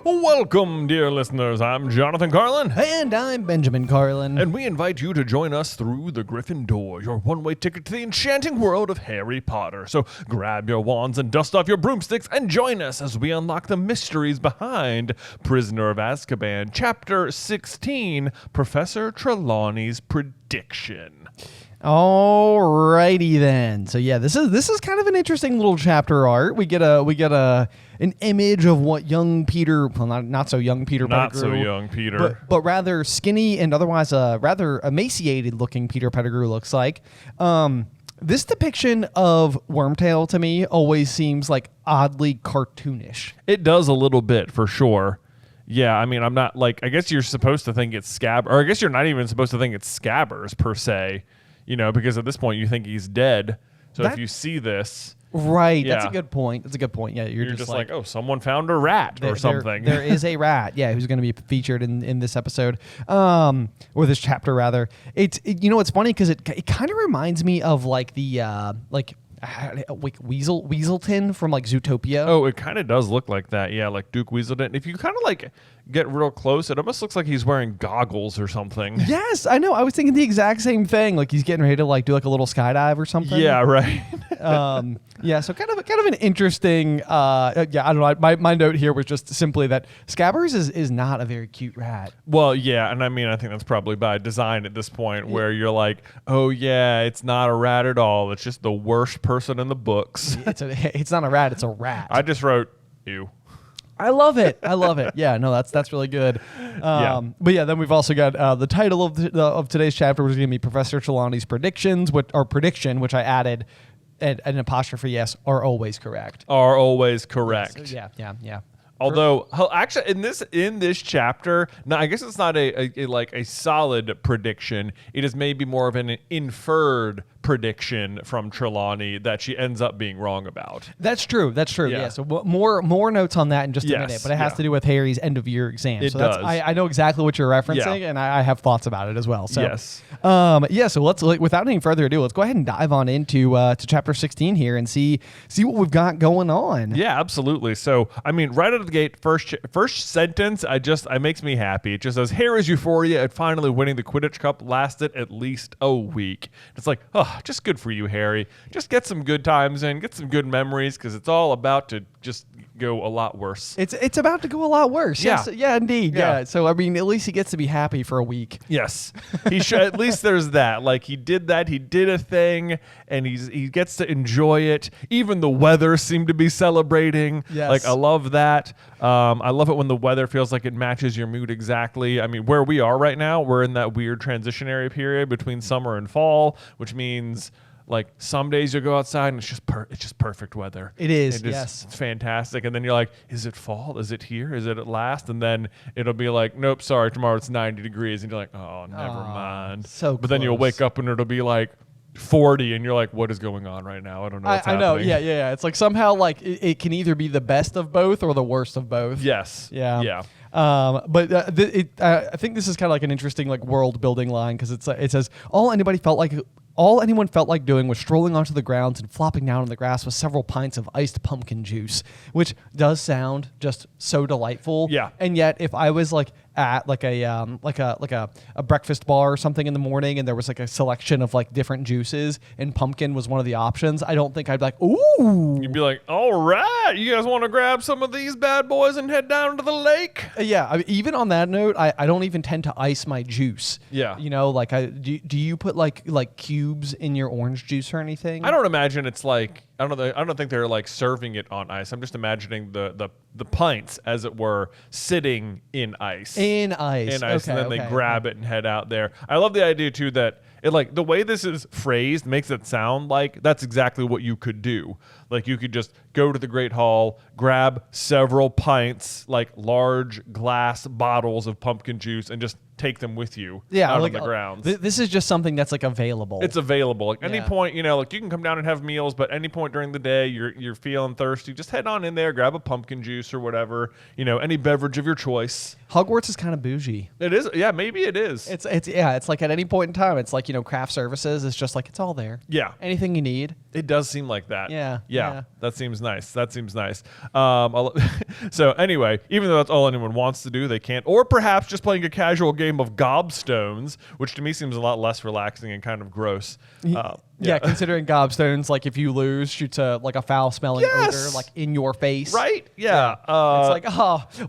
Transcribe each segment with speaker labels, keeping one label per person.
Speaker 1: Welcome, dear listeners. I'm Jonathan Carlin.
Speaker 2: And I'm Benjamin Carlin.
Speaker 1: And we invite you to join us through the Griffin door, your one-way ticket to the enchanting world of Harry Potter. So grab your wands and dust off your broomsticks and join us as we unlock the mysteries behind Prisoner of Azkaban, Chapter 16, Professor Trelawney's Prediction.
Speaker 2: Alrighty then. So yeah, this is kind of an interesting little chapter art. We get an image of what young Peter, well, not so young Peter Pettigrew,
Speaker 1: Not so young Peter,
Speaker 2: but rather skinny and otherwise rather emaciated looking Peter Pettigrew looks like. This depiction of Wormtail to me always seems like oddly cartoonish.
Speaker 1: It does a little bit for sure. Yeah, I mean, I'm not like, I guess you're supposed to think it's or I guess you're not even supposed to think it's Scabbers per se. You know, because at this point you think he's dead. So if you see this...
Speaker 2: Right,
Speaker 1: yeah.
Speaker 2: That's a good point. Yeah, you're just
Speaker 1: like, oh, someone found a rat or something.
Speaker 2: There is a rat, yeah, who's going to be featured in this episode, or this chapter, rather. You know, it's funny because it kind of reminds me of like the, like Weaselton from like Zootopia.
Speaker 1: Oh, it kind of does look like that, yeah, like Duke Weaselton. If you kind of like get real close, it almost looks like he's wearing goggles or something.
Speaker 2: Yes, I know. I was thinking the exact same thing. Like he's getting ready to like do like a little skydive or something.
Speaker 1: Yeah, right.
Speaker 2: Yeah, so kind of an interesting. Yeah, I don't know. My note here was just simply that Scabbers is not a very cute rat.
Speaker 1: Well, yeah, and I mean, I think that's probably by design at this point, where you're like, oh yeah, it's not a rat at all. It's just the worst person in the books.
Speaker 2: It's not a rat. It's a rat.
Speaker 1: I just wrote ew.
Speaker 2: I love it. Yeah, no, that's really good. But yeah, then we've also got the title of today's chapter, which is going to be Professor Trelawney's prediction, which I added an apostrophe S, are always correct.
Speaker 1: Are always correct.
Speaker 2: Yes, yeah.
Speaker 1: Although, actually, in this chapter, now I guess it's not a solid prediction. It is maybe more of an inferred prediction from Trelawney that she ends up being wrong about.
Speaker 2: That's true. Yeah. So more notes on that in just a minute, but it has to do with Harry's end of year exam.
Speaker 1: It does.
Speaker 2: I know exactly what you're referencing, and I have thoughts about it as well. So
Speaker 1: yes.
Speaker 2: So let's, without any further ado, let's go ahead and dive on into to chapter 16 here and see what we've got going on.
Speaker 1: Yeah, absolutely. So I mean, right out of the gate, first sentence, it makes me happy. It just says, Harry's euphoria at finally winning the Quidditch Cup lasted at least a week. It's like, oh, just good for you, Harry. Just get some good times in, get some good memories, because it's all about to just go a lot worse.
Speaker 2: It's about to go a lot worse.
Speaker 1: Yeah.
Speaker 2: Yes, yeah, indeed. Yeah. So I mean, at least he gets to be happy for a week.
Speaker 1: Yes, he should. At least there's that. Like he did that. He did a thing, and he gets to enjoy it. Even the weather seemed to be celebrating.
Speaker 2: Yes.
Speaker 1: Like I love that. I love it when the weather feels like it matches your mood exactly. I mean, where we are right now, we're in that weird transitionary period between summer and fall, which means like some days you'll go outside and it's just perfect weather.
Speaker 2: It is,
Speaker 1: yes. It's fantastic. And then you're like, is it fall? Is it here? Is it at last? And then it'll be like, nope, sorry, tomorrow it's 90 degrees. And you're like, oh, never mind.
Speaker 2: So
Speaker 1: but then you'll wake up and it'll be like 40 and you're like, what is going on right now? I don't know what's happening.
Speaker 2: I know, yeah. It's like somehow like it can either be the best of both or the worst of both.
Speaker 1: Yes.
Speaker 2: Yeah. But I think this is kind of like an interesting like world building line, because it says all anyone felt like doing was strolling onto the grounds and flopping down on the grass with several pints of iced pumpkin juice, which does sound just so delightful.
Speaker 1: Yeah.
Speaker 2: And yet, if I was like at like a breakfast bar or something in the morning, and there was like a selection of like different juices, and pumpkin was one of the options, I don't think I'd be like, ooh.
Speaker 1: You'd be like, all right, you guys want to grab some of these bad boys and head down to the lake?
Speaker 2: Yeah. I mean, even on that note, I don't even tend to ice my juice.
Speaker 1: Yeah.
Speaker 2: You know, like do you put like cubes in your orange juice or anything?
Speaker 1: I don't imagine it's like, I don't think they're like serving it on ice. I'm just imagining the pints, as it were, sitting in ice.
Speaker 2: In ice.
Speaker 1: Okay, and then they grab it and head out there. I love the idea too that it, like, the way this is phrased makes it sound like that's exactly what you could do. Like you could just go to the Great Hall, grab several pints, like large glass bottles of pumpkin juice, and just take them with you out on the grounds.
Speaker 2: This is just something that's like available.
Speaker 1: It's available. Like any point, you know, like you can come down and have meals, but any point during the day you're feeling thirsty, just head on in there, grab a pumpkin juice or whatever, you know, any beverage of your choice.
Speaker 2: Hogwarts is kind of bougie.
Speaker 1: It is. Yeah, maybe it is.
Speaker 2: It's like at any point in time, it's like like, craft services is just like, it's all there.
Speaker 1: Yeah.
Speaker 2: Anything you need.
Speaker 1: It does seem like that.
Speaker 2: Yeah.
Speaker 1: That seems nice. So anyway, even though that's all anyone wants to do, they can't. Or perhaps just playing a casual game of gobstones, which to me seems a lot less relaxing and kind of gross.
Speaker 2: Yeah, considering gobstones, like if you lose, shoots a foul-smelling odor like in your face.
Speaker 1: Right? Yeah.
Speaker 2: It's like,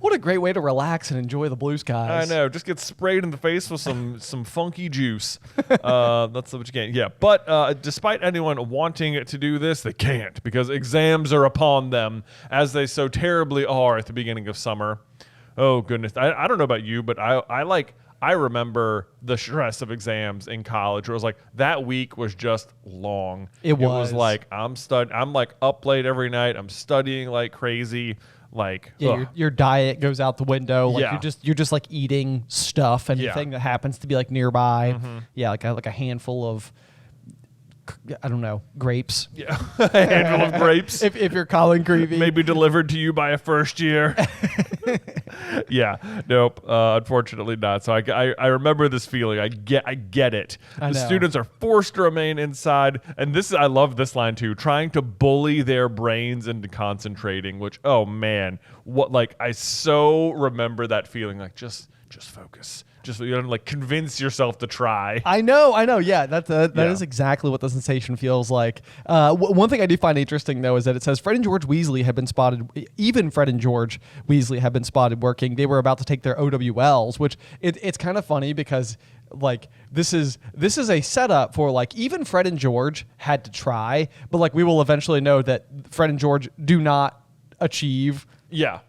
Speaker 2: what a great way to relax and enjoy the blue skies.
Speaker 1: I know. Just get sprayed in the face with some funky juice. That's what you can. Yeah. But despite anyone wanting to do this, they can't because exams are upon them, as they so terribly are at the beginning of summer. Oh goodness. I don't know about you, but I remember the stress of exams in college where it was like that week was just long.
Speaker 2: It was
Speaker 1: like I'm like up late every night. I'm studying like crazy. Like
Speaker 2: your diet goes out the window. Like
Speaker 1: Yeah.
Speaker 2: you're just like eating stuff, anything that happens to be like nearby.
Speaker 1: Mm-hmm.
Speaker 2: Yeah, like a handful of, I don't know, grapes.
Speaker 1: Yeah. A handful of grapes.
Speaker 2: If you're Colin Creevy.
Speaker 1: Maybe delivered to you by a first year. Yeah. Nope. Unfortunately not. So I remember this feeling. I get it.
Speaker 2: I
Speaker 1: The
Speaker 2: know.
Speaker 1: students are forced to remain inside. And I love this line too, trying to bully their brains into concentrating, which, oh man, I so remember that feeling, like just focus. Just like convince yourself to try.
Speaker 2: I know. Yeah, that
Speaker 1: Yeah.
Speaker 2: is exactly what the sensation feels like. One thing I do find interesting, though, is that it says Fred and George Weasley have been spotted. Even Fred and George Weasley have been spotted working. They were about to take their OWLs, which it's kind of funny because like this is a setup for like even Fred and George had to try, but like we will eventually know that Fred and George do not achieve
Speaker 1: Yeah.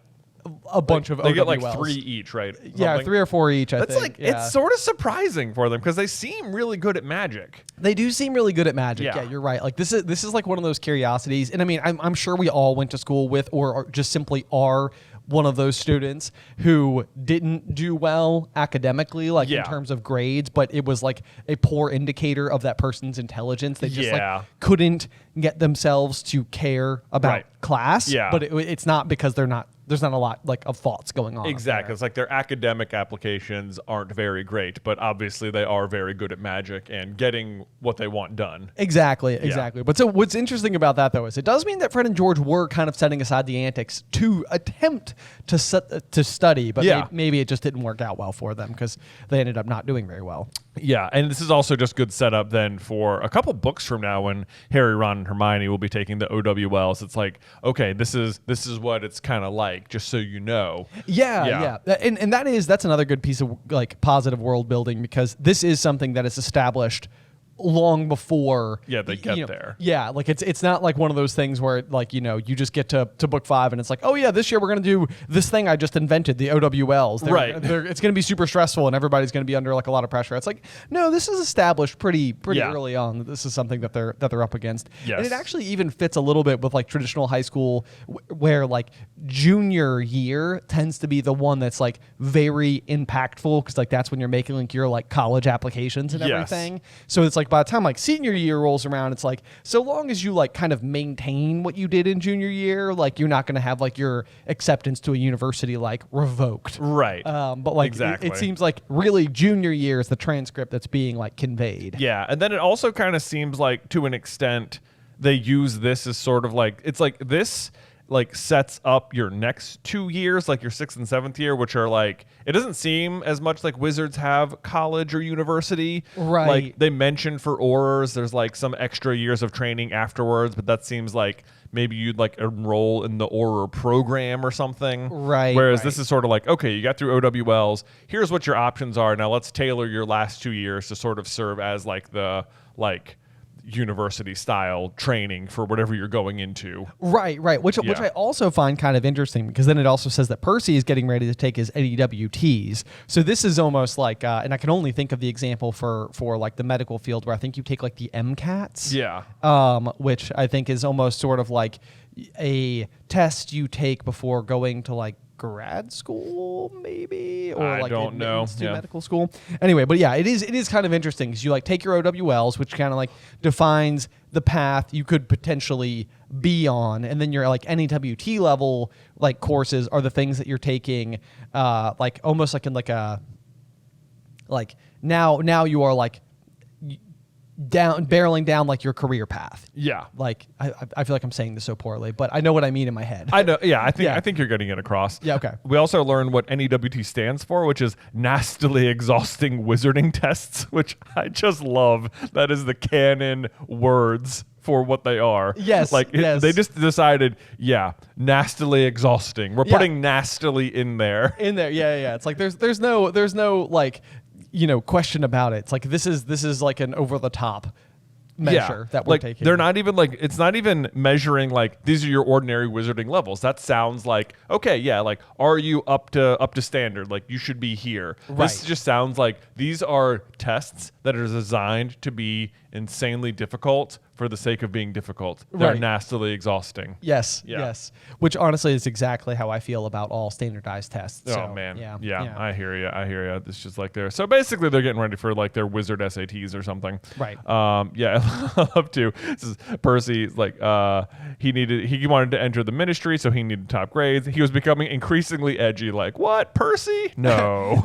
Speaker 2: a bunch of
Speaker 1: They get
Speaker 2: OWLs.
Speaker 1: like 3 each, right?
Speaker 2: Yeah,
Speaker 1: Something.
Speaker 2: 3 or 4 each. I
Speaker 1: That's
Speaker 2: think.
Speaker 1: like
Speaker 2: Yeah.
Speaker 1: it's sort of surprising for them because they seem really good at magic.
Speaker 2: They do seem really good at magic.
Speaker 1: Yeah.
Speaker 2: Yeah, you're right. Like this is like one of those curiosities. And I mean, I'm sure we all went to school with or just simply are one of those students who didn't do well academically, like
Speaker 1: Yeah.
Speaker 2: in terms of grades, but it was like a poor indicator of that person's intelligence. They just
Speaker 1: Yeah.
Speaker 2: like couldn't get themselves to care about
Speaker 1: Right.
Speaker 2: class.
Speaker 1: Yeah.
Speaker 2: But it's not because there's not a lot like of thoughts going on. up
Speaker 1: Exactly.
Speaker 2: there.
Speaker 1: It's like their academic applications aren't very great, but obviously they are very good at magic and getting what they want done.
Speaker 2: Exactly. But so what's interesting about that, though, is it does mean that Fred and George were kind of setting aside the antics to attempt to study, but
Speaker 1: Yeah.
Speaker 2: maybe it just didn't work out well for them because they ended up not doing very well.
Speaker 1: Yeah, and this is also just good setup then for a couple books from now when Harry, Ron, and Hermione will be taking the OWLs. It's like, okay, this is what it's kind of like, just so you know.
Speaker 2: Yeah. And that's another good piece of like positive world building because this is something that is established long before
Speaker 1: they get there.
Speaker 2: Yeah, like it's not like one of those things where like you just get to book 5 and it's like, oh yeah, this year we're gonna do this thing I just invented, the OWLs.
Speaker 1: Right.
Speaker 2: It's gonna be super stressful and everybody's gonna be under like a lot of pressure. It's like, no, this is established pretty
Speaker 1: Yeah.
Speaker 2: early on that this is something that they're up against.
Speaker 1: Yes.
Speaker 2: And it actually even fits a little bit with like traditional high school where like junior year tends to be the one that's like very impactful because like that's when you're making like your like college applications and
Speaker 1: Yes.
Speaker 2: everything. So it's like by the time like senior year rolls around, it's like so long as you like kind of maintain what you did in junior year, like you're not going to have like your acceptance to a university like revoked.
Speaker 1: Right.
Speaker 2: But like
Speaker 1: Exactly.
Speaker 2: it seems like really junior year is the transcript that's being like conveyed.
Speaker 1: Yeah, and then it also kind of seems like to an extent they use this as sort of like it's like this like sets up your next 2 years, like your 6th and 7th year, which are like it doesn't seem as much like wizards have college or university.
Speaker 2: Right.
Speaker 1: Like they mentioned for Aurors, there's like some extra years of training afterwards, but that seems like maybe you'd like enroll in the Auror program or something.
Speaker 2: Right.
Speaker 1: Whereas
Speaker 2: right.
Speaker 1: this is sort of like, okay, you got through OWLs. Here's what your options are. Now let's tailor your last 2 years to sort of serve as like the like university style training for whatever you're going into.
Speaker 2: Right. Which
Speaker 1: Yeah.
Speaker 2: I also find kind of interesting because then it also says that Percy is getting ready to take his NEWTs. So this is almost like, and I can only think of the example for like the medical field where I think you take like the MCATs.
Speaker 1: Yeah.
Speaker 2: Which I think is almost sort of like a test you take before going to like grad school maybe or
Speaker 1: I
Speaker 2: like
Speaker 1: don't know.
Speaker 2: admittance to
Speaker 1: Yeah.
Speaker 2: medical school. Anyway, but yeah, it is kind of interesting because you like take your OWLs, which kind of like defines the path you could potentially be on, and then your like NEWT level like courses are the things that you're taking like almost like in like a like now you are like barreling down like your career path.
Speaker 1: Yeah.
Speaker 2: Like I feel like I'm saying this so poorly, but I know what I mean in my head.
Speaker 1: I know. Yeah, I think you're getting it across.
Speaker 2: Yeah, okay.
Speaker 1: We also learned what NEWT stands for, which is nastily exhausting wizarding tests, which I just love. That is the canon words for what they are.
Speaker 2: Yes. Yes.
Speaker 1: They just decided, nastily exhausting. We're putting nastily in there.
Speaker 2: In there, yeah. It's like there's no like, question about it. It's like this is like an over the top measure that we're taking.
Speaker 1: They're not even like, it's not even measuring like these are your ordinary wizarding levels. That sounds like, okay, yeah, like are you up to standard? Like you should be here.
Speaker 2: Right.
Speaker 1: This just sounds like these are tests that are designed to be insanely difficult for the sake of being difficult. They're nastily exhausting.
Speaker 2: Yes,
Speaker 1: Yeah.
Speaker 2: yes. Which honestly is exactly how I feel about all standardized tests.
Speaker 1: Oh
Speaker 2: So,
Speaker 1: man,
Speaker 2: yeah.
Speaker 1: I hear you. It's just like so basically they're getting ready for like their wizard SATs or something.
Speaker 2: Right.
Speaker 1: Yeah, I love to. This is Percy's like he wanted to enter the ministry, so he needed top grades. He was becoming increasingly edgy. Like what, Percy? No.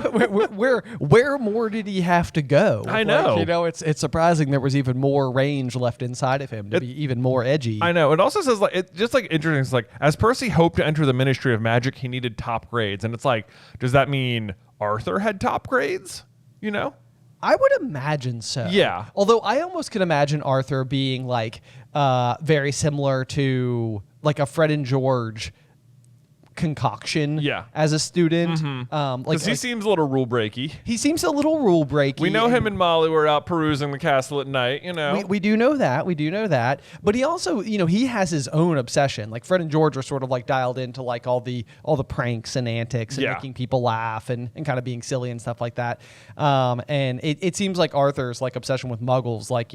Speaker 2: where more did he have to go?
Speaker 1: I know.
Speaker 2: Like, it's surprising there was even more range left inside of him to be even more edgy.
Speaker 1: I know. It also says like it's just like interesting. It's like as Percy hoped to enter the Ministry of Magic, he needed top grades, and it's like, does that mean Arthur had top grades?
Speaker 2: I would imagine so.
Speaker 1: Yeah.
Speaker 2: Although I almost can imagine Arthur being like very similar to like a Fred and George concoction as a student.
Speaker 1: Because he seems a little rule breaky.
Speaker 2: He seems a little rule breaky.
Speaker 1: We know him and Molly were out perusing the castle at night,
Speaker 2: We do know that. We do know that. But he also, he has his own obsession. Like Fred and George are sort of like dialed into like all the pranks and antics and making people laugh and kind of being silly and stuff like that. And it seems like Arthur's like obsession with muggles, like,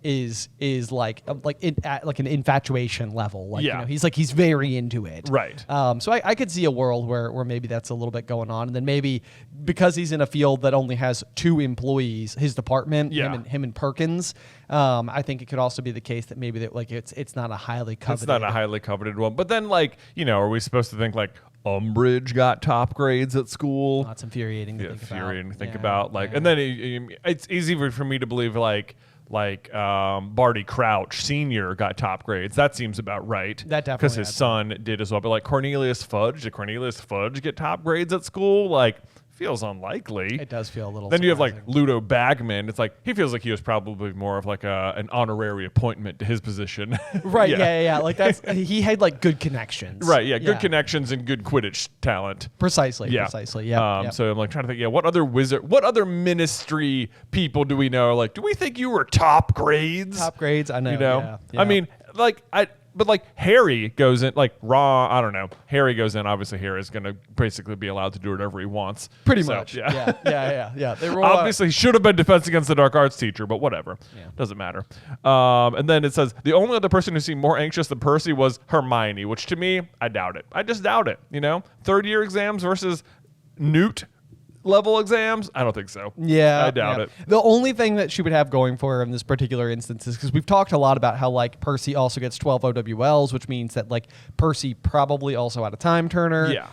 Speaker 2: is like an infatuation level. Like, he's very into it.
Speaker 1: Right.
Speaker 2: So I could see a world where maybe that's a little bit going on. And then maybe because he's in a field that only has 2 employees, his department, him and Perkins, I think it could also be the case that maybe that like it's not a highly coveted.
Speaker 1: It's not a highly coveted one. But then like, are we supposed to think like Umbridge got top grades at school?
Speaker 2: That's infuriating to think about.
Speaker 1: Like, and then it's easy for me to believe like Barty Crouch Sr. got top grades. That seems about right.
Speaker 2: That definitely
Speaker 1: because his son did as well. But like Cornelius Fudge, did Cornelius Fudge get top grades at school? Like feels unlikely.
Speaker 2: It does feel a little.
Speaker 1: Then you have like Ludo Bagman. It's like he feels like he was probably more of like an honorary appointment to his position.
Speaker 2: Right. Yeah. Like he had like good connections.
Speaker 1: Right. Yeah. Good connections and good Quidditch talent.
Speaker 2: Precisely. Precisely. Yeah.
Speaker 1: So I'm like trying to think. Yeah. What other ministry people do we know? Like, do we think you were top grades?
Speaker 2: Top grades. I know.
Speaker 1: I mean, but like Harry goes in, like Ron, I don't know. Harry goes in. Obviously, Harry's going to basically be allowed to do whatever he wants.
Speaker 2: Pretty much. Yeah. They roll
Speaker 1: obviously should have been Defense Against the Dark Arts teacher, but whatever. Yeah. Doesn't matter. And then it says the only other person who seemed more anxious than Percy was Hermione, which to me, I doubt it. I just doubt it. Third year exams versus Newt level exams? I don't think so.
Speaker 2: Yeah.
Speaker 1: I doubt it.
Speaker 2: The only thing that she would have going for her in this particular instance is because we've talked a lot about how like Percy also gets 12 OWLs, which means that like Percy probably also had a time turner.
Speaker 1: Yeah.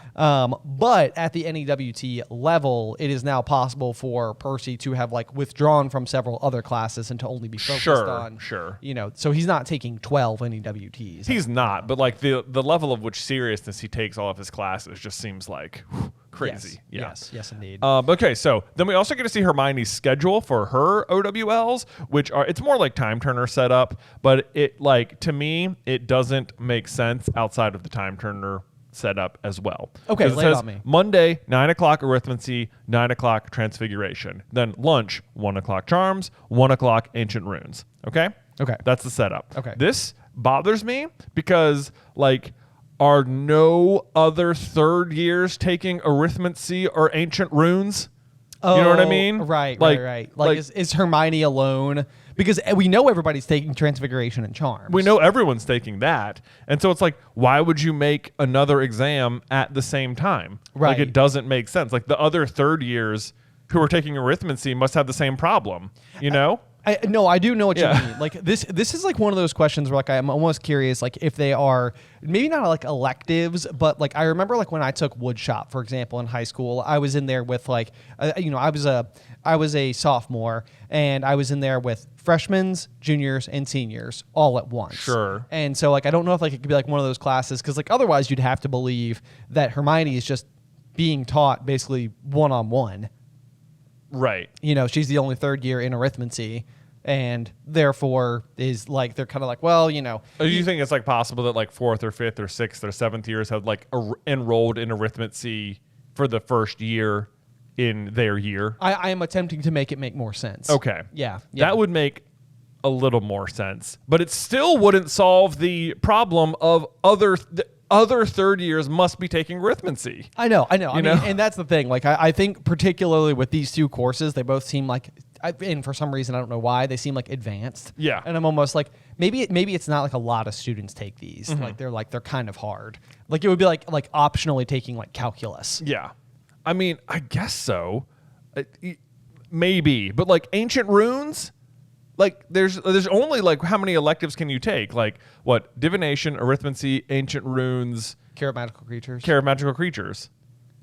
Speaker 2: But at the NEWT level, it is now possible for Percy to have like withdrawn from several other classes and to only be focused on.
Speaker 1: Sure.
Speaker 2: So he's not taking 12 NEWTs.
Speaker 1: He's not, but like the level of which seriousness he takes all of his classes just seems like crazy.
Speaker 2: Yes, indeed.
Speaker 1: Okay, so then we also get to see Hermione's schedule for her OWLs, which it's more like time turner setup, but it like to me it doesn't make sense outside of the time turner setup as well.
Speaker 2: Okay,
Speaker 1: it
Speaker 2: lay it
Speaker 1: says
Speaker 2: on me.
Speaker 1: Monday 9:00 arithmancy, 9:00 transfiguration, then lunch 1:00 charms, 1:00 ancient runes. Okay, that's the setup.
Speaker 2: Okay,
Speaker 1: this bothers me because like. Are no other third years taking arithmancy or ancient runes? You know what I mean?
Speaker 2: Right. Like is Hermione alone? Because we know everybody's taking Transfiguration and Charms.
Speaker 1: We know everyone's taking that. And so it's like, why would you make another exam at the same time?
Speaker 2: Right.
Speaker 1: Like it doesn't make sense. Like the other third years who are taking arithmancy must have the same problem,
Speaker 2: I do know what
Speaker 1: Yeah.
Speaker 2: you mean. Like this is like one of those questions where like I'm almost curious like if they are maybe not like electives, but like I remember like when I took woodshop, for example, in high school, I was in there with like I was a sophomore and I was in there with freshmen, juniors, and seniors all at once.
Speaker 1: Sure.
Speaker 2: And so like I don't know if like it could be like one of those classes because like otherwise you'd have to believe that Hermione is just being taught basically one-on-one.
Speaker 1: Right.
Speaker 2: You know, she's the only third year in arithmancy, and therefore is like they're kind of like, well, you know.
Speaker 1: Do you think it's like possible that like 4th or 5th or 6th or 7th years have like enrolled in arithmancy for the first year in their year?
Speaker 2: I am attempting to make it make more sense.
Speaker 1: Okay.
Speaker 2: Yeah.
Speaker 1: That would make a little more sense, but it still wouldn't solve the problem of other third years must be taking arithmancy.
Speaker 2: I know. I mean,
Speaker 1: know?
Speaker 2: and that's the thing. Like, I think particularly with these two courses, they both seem like, and for some reason I don't know why, they seem like advanced.
Speaker 1: Yeah.
Speaker 2: And I'm almost like maybe it's not like a lot of students take these. Like they're kind of hard. Like it would be like optionally taking like calculus.
Speaker 1: Yeah. I mean, I guess so. Maybe, but like ancient runes, like there's only like how many electives can you take? Like what? Divination, arithmancy, ancient runes,
Speaker 2: Care of magical creatures.
Speaker 1: care of magical creatures,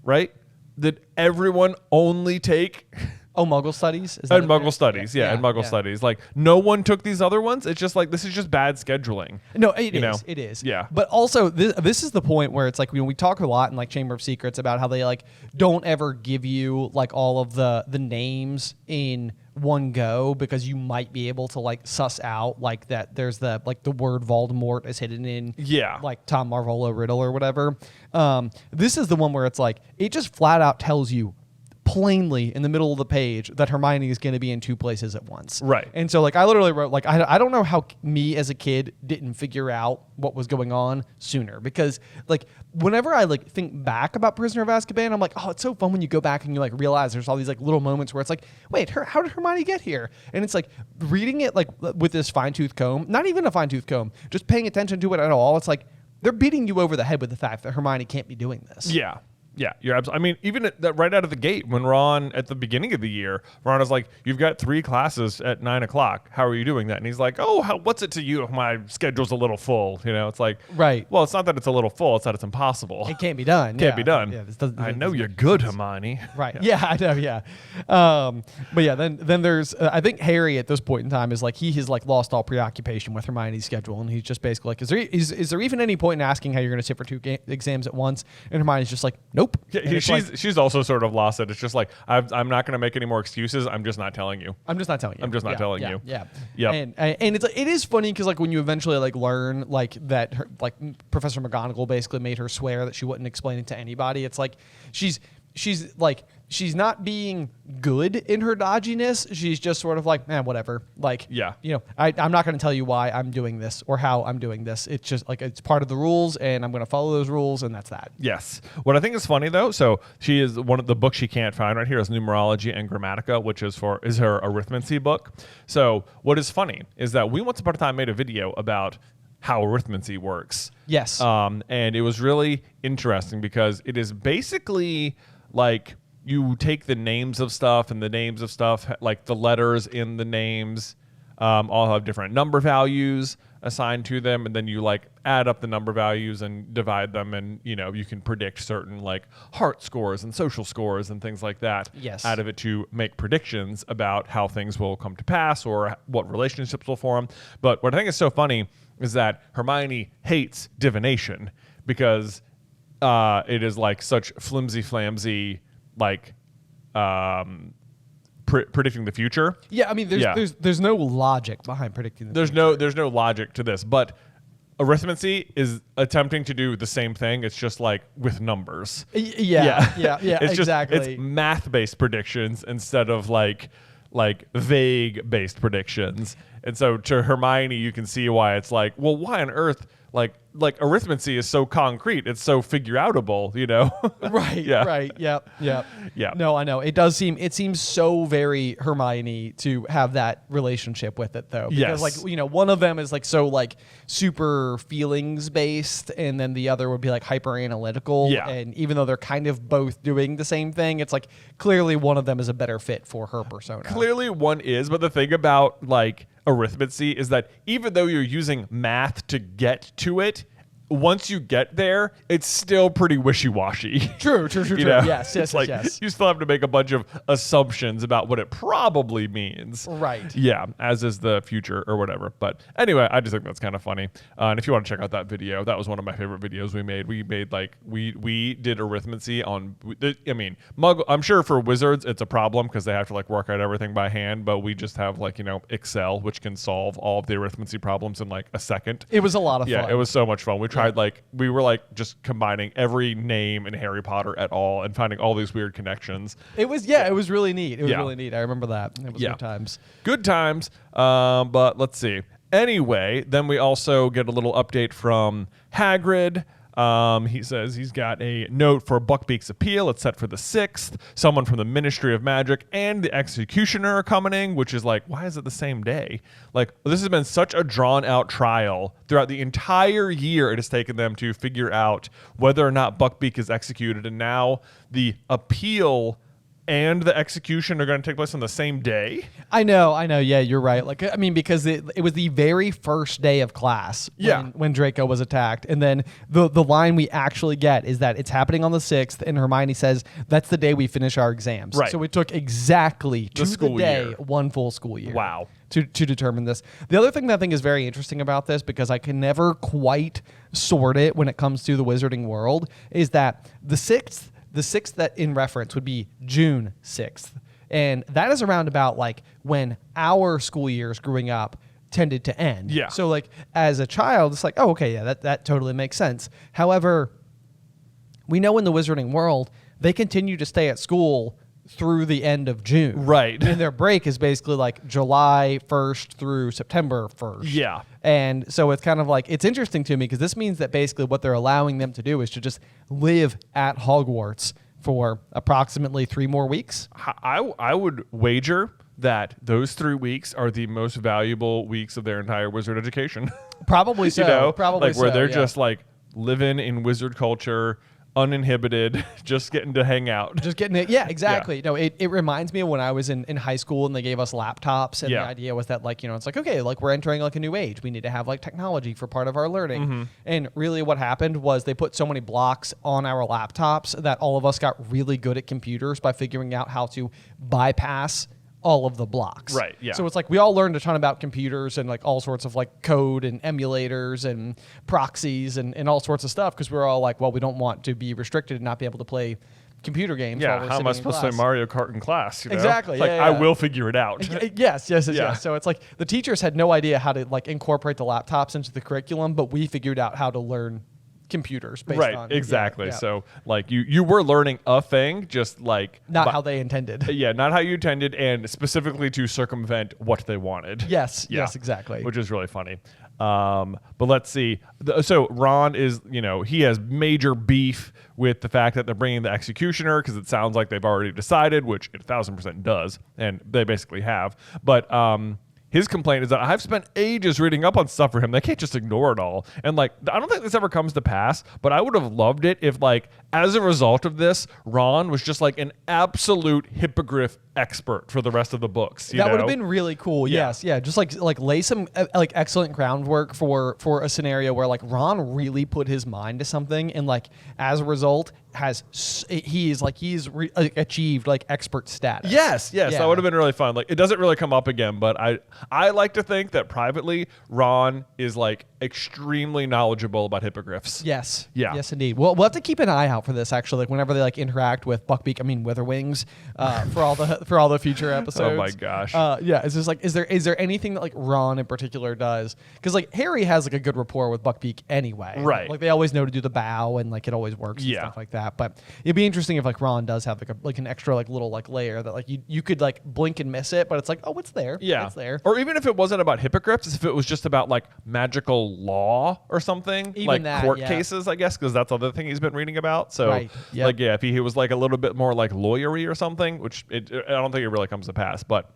Speaker 1: right? Did everyone only take
Speaker 2: Oh, Muggle studies? Is
Speaker 1: and
Speaker 2: it
Speaker 1: Muggle
Speaker 2: there?
Speaker 1: studies? Yeah, and Muggle studies. Like no one took these other ones. It's just like this is just bad scheduling.
Speaker 2: No, it
Speaker 1: you
Speaker 2: is.
Speaker 1: know?
Speaker 2: It is.
Speaker 1: Yeah.
Speaker 2: But also, this is the point where it's like when we talk a lot in like Chamber of Secrets about how they like don't ever give you like all of the names in one go because you might be able to like suss out like that there's the like the word Voldemort is hidden in like Tom Marvolo Riddle or whatever. This is the one where it's like it just flat out tells you plainly in the middle of the page that Hermione is going to be in two places at once.
Speaker 1: Right.
Speaker 2: And so like I literally wrote like I don't know how me as a kid didn't figure out what was going on sooner because like whenever I like think back about Prisoner of Azkaban, I'm like, oh, it's so fun when you go back and you like realize there's all these like little moments where it's like, wait, how did Hermione get here? And it's like reading it like with this fine-tooth comb, not even a fine-tooth comb, just paying attention to it at all. It's like they're beating you over the head with the fact that Hermione can't be doing this.
Speaker 1: Yeah. Yeah, you're absolutely. I mean, even right out of the gate, when Ron at the beginning of the year, Ron was like, "You've got 3 classes at 9 o'clock. How are you doing that?" And he's like, "Oh, what's it to you if my schedule's a little full?" You know, it's like,
Speaker 2: right.
Speaker 1: Well, it's not that it's a little full; it's that it's impossible.
Speaker 2: It can't be done.
Speaker 1: Can't be done.
Speaker 2: Yeah,
Speaker 1: I know you're good, Hermione.
Speaker 2: Right. Yeah, I know. Yeah. But yeah, then there's I think Harry at this point in time is like he has like lost all preoccupation with Hermione's schedule, and he's just basically like, is there even any point in asking how you're going to sit for 2 exams at once? And Hermione's just like, nope.
Speaker 1: Yeah, she's also sort of lost it. It's just like I'm not going to make any more excuses. I'm just not telling you.
Speaker 2: I'm just not telling you.
Speaker 1: I'm just not telling you.
Speaker 2: Yeah.
Speaker 1: Yep.
Speaker 2: And it is funny because like when you eventually like learn like that her, like Professor McGonagall basically made her swear that she wouldn't explain it to anybody. It's like she's like she's not being good in her dodginess. She's just sort of like, whatever. Like,
Speaker 1: yeah,
Speaker 2: you know, I'm not going to tell you why I'm doing this or how I'm doing this. It's just like it's part of the rules, and I'm going to follow those rules, and that's that.
Speaker 1: Yes. What I think is funny though, so she is one of the books she can't find right here is Numerology and Grammatica, which is her arithmancy book. So what is funny is that we once upon a time made a video about how arithmancy works.
Speaker 2: Yes.
Speaker 1: And it was really interesting because it is basically like you take the names of stuff and the names of stuff, like the letters in the names, all have different number values assigned to them, and then you like add up the number values and divide them, and you know you can predict certain like heart scores and social scores and things like that out of it to make predictions about how things will come to pass or what relationships will form. But what I think is so funny is that Hermione hates divination because it is like such flimsy like predicting the future.
Speaker 2: Yeah, I mean, there's no logic behind predicting the future.
Speaker 1: There's no logic to this, but arithmancy is attempting to do the same thing. It's just like with numbers.
Speaker 2: Yeah,
Speaker 1: it's
Speaker 2: exactly.
Speaker 1: It's math-based predictions instead of like vague-based predictions. And so to Hermione, you can see why it's like, well, why on earth like arithmancy is so concrete, it's so figure outable, you know.
Speaker 2: Right.
Speaker 1: Yeah.
Speaker 2: Right. Yep. Yep.
Speaker 1: Yeah.
Speaker 2: No, I know. It seems so very Hermione to have that relationship with it though. Because
Speaker 1: Yes.
Speaker 2: like, you know, one of them is like so like super feelings based and then the other would be like hyper analytical.
Speaker 1: Yeah.
Speaker 2: And even though they're kind of both doing the same thing, it's like clearly one of them is a better fit for her persona.
Speaker 1: Clearly one is, but the thing about like arithmancy is that even though you're using math to get to it, once you get there, it's still pretty wishy-washy.
Speaker 2: True.
Speaker 1: You know?
Speaker 2: Yes.
Speaker 1: It's like you still have to make a bunch of assumptions about what it probably means.
Speaker 2: Right.
Speaker 1: Yeah, as is the future or whatever. But anyway, I just think that's kind of funny. And if you want to check out that video, that was one of my favorite videos we made. We made like we did arithmancy on. I mean, Muggle. I'm sure for wizards it's a problem because they have to like work out everything by hand. But we just have like Excel, which can solve all of the arithmancy problems in like a second.
Speaker 2: It was a lot of fun.
Speaker 1: Yeah, it was so much fun. We tried we were like just combining every name in Harry Potter at all and finding all these weird connections.
Speaker 2: It was it was really neat. It was really neat. I remember that. It was good times.
Speaker 1: Good times. But let's see. Anyway, then we also get a little update from Hagrid. He says he's got a note for Buckbeak's appeal. It's set for the 6th. Someone from the Ministry of Magic and the Executioner are coming, which is like, why is it the same day? Like, this has been such a drawn-out trial. Throughout the entire year, it has taken them to figure out whether or not Buckbeak is executed, and now the appeal and the execution are going to take place on the same day.
Speaker 2: I know. Yeah, you're right. Like, I mean, because it was the very first day of class when Draco was attacked. And then the line we actually get is that it's happening on the 6th, and Hermione says that's the day we finish our exams.
Speaker 1: Right.
Speaker 2: So it took exactly to the day,
Speaker 1: year.
Speaker 2: one full school year.
Speaker 1: Wow.
Speaker 2: To determine this. The other thing that I think is very interesting about this, because I can never quite sort it when it comes to the wizarding world, is that the 6th that in reference would be June 6th. And that is around about like when our school years growing up tended to end.
Speaker 1: Yeah.
Speaker 2: So like as a child, it's like, oh, okay, yeah, that totally makes sense. However, we know in the wizarding world, they continue to stay at school through the end of June.
Speaker 1: Right.
Speaker 2: And their break is basically like July 1st through September 1st.
Speaker 1: Yeah.
Speaker 2: And so it's kind of like, it's interesting to me because this means that basically what they're allowing them to do is to just live at Hogwarts for approximately 3 more weeks.
Speaker 1: I would wager that those 3 weeks are the most valuable weeks of their entire wizard education.
Speaker 2: Probably so.
Speaker 1: You know?
Speaker 2: Probably
Speaker 1: like where
Speaker 2: so,
Speaker 1: they're
Speaker 2: yeah.
Speaker 1: just like living in wizard culture, uninhibited, just getting to hang out.
Speaker 2: Just getting it. Yeah, exactly. No, it reminds me of when I was in high school and they gave us laptops. And the idea was that like, it's like, okay, like we're entering like a new age. We need to have like technology for part of our learning. Mm-hmm. And really what happened was they put so many blocks on our laptops that all of us got really good at computers by figuring out how to bypass all of the blocks.
Speaker 1: Right, yeah.
Speaker 2: So it's like we all learned a ton about computers and like all sorts of like code and emulators and proxies and all sorts of stuff because we're all like, well, we don't want to be restricted and not be able to play computer games.
Speaker 1: Yeah,
Speaker 2: while we're
Speaker 1: how am I
Speaker 2: sitting in
Speaker 1: supposed to
Speaker 2: class.
Speaker 1: play Mario Kart in class? You know?
Speaker 2: Exactly,
Speaker 1: It's like,
Speaker 2: yeah.
Speaker 1: I will figure it out.
Speaker 2: Yes.
Speaker 1: Yeah.
Speaker 2: So it's like the teachers had no idea how to like incorporate the laptops into the curriculum, but we figured out how to learn computers based on
Speaker 1: exactly.
Speaker 2: yeah.
Speaker 1: So like you were learning a thing, just like
Speaker 2: not how they intended.
Speaker 1: Yeah, not how you intended, and specifically to circumvent what they wanted.
Speaker 2: Yes,
Speaker 1: Yeah.
Speaker 2: yes, exactly.
Speaker 1: Which is really funny. But let's see. So Ron is, he has major beef with the fact that they're bringing the executioner because it sounds like they've already decided, which it 1000% does, and they basically have. But his complaint is that I've spent ages reading up on stuff for him. They can't just ignore it all. And like, I don't think this ever comes to pass, but I would have loved it if like, as a result of this, Ron was just like an absolute hippogriff expert for the rest of the books.
Speaker 2: That would have been really cool.
Speaker 1: Yeah.
Speaker 2: Yes, yeah. Just like lay some like excellent groundwork for a scenario where like Ron really put his mind to something, and like as a result he's achieved like expert status.
Speaker 1: Yes,
Speaker 2: Yeah.
Speaker 1: that would have been really fun. Like, it doesn't really come up again, but I like to think that privately Ron is like extremely knowledgeable about hippogriffs.
Speaker 2: Yes.
Speaker 1: Yeah.
Speaker 2: Yes, indeed. We'll have to keep an eye out for this actually. Like whenever they like interact with Buckbeak, Witherwings, for all the the future episodes.
Speaker 1: Oh my gosh.
Speaker 2: Yeah, it's just like, is there anything that like Ron in particular does? Because like Harry has like a good rapport with Buckbeak anyway.
Speaker 1: Right.
Speaker 2: Like they always know to do the bow and like it always works and stuff like that. But it'd be interesting if like Ron does have like an extra like little like layer that like you could like blink and miss it, but it's like, oh, it's there.
Speaker 1: Yeah.
Speaker 2: It's there.
Speaker 1: Or even if it wasn't about hippogriffs, if it was just about like magical law or something,
Speaker 2: Even
Speaker 1: like
Speaker 2: that,
Speaker 1: court
Speaker 2: yeah.
Speaker 1: cases, I guess, because that's the other thing he's been reading about. So
Speaker 2: Right. Yep.
Speaker 1: like, yeah, if he was like a little bit more like lawyery or something, which I don't think it really comes to pass, but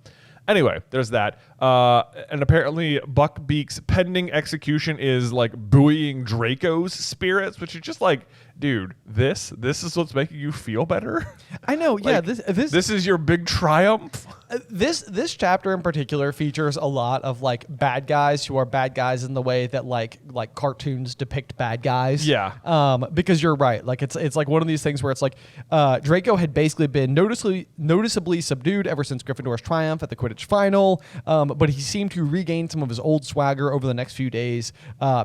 Speaker 1: anyway, there's that. And apparently Buckbeak's pending execution is like buoying Draco's spirits, which is just like, dude, this is what's making you feel better.
Speaker 2: I know. Yeah.
Speaker 1: Like,
Speaker 2: This
Speaker 1: is your big triumph.
Speaker 2: This chapter in particular features a lot of like bad guys who are bad guys in the way that like cartoons depict bad guys.
Speaker 1: Yeah.
Speaker 2: Because you're right. Like it's like one of these things where it's like Draco had basically been noticeably subdued ever since Gryffindor's triumph at the Quidditch final, but he seemed to regain some of his old swagger over the next few days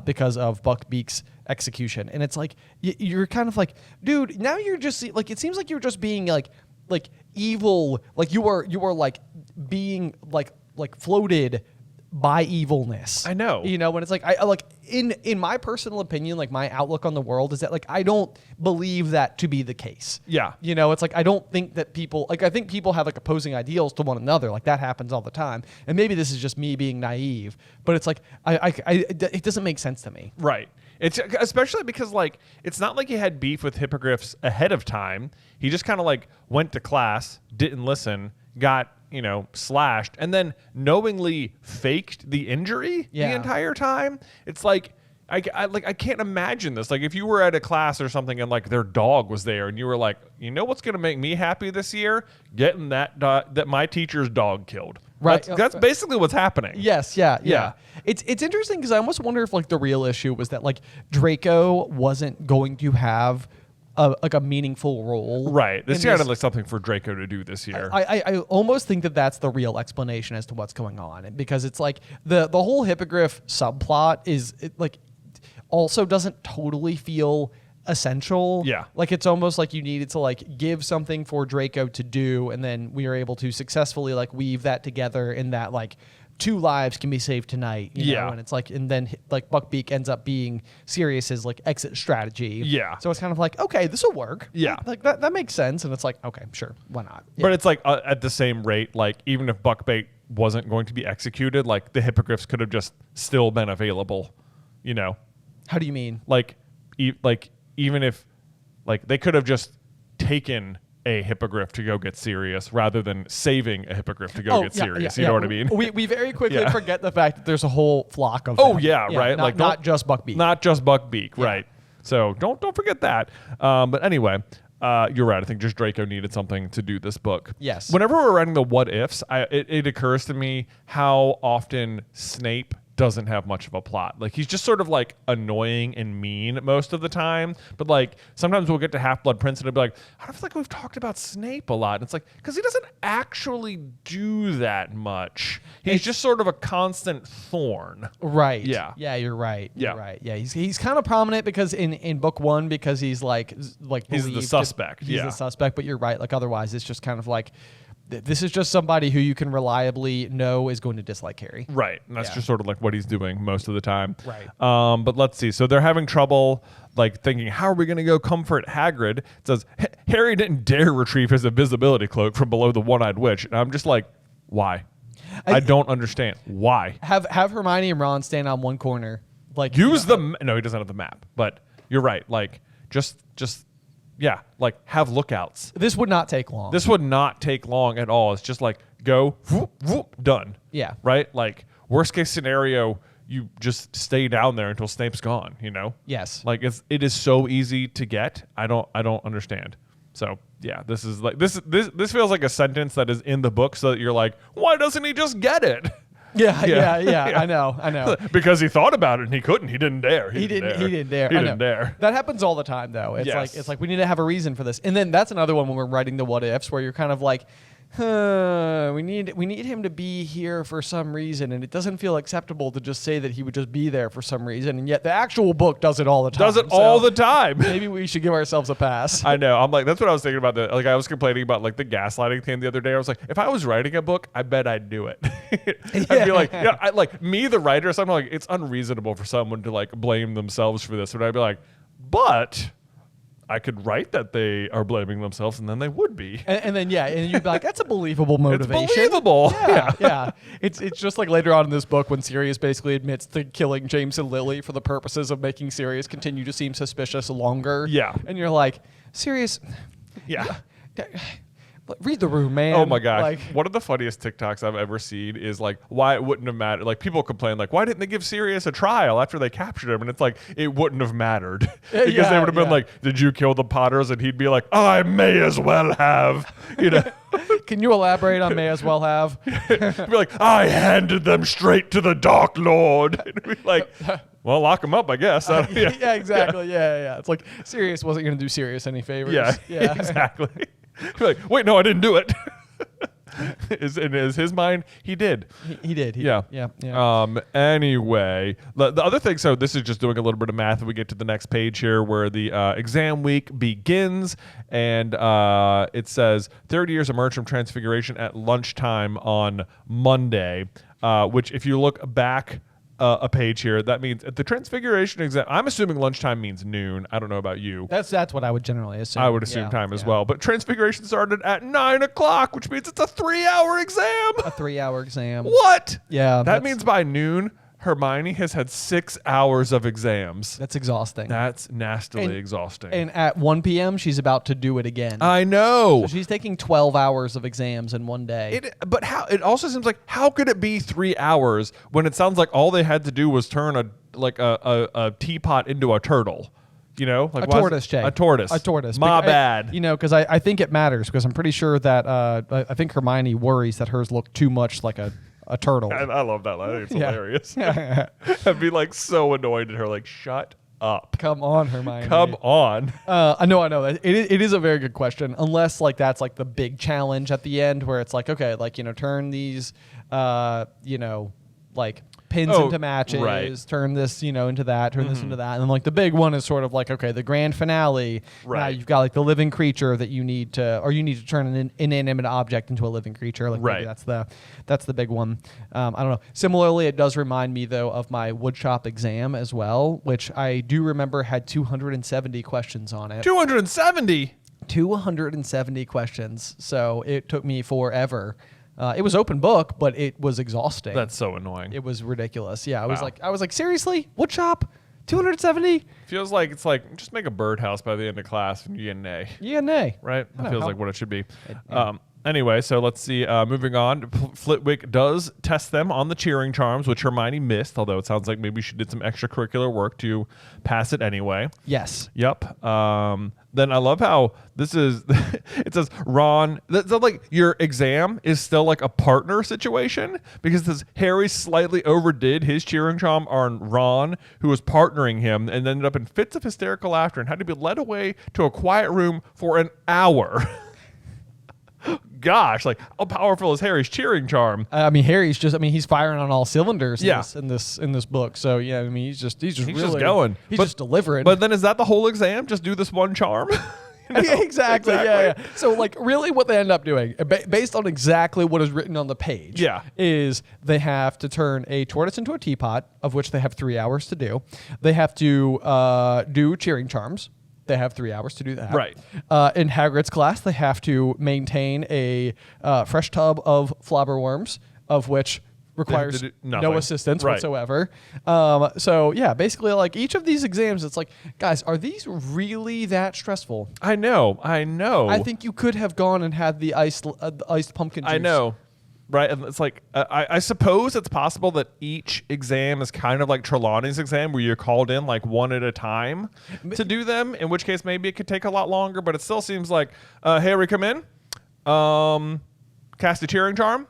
Speaker 2: because of Buckbeak's execution. And it's like you're kind of like, dude, now you're just like, it seems like you're just being like evil, like you are like being like floated by evilness.
Speaker 1: I know.
Speaker 2: You know, when it's like I like in my personal opinion, like my outlook on the world is that like I don't believe that to be the case.
Speaker 1: Yeah.
Speaker 2: You know, it's like I don't think that people like I think people have like opposing ideals to one another. Like that happens all the time. And maybe this is just me being naive, but it's like it doesn't make sense to me.
Speaker 1: Right. It's especially because like it's not like he had beef with hippogriffs ahead of time. He just kind of like went to class, didn't listen, got, slashed, and then knowingly faked the injury the entire time. It's like I can't imagine this. Like if you were at a class or something and like their dog was there and you were like, what's going to make me happy this year? Getting that my teacher's dog killed.
Speaker 2: Right.
Speaker 1: That's basically what's happening.
Speaker 2: Yes. Yeah. It's interesting because I almost wonder if like the real issue was that like Draco wasn't going to have a meaningful role.
Speaker 1: Right. This kind of like something for Draco to do this year.
Speaker 2: I almost think that that's the real explanation as to what's going on, because it's like the whole hippogriff subplot is also doesn't totally feel essential.
Speaker 1: Yeah.
Speaker 2: Like it's almost like you needed to like give something for Draco to do, and then we are able to successfully like weave that together in that like 2 lives can be saved tonight. You know? And it's like, and then like Buckbeak ends up being Sirius's like exit strategy.
Speaker 1: Yeah.
Speaker 2: So it's kind of like, okay, this will work.
Speaker 1: Yeah.
Speaker 2: Like that makes sense. And it's like, okay, sure. Why not? Yeah.
Speaker 1: But it's like at the same rate, like even if Buckbeak wasn't going to be executed, like the hippogriffs could have just still been available,
Speaker 2: How do you mean?
Speaker 1: Like even if like they could have just taken a hippogriff to go get Sirius rather than saving a hippogriff to go get Sirius. You know what I mean?
Speaker 2: We very quickly forget the fact that there's a whole flock of
Speaker 1: Oh
Speaker 2: them.
Speaker 1: yeah, right.
Speaker 2: Not,
Speaker 1: Like
Speaker 2: not just Buckbeak.
Speaker 1: Not just Buckbeak, right. So don't forget that. But anyway, you're right. I think just Draco needed something to do this book.
Speaker 2: Yes.
Speaker 1: Whenever we're writing the what ifs, it occurs to me how often Snape doesn't have much of a plot. Like he's just sort of like annoying and mean most of the time, but like sometimes we'll get to Half-Blood Prince and it'll be like, I don't feel like we've talked about Snape a lot. And it's like, because he doesn't actually do that much. He's just sort of a constant thorn.
Speaker 2: Right.
Speaker 1: Yeah.
Speaker 2: Yeah, you're right.
Speaker 1: Yeah.
Speaker 2: You're right. Yeah, he's kind of prominent because in book 1 because he's like
Speaker 1: He's the suspect.
Speaker 2: He's the suspect, but you're right. Like otherwise it's just kind of like this is just somebody who you can reliably know is going to dislike Harry.
Speaker 1: Right. And that's just sort of like what he's doing most of the time.
Speaker 2: Right.
Speaker 1: But let's see. So they're having trouble like thinking, how are we going to go comfort Hagrid? It says, Harry didn't dare retrieve his invisibility cloak from below the one-eyed witch. And I'm just like, why? I don't understand. Why?
Speaker 2: Have Hermione and Ron stand on one corner. Like
Speaker 1: Use no, he doesn't have the map. But you're right. Like just like have lookouts.
Speaker 2: This would not take long.
Speaker 1: This would not take long at all. It's just like go, whoop, whoop, done.
Speaker 2: Yeah.
Speaker 1: Right? Like worst case scenario, you just stay down there until Snape's gone,
Speaker 2: Yes.
Speaker 1: Like it is so easy to get. I don't understand. So yeah, this is like this feels like a sentence that is in the book so that you're like, why doesn't he just get it?
Speaker 2: Yeah. I know.
Speaker 1: Because he thought about it and he couldn't. He didn't dare.
Speaker 2: He didn't dare.
Speaker 1: He didn't dare.
Speaker 2: That happens all the time, though. It's like we need to have a reason for this. And then that's another one when we're writing the what ifs, where you're kind of like, we need him to be here for some reason, and it doesn't feel acceptable to just say that he would just be there for some reason, and yet the actual book does it all the time.
Speaker 1: Does it all the time.
Speaker 2: Maybe we should give ourselves a pass.
Speaker 1: I know. I'm like, that's what I was thinking about. Like, I was complaining about like the gaslighting thing the other day. I was like, if I was writing a book, I bet I'd do it. I'd be like, yeah, like me, the writer. So I'm like, it's unreasonable for someone to like blame themselves for this. But I'd be like, but I could write that they are blaming themselves, and then they would be.
Speaker 2: And then and you'd be like, that's a believable motivation.
Speaker 1: It's believable.
Speaker 2: Yeah. It's just like later on in this book when Sirius basically admits to killing James and Lily for the purposes of making Sirius continue to seem suspicious longer.
Speaker 1: Yeah.
Speaker 2: And you're like, Sirius.
Speaker 1: Yeah.
Speaker 2: Read the room, man.
Speaker 1: Oh my gosh.
Speaker 2: Like,
Speaker 1: one of the funniest TikToks I've ever seen is like why it wouldn't have mattered. Like people complain like, why didn't they give Sirius a trial after they captured him? And it's like, it wouldn't have mattered. Because they would have been like, did you kill the Potters? And he'd be like, I may as well have. You know.
Speaker 2: Can you elaborate on may as well have?
Speaker 1: He'd be like, I handed them straight to the Dark Lord. And it'd be like, well, lock them up, I guess.
Speaker 2: Yeah, exactly. Yeah. It's like Sirius wasn't going to do Sirius any favors.
Speaker 1: Yeah. Exactly. You're like, wait, no, I didn't do it. In his mind, he did.
Speaker 2: He did.
Speaker 1: Yeah. Anyway, the other thing, so this is just doing a little bit of math, and we get to the next page here where the exam week begins, and it says third years emerge from Transfiguration at lunchtime on Monday, which if you look back a page here, that means at the Transfiguration exam, I'm assuming lunchtime means noon. I don't know about you.
Speaker 2: That's what I would generally assume.
Speaker 1: I would assume time as well. But Transfiguration started at 9 o'clock, which means it's a 3-hour exam.
Speaker 2: A 3-hour exam.
Speaker 1: What?
Speaker 2: Yeah.
Speaker 1: That means by noon, Hermione has had 6 hours of exams.
Speaker 2: That's exhausting.
Speaker 1: That's nastily exhausting.
Speaker 2: And at 1 p.m., she's about to do it again.
Speaker 1: I know.
Speaker 2: So she's taking 12 hours of exams in one day.
Speaker 1: But how? It also seems like, how could it be 3 hours when it sounds like all they had to do was turn a teapot into a turtle? You know, like
Speaker 2: a tortoise, Jay.
Speaker 1: A tortoise.
Speaker 2: A tortoise.
Speaker 1: My bad.
Speaker 2: Because I think it matters, because I'm pretty sure that I think Hermione worries that hers look too much like a turtle.
Speaker 1: I love that line. I think it's hilarious. I'd be like so annoyed at her, like, shut up.
Speaker 2: Come on, Hermione.
Speaker 1: Come on.
Speaker 2: I know. It is a very good question. Unless like that's like the big challenge at the end where it's like, okay, like, turn these, like pins into matches,
Speaker 1: right.
Speaker 2: Turn this, into that, turn this into that. And then like the big one is sort of like, okay, the grand finale.
Speaker 1: Right.
Speaker 2: Now you've got like the living creature that you need to turn an inanimate object into a living creature. Like maybe that's the big one. I don't know. Similarly, it does remind me though of my woodshop exam as well, which I do remember had 270 questions on it.
Speaker 1: 270?
Speaker 2: 270 questions. So it took me forever. It was open book, but it was exhausting.
Speaker 1: That's so annoying.
Speaker 2: It was ridiculous. Yeah, I was like, seriously, woodshop, 270?
Speaker 1: Feels like it's like just make a birdhouse by the end of class and you get an A.
Speaker 2: Yeah, an A.
Speaker 1: Right? That feels like what it should be. Anyway, so let's see. Moving on, Flitwick does test them on the cheering charms, which Hermione missed, although it sounds like maybe she did some extracurricular work to pass it anyway.
Speaker 2: Yes.
Speaker 1: Yep. Then I love how this is, it says Ron, so like your exam is still like a partner situation because this Harry slightly overdid his cheering charm on Ron, who was partnering him, and ended up in fits of hysterical laughter and had to be led away to a quiet room for an hour. Gosh, like how powerful is Harry's cheering charm?
Speaker 2: Harry's he's firing on all cylinders in this book. So yeah, he's just
Speaker 1: going.
Speaker 2: He's just delivering.
Speaker 1: But then is that the whole exam? Just do this one charm?
Speaker 2: Exactly. Yeah. So like really what they end up doing based on exactly what is written on the page is they have to turn a tortoise into a teapot, of which they have 3 hours to do. They have to do cheering charms. They have 3 hours to do that.
Speaker 1: Right.
Speaker 2: In Hagrid's class, they have to maintain a fresh tub of flobberworms, of which requires no assistance whatsoever. So yeah, basically like each of these exams, it's like, guys, are these really that stressful? I know. I think you could have gone and had the iced pumpkin juice.
Speaker 1: I know. Right, and it's like I suppose it's possible that each exam is kind of like Trelawney's exam, where you're called in like one at a time to do them. In which case, maybe it could take a lot longer. But it still seems like, Harry, come in, cast a cheering charm.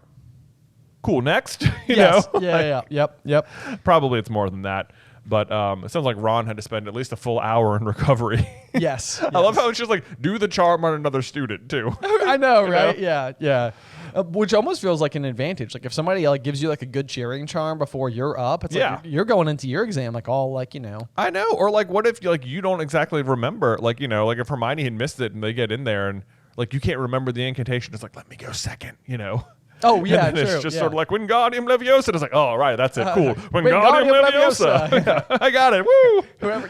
Speaker 1: Cool. Next, you know?
Speaker 2: Yep.
Speaker 1: Probably it's more than that. But it sounds like Ron had to spend at least a full hour in recovery.
Speaker 2: Yes.
Speaker 1: I love how it's just like, do the charm on another student, too.
Speaker 2: I know, right? Yeah. Which almost feels like an advantage. Like if somebody like gives you like a good cheering charm before you're up, it's like you're going into your exam like all like, you know.
Speaker 1: I know. Or like what if like you don't exactly remember, like, you know, like if Hermione had missed it and they get in there and like you can't remember the incantation, it's like, let me go second, you know.
Speaker 2: Oh yeah,
Speaker 1: and
Speaker 2: true.
Speaker 1: It's just sort of like Wingardium Leviosa. It's like, oh right, that's it, cool.
Speaker 2: Wingardium
Speaker 1: Leviosa.
Speaker 2: Yeah.
Speaker 1: I got it. Woo!
Speaker 2: Whoever,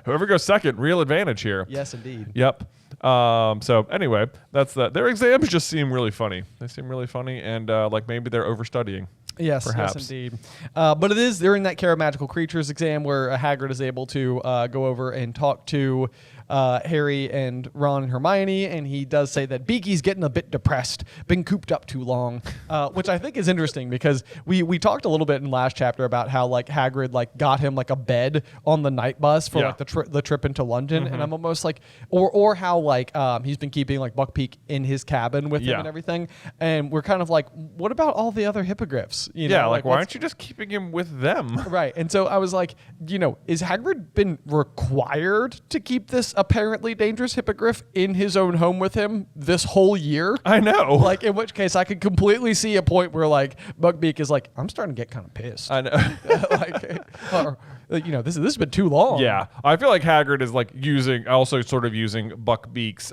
Speaker 1: Whoever goes second, real advantage here.
Speaker 2: Yes, indeed.
Speaker 1: Yep. So anyway, that's that. Their exams just seem really funny. They seem really funny, and like maybe they're overstudying.
Speaker 2: Yes,
Speaker 1: perhaps.
Speaker 2: yes, indeed. But it is during that Care of Magical Creatures exam where Hagrid is able to go over and talk to Harry and Ron and Hermione, and he does say that Beaky's getting a bit depressed, been cooped up too long, which I think is interesting because we talked a little bit in last chapter about how like Hagrid like got him like a bed on the night bus for like the trip into London, and I'm almost like, or how like he's been keeping like Buckbeak in his cabin with him and everything, and we're kind of like, what about all the other hippogriffs? You know,
Speaker 1: like why aren't you just keeping him with them?
Speaker 2: Right. And so I was like, you know, is Hagrid been required to keep this apparently dangerous hippogriff in his own home with him this whole year?
Speaker 1: I know.
Speaker 2: Like, in which case I could completely see a point where like Buckbeak is like, I'm starting to get kind of pissed.
Speaker 1: I know.
Speaker 2: Like, or, you know, this has been too long.
Speaker 1: Yeah. I feel like Hagrid is like also sort of using Buckbeak's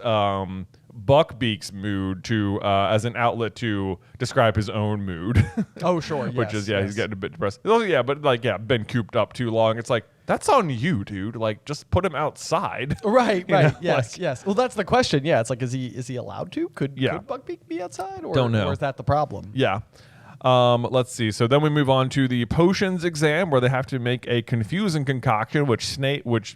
Speaker 1: mood to as an outlet to describe his own mood.
Speaker 2: Oh, sure.
Speaker 1: Which is he's getting a bit depressed. Oh, yeah, but like been cooped up too long. It's like that's on you, dude. Like just put him outside.
Speaker 2: Right.
Speaker 1: You know?
Speaker 2: Yes.
Speaker 1: Like,
Speaker 2: yes. Well, that's the question. Yeah. It's like, is he allowed to? Could Buckbeak be outside? Or,
Speaker 1: Don't know.
Speaker 2: Or is that the problem?
Speaker 1: Yeah. Let's see. So then we move on to the potions exam where they have to make a confusing concoction, which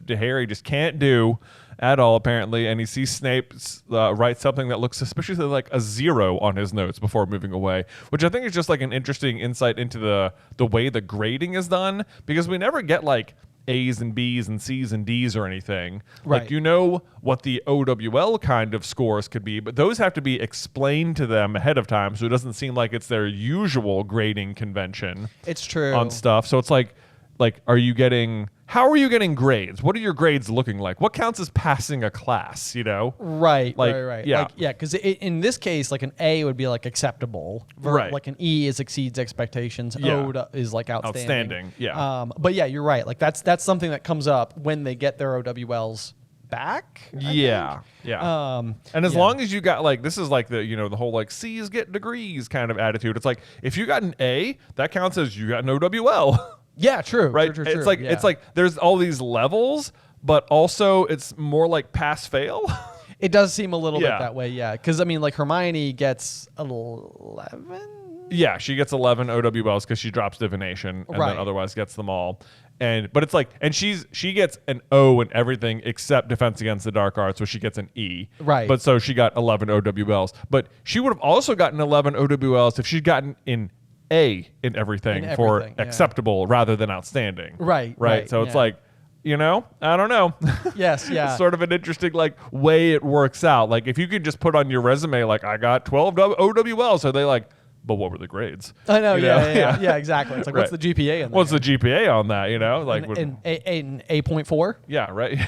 Speaker 1: Harry just can't do at all, apparently. And he sees Snape write something that looks suspiciously like a 0 on his notes before moving away, which I think is just like an interesting insight into the way the grading is done, because we never get like A's and B's and C's and D's or anything.
Speaker 2: Right.
Speaker 1: Like, you know what the OWL kind of scores could be, but those have to be explained to them ahead of time, so it doesn't seem like it's their usual grading convention.
Speaker 2: It's true.
Speaker 1: On stuff. So it's like how are you getting grades? What are your grades looking like? What counts as passing a class, you know?
Speaker 2: Right,
Speaker 1: like,
Speaker 2: right.
Speaker 1: Yeah.
Speaker 2: Like, yeah, because in this case, like an A would be like acceptable.
Speaker 1: Right.
Speaker 2: Like an E is exceeds expectations.
Speaker 1: Yeah.
Speaker 2: O is like outstanding.
Speaker 1: Yeah.
Speaker 2: But yeah, you're right. Like that's something that comes up when they get their OWLs back.
Speaker 1: Yeah. And as long as you got like, this is like the whole like C's get degrees kind of attitude. It's like if you got an A, that counts as you got an OWL.
Speaker 2: Yeah, true.
Speaker 1: Right.
Speaker 2: True,
Speaker 1: it's like it's like there's all these levels, but also it's more like pass fail.
Speaker 2: It does seem a little bit that way. Yeah, because I mean, like Hermione gets 11.
Speaker 1: Yeah, she gets 11 OWLs because she drops divination and then otherwise gets them all. But it's like, and she gets an O in everything except defense against the dark arts, so she gets an E.
Speaker 2: Right.
Speaker 1: But so she got 11 OWLs. But she would have also gotten 11 OWLs if she'd gotten in A in everything, for acceptable rather than outstanding.
Speaker 2: Right.
Speaker 1: So it's like, I don't know.
Speaker 2: Yes, yeah.
Speaker 1: It's sort of an interesting like way it works out. Like if you could just put on your resume like I got 12 OWLs, so they like, but what were the grades?
Speaker 2: I know, yeah, exactly. It's like, what's the GPA on that?
Speaker 1: What's the GPA on that? Like
Speaker 2: an 8.4?
Speaker 1: Yeah, right.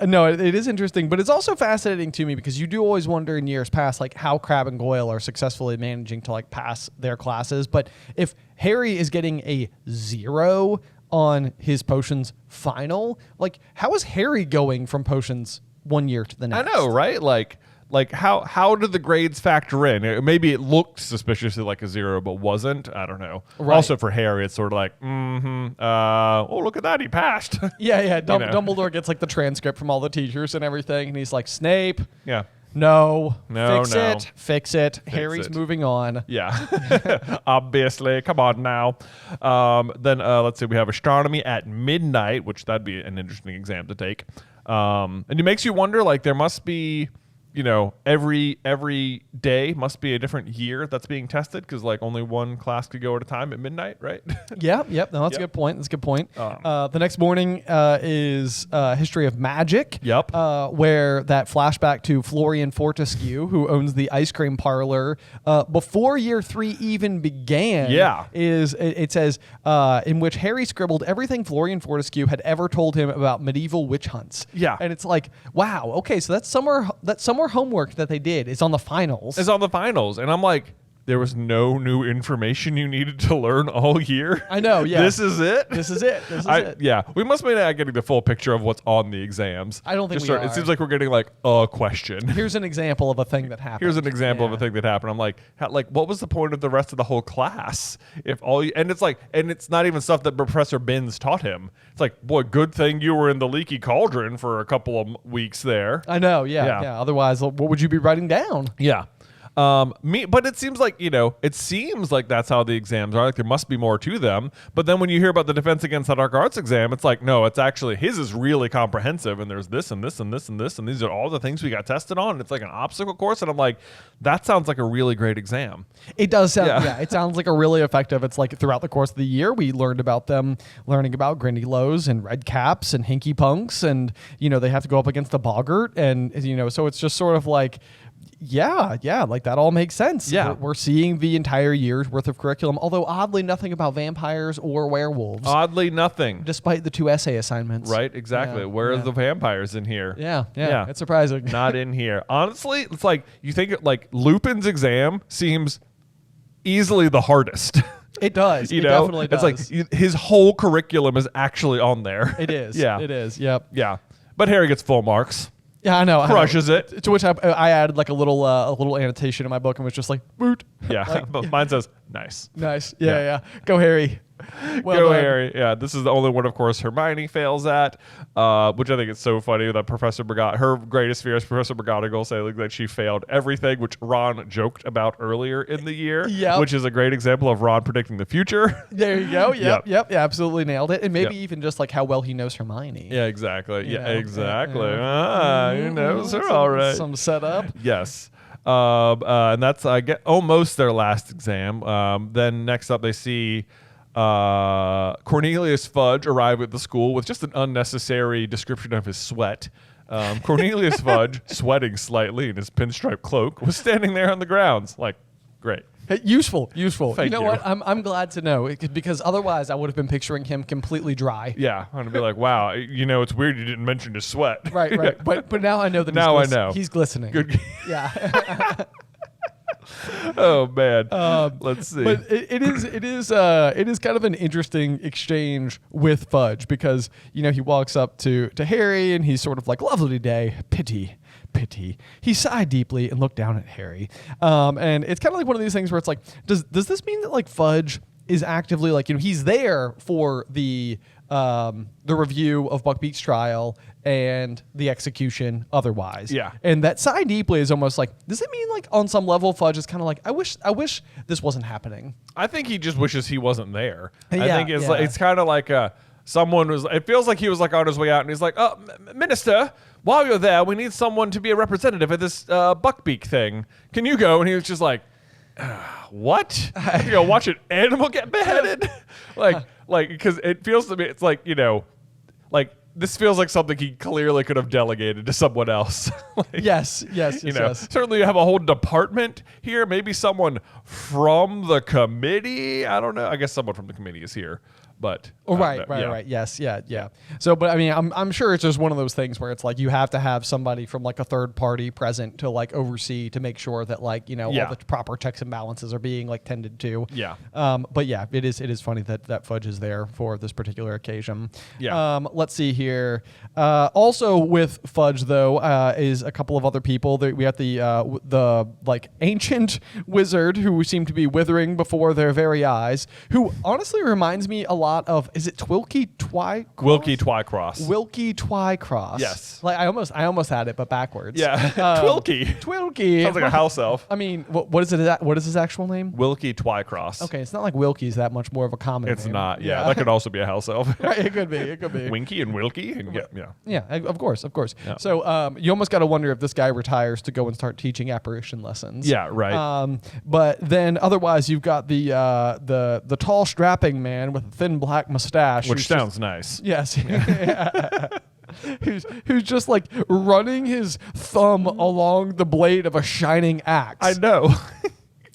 Speaker 2: No, it is interesting, but it's also fascinating to me because you do always wonder in years past, like how Crabbe and Goyle are successfully managing to like pass their classes. But if Harry is getting a 0 on his potions final, like how is Harry going from potions one year to the next?
Speaker 1: I know, right? Like how did the grades factor in? Maybe it looked suspiciously like a 0, but wasn't. I don't know.
Speaker 2: Right.
Speaker 1: Also for Harry, it's sort of like, oh, look at that, he passed.
Speaker 2: Yeah. Dumbledore gets like the transcript from all the teachers and everything, and he's like, Snape.
Speaker 1: Yeah.
Speaker 2: No. Fix it. Harry's
Speaker 1: it.
Speaker 2: Moving on.
Speaker 1: Yeah. Obviously. Come on now. Then let's see. We have astronomy at midnight, which that'd be an interesting exam to take. And it makes you wonder, like there must be, every day must be a different year that's being tested because like only one class could go at a time at midnight, right?
Speaker 2: Yep. No, that's a good point. The next morning is History of Magic.
Speaker 1: Yep.
Speaker 2: Where that flashback to Florian Fortescue, who owns the ice cream parlor, before year 3 even began.
Speaker 1: Yeah.
Speaker 2: It says in which Harry scribbled everything Florian Fortescue had ever told him about medieval witch hunts.
Speaker 1: Yeah.
Speaker 2: And it's like, wow. Okay, so that's somewhere our homework that they did is on the finals.
Speaker 1: It's on the finals. And I'm like, there was no new information you needed to learn all year.
Speaker 2: I know, yeah.
Speaker 1: This is it?
Speaker 2: This is it. This is it.
Speaker 1: Yeah. We must be not getting the full picture of what's on the exams.
Speaker 2: I don't think we are.
Speaker 1: It seems like we're getting like a question.
Speaker 2: Here's an example of a thing that happened.
Speaker 1: Here's an example of a thing that happened. I'm like, what was the point of the rest of the whole class? And it's not even stuff that Professor Binns taught him. It's like, boy, good thing you were in the leaky cauldron for a couple of weeks there.
Speaker 2: I know, yeah. Otherwise, what would you be writing down?
Speaker 1: Yeah. But it seems like, that's how the exams are. Like there must be more to them. But then when you hear about the Defense Against the Dark Arts exam, it's like, no, it's actually, his is really comprehensive. And there's this and this and this and this. And these are all the things we got tested on. And it's like an obstacle course. And I'm like, that sounds like a really great exam.
Speaker 2: It does sound, it sounds like a really effective. It's like throughout the course of the year, we learned about them, learning about Grindy Lows and Red Caps and Hinky Punks. And, they have to go up against the Boggart. And, so it's just sort of like, yeah, like that all makes sense.
Speaker 1: Yeah.
Speaker 2: We're seeing the entire year's worth of curriculum, although oddly nothing about vampires or werewolves.
Speaker 1: Oddly nothing.
Speaker 2: Despite the 2 essay assignments.
Speaker 1: Right, exactly. Where are the vampires in here?
Speaker 2: Yeah. It's surprising.
Speaker 1: Not in here. Honestly, it's like, you think like Lupin's exam seems easily the hardest.
Speaker 2: It does. It definitely does.
Speaker 1: It's like his whole curriculum is actually on there.
Speaker 2: It is.
Speaker 1: Yeah.
Speaker 2: It is. Yep.
Speaker 1: Yeah. But Harry gets full marks.
Speaker 2: Yeah, I know.
Speaker 1: Crushes it.
Speaker 2: To which I added like a little annotation in my book and was just like, boot.
Speaker 1: Yeah, but mine says, nice.
Speaker 2: Nice. Yeah. Go Harry.
Speaker 1: Go Harry. Yeah, this is the only one, of course, Hermione fails at, which I think is so funny that Professor McGonagall, her greatest fear is Professor McGonagall saying that she failed everything, which Ron joked about earlier in the year, which is a great example of Ron predicting the future.
Speaker 2: There you go. Yep. Yeah, absolutely nailed it. And maybe even just like how well he knows Hermione.
Speaker 1: Yeah, exactly. Exactly. He knows her all right.
Speaker 2: Some setup.
Speaker 1: Yes. And that's almost their last exam. Then next up they see Cornelius Fudge arrive at the school with just an unnecessary description of his sweat. Cornelius Fudge, sweating slightly in his pinstripe cloak, was standing there on the grounds. Like, great.
Speaker 2: Hey, useful.
Speaker 1: Thank you.
Speaker 2: What? I'm glad to know because otherwise I would have been picturing him completely dry.
Speaker 1: Yeah, I'm gonna be like, wow, it's weird you didn't mention his sweat.
Speaker 2: Right. But now I know that.
Speaker 1: I know
Speaker 2: he's glistening.
Speaker 1: Good.
Speaker 2: Yeah.
Speaker 1: Oh man. Let's see.
Speaker 2: But it is kind of an interesting exchange with Fudge because he walks up to Harry and he's sort of like, lovely day, pity. He sighed deeply and looked down at Harry. And it's kind of like one of these things where it's like, does this mean that like Fudge is actively like, he's there for the review of Buckbeak's trial and the execution otherwise.
Speaker 1: Yeah.
Speaker 2: And that sigh deeply is almost like, does it mean like on some level Fudge is kind of like, I wish this wasn't happening.
Speaker 1: I think he just wishes he wasn't there.
Speaker 2: Yeah,
Speaker 1: I think it's kind of like it feels like he was like on his way out and he's like, oh, Minister, while you're there, we need someone to be a representative at this Buckbeak thing. Can you go? And he was just like, what? You go watch an animal get beheaded? Because it feels to me, it's like, like this feels like something he clearly could have delegated to someone else.
Speaker 2: Yes.
Speaker 1: Certainly you have a whole department here. Maybe someone from the committee. I don't know. I guess someone from the committee is here. But
Speaker 2: right. Yes, yeah. So, but I mean, I'm sure it's just one of those things where it's like you have to have somebody from like a third party present to like oversee to make sure that like all the proper checks and balances are being like tended to.
Speaker 1: Yeah.
Speaker 2: But yeah, it is funny that Fudge is there for this particular occasion.
Speaker 1: Yeah.
Speaker 2: Let's see here. Also with Fudge though is a couple of other people. We have the like ancient wizard who seem to be withering before their very eyes. Who honestly reminds me a lot of, is it Wilkie Twycross?
Speaker 1: Wilkie Twycross.
Speaker 2: Wilkie Twycross.
Speaker 1: Yes.
Speaker 2: Like I almost had it, but backwards.
Speaker 1: Yeah. Twilkie.
Speaker 2: Sounds
Speaker 1: like a house elf.
Speaker 2: I mean, what is it? What is his actual name?
Speaker 1: Wilkie Twycross.
Speaker 2: Okay, it's not like Wilkie's that much more of a common name.
Speaker 1: It's not. Yeah, that could also be a house elf.
Speaker 2: Right, it could be.
Speaker 1: Winky and Wilkie. And
Speaker 2: yeah, of course.
Speaker 1: Yeah.
Speaker 2: So you almost got to wonder if this guy retires to go and start teaching apparition lessons.
Speaker 1: Yeah, right.
Speaker 2: But then otherwise you've got the tall strapping man with a thin black mustache,
Speaker 1: which sounds nice.
Speaker 2: Yes. who's just like running his thumb along the blade of a shining axe.
Speaker 1: I know.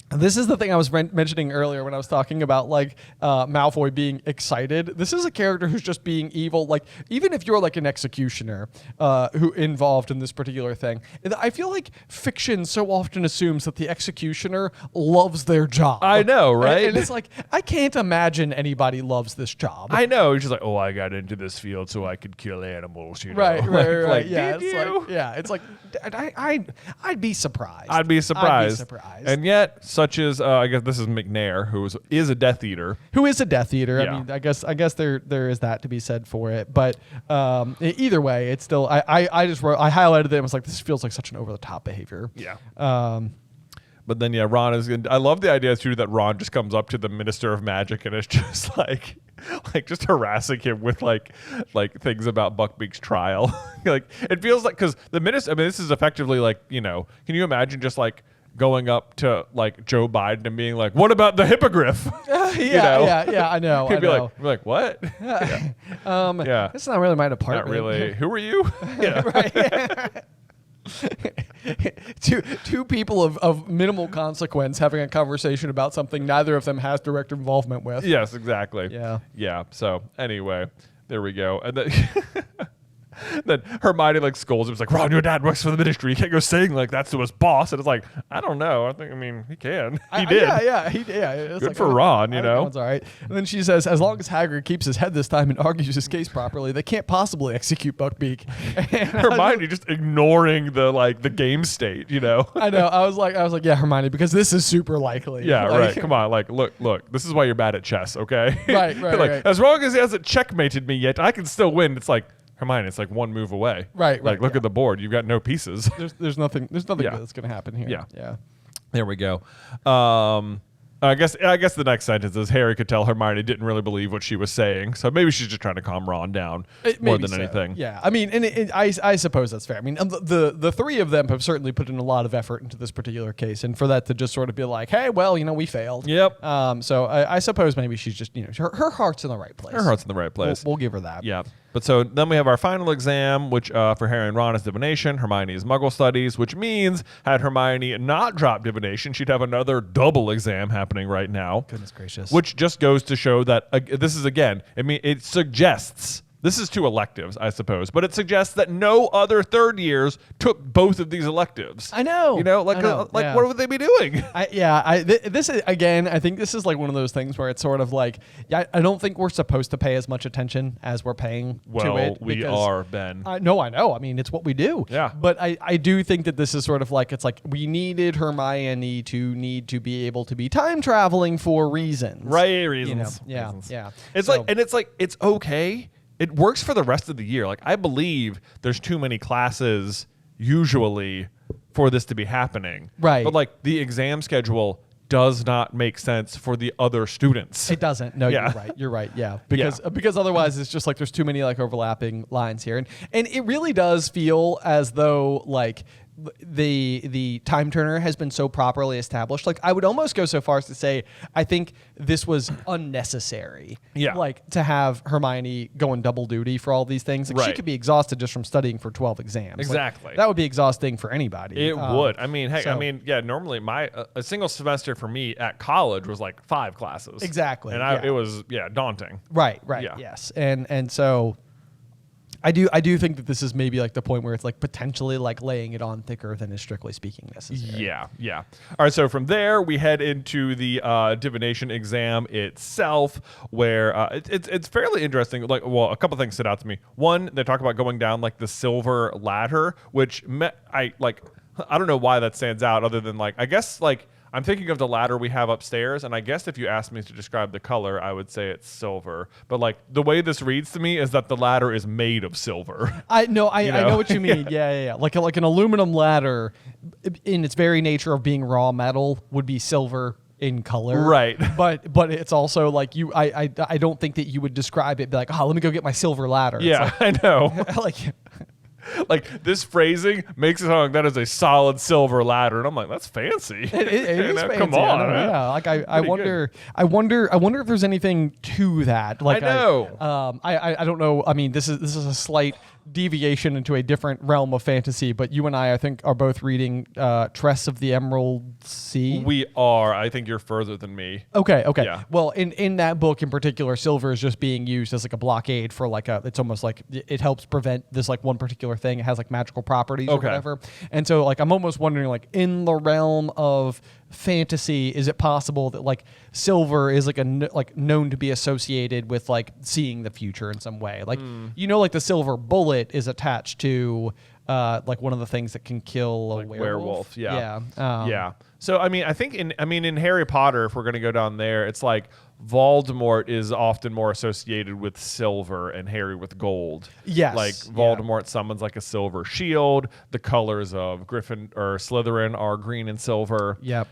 Speaker 2: This is the thing I was mentioning earlier when I was talking about like Malfoy being excited. This is a character who's just being evil. Like even if you're like an executioner who involved in this particular thing, I feel like fiction so often assumes that the executioner loves their job.
Speaker 1: I know, right?
Speaker 2: And it's like I can't imagine anybody loves this job.
Speaker 1: I know. He's just like, oh, I got into this field so I could kill animals. You know?
Speaker 2: Right.
Speaker 1: Like,
Speaker 2: Yeah,
Speaker 1: did
Speaker 2: it's
Speaker 1: you?
Speaker 2: like, yeah, it's like I'd be surprised.
Speaker 1: I'd be surprised.
Speaker 2: And
Speaker 1: And yet, such as I guess this is McNair, who is a Death Eater.
Speaker 2: who is a Death Eater.
Speaker 1: Yeah.
Speaker 2: I mean, I guess there is that to be said for it. But either way, it's still I highlighted it and was like, this feels like such an over the top behavior.
Speaker 1: Yeah.
Speaker 2: But
Speaker 1: then Ron is. I love the idea too that Ron just comes up to the Minister of Magic and is just like just harassing him with like things about Buckbeak's trial. Like it feels like because the minister. I mean, this is effectively like can you imagine just like going up to like Joe Biden and being like, "What about the hippogriff?"
Speaker 2: yeah, I know.
Speaker 1: He'd
Speaker 2: I
Speaker 1: be
Speaker 2: know.
Speaker 1: like, "What?" Yeah.
Speaker 2: That's not really my department.
Speaker 1: Not really. Who are you? Yeah.
Speaker 2: Right. two people of minimal consequence having a conversation about something neither of them has direct involvement with.
Speaker 1: Yes, exactly.
Speaker 2: Yeah.
Speaker 1: Yeah. So anyway, there we go. And then then Hermione like scolds him. It's like, Ron, your dad works for the ministry. You can't go saying like that's to his boss. And it's like, I don't know. I mean, he can. He did.
Speaker 2: Yeah. It's
Speaker 1: Good
Speaker 2: like,
Speaker 1: for Ron, you know.
Speaker 2: It's all right. And then she says, as long as Hagrid keeps his head this time and argues his case properly, they can't possibly execute Buckbeak.
Speaker 1: Hermione just ignoring the game state,
Speaker 2: I know. I was like, yeah, Hermione, because this is super likely.
Speaker 1: Yeah,
Speaker 2: Like-
Speaker 1: right. Come on, look. This is why you're bad at chess, okay?
Speaker 2: Right.
Speaker 1: As long as he hasn't checkmated me yet, I can still win. It's like Hermione, it's like one move away.
Speaker 2: Right.
Speaker 1: Like look at the board. You've got no pieces.
Speaker 2: There's nothing
Speaker 1: Yeah.
Speaker 2: that's gonna happen here.
Speaker 1: Yeah. There we go. I guess the next sentence is Harry could tell Hermione didn't really believe what she was saying, so maybe she's just trying to calm Ron down more than anything.
Speaker 2: Yeah, I mean, and I suppose that's fair. I mean, the three of them have certainly put in a lot of effort into this particular case, and for that to just sort of be like, hey, well, we failed.
Speaker 1: Yep.
Speaker 2: So I suppose maybe she's just her heart's in the right place.
Speaker 1: Her heart's in the right place.
Speaker 2: We'll give her that.
Speaker 1: Yeah. But so then we have our final exam, which for Harry and Ron is divination. Hermione is Muggle studies, which means had Hermione not dropped divination, she'd have another double exam happening right now.
Speaker 2: Goodness gracious.
Speaker 1: Which just goes to show that this is again. I mean, it suggests. This is two electives, I suppose, but it suggests that no other third years took both of these electives.
Speaker 2: I know.
Speaker 1: What would they be doing?
Speaker 2: This is again. I think this is like one of those things where it's sort of like, I don't think we're supposed to pay as much attention as we're paying to it.
Speaker 1: We are, Ben.
Speaker 2: No, I know. I mean, it's what we do.
Speaker 1: Yeah.
Speaker 2: But I do think that this is sort of like, it's like we needed Hermione to be able to be time traveling for reasons.
Speaker 1: Right, reasons.
Speaker 2: Yeah.
Speaker 1: Reasons.
Speaker 2: Yeah.
Speaker 1: It's okay. It works for the rest of the year. Like I believe there's too many classes usually for this to be happening.
Speaker 2: Right.
Speaker 1: But like the exam schedule does not make sense for the other students.
Speaker 2: It doesn't. No,
Speaker 1: Yeah.
Speaker 2: You're right. Yeah. Because otherwise it's just like there's too many like overlapping lines here. And it really does feel as though like the time turner has been so properly established. Like I would almost go so far as to say I think this was unnecessary.
Speaker 1: Yeah.
Speaker 2: Like to have Hermione going double duty for all these things. Like she
Speaker 1: Right.
Speaker 2: could be exhausted just from studying for 12 exams. Like,
Speaker 1: Exactly.
Speaker 2: that would be exhausting for anybody.
Speaker 1: It would. I mean, heck,
Speaker 2: so-
Speaker 1: normally a single semester for me at college was like 5 classes.
Speaker 2: Exactly,
Speaker 1: And
Speaker 2: yeah.
Speaker 1: it was daunting.
Speaker 2: Right.
Speaker 1: Yeah.
Speaker 2: Yes. And so I do think that this is maybe like the point where it's like potentially like laying it on thicker than is strictly speaking necessary.
Speaker 1: Yeah. All right, so from there we head into the divination exam itself, where it's fairly interesting. Like, well, a couple things stood out to me. One, they talk about going down like the silver ladder, which I don't know why that stands out, other than like I guess like I'm thinking of the ladder we have upstairs, and I guess if you asked me to describe the color, I would say it's silver. But like the way this reads to me is that the ladder is made of silver.
Speaker 2: I know what you mean. Yeah. Like an aluminum ladder, in its very nature of being raw metal, would be silver in color.
Speaker 1: Right.
Speaker 2: But it's also like I don't think that you would describe it be like, oh, let me go get my silver ladder. It's
Speaker 1: Yeah, I know.
Speaker 2: like
Speaker 1: Like this phrasing makes it sound like that is a solid silver ladder, and I'm like, that's fancy.
Speaker 2: It is fancy.
Speaker 1: Come on,
Speaker 2: yeah. Like I wonder if there's anything to that. Like
Speaker 1: I know.
Speaker 2: I don't know. I mean, this is a slight deviation into a different realm of fantasy, but you and I think, are both reading Tress of the Emerald Sea.
Speaker 1: We are. I think you're further than me.
Speaker 2: Okay.
Speaker 1: Yeah.
Speaker 2: Well, in that book in particular, silver is just being used as like a blockade for like it's almost like it helps prevent this like one particular thing. It has like magical properties or whatever. And so like I'm almost wondering, like, in the realm of fantasy, is it possible that like silver is like known to be associated with like seeing the future in some way? Like like the silver bullet is attached to like one of the things that can kill a werewolf.
Speaker 1: Yeah.
Speaker 2: Yeah.
Speaker 1: So I mean, I think in Harry Potter, if we're gonna go down there, it's like Voldemort is often more associated with silver and Harry with gold.
Speaker 2: Yes.
Speaker 1: Like Voldemort summons like a silver shield. The colors of Griffin or Slytherin are green and silver.
Speaker 2: Yep.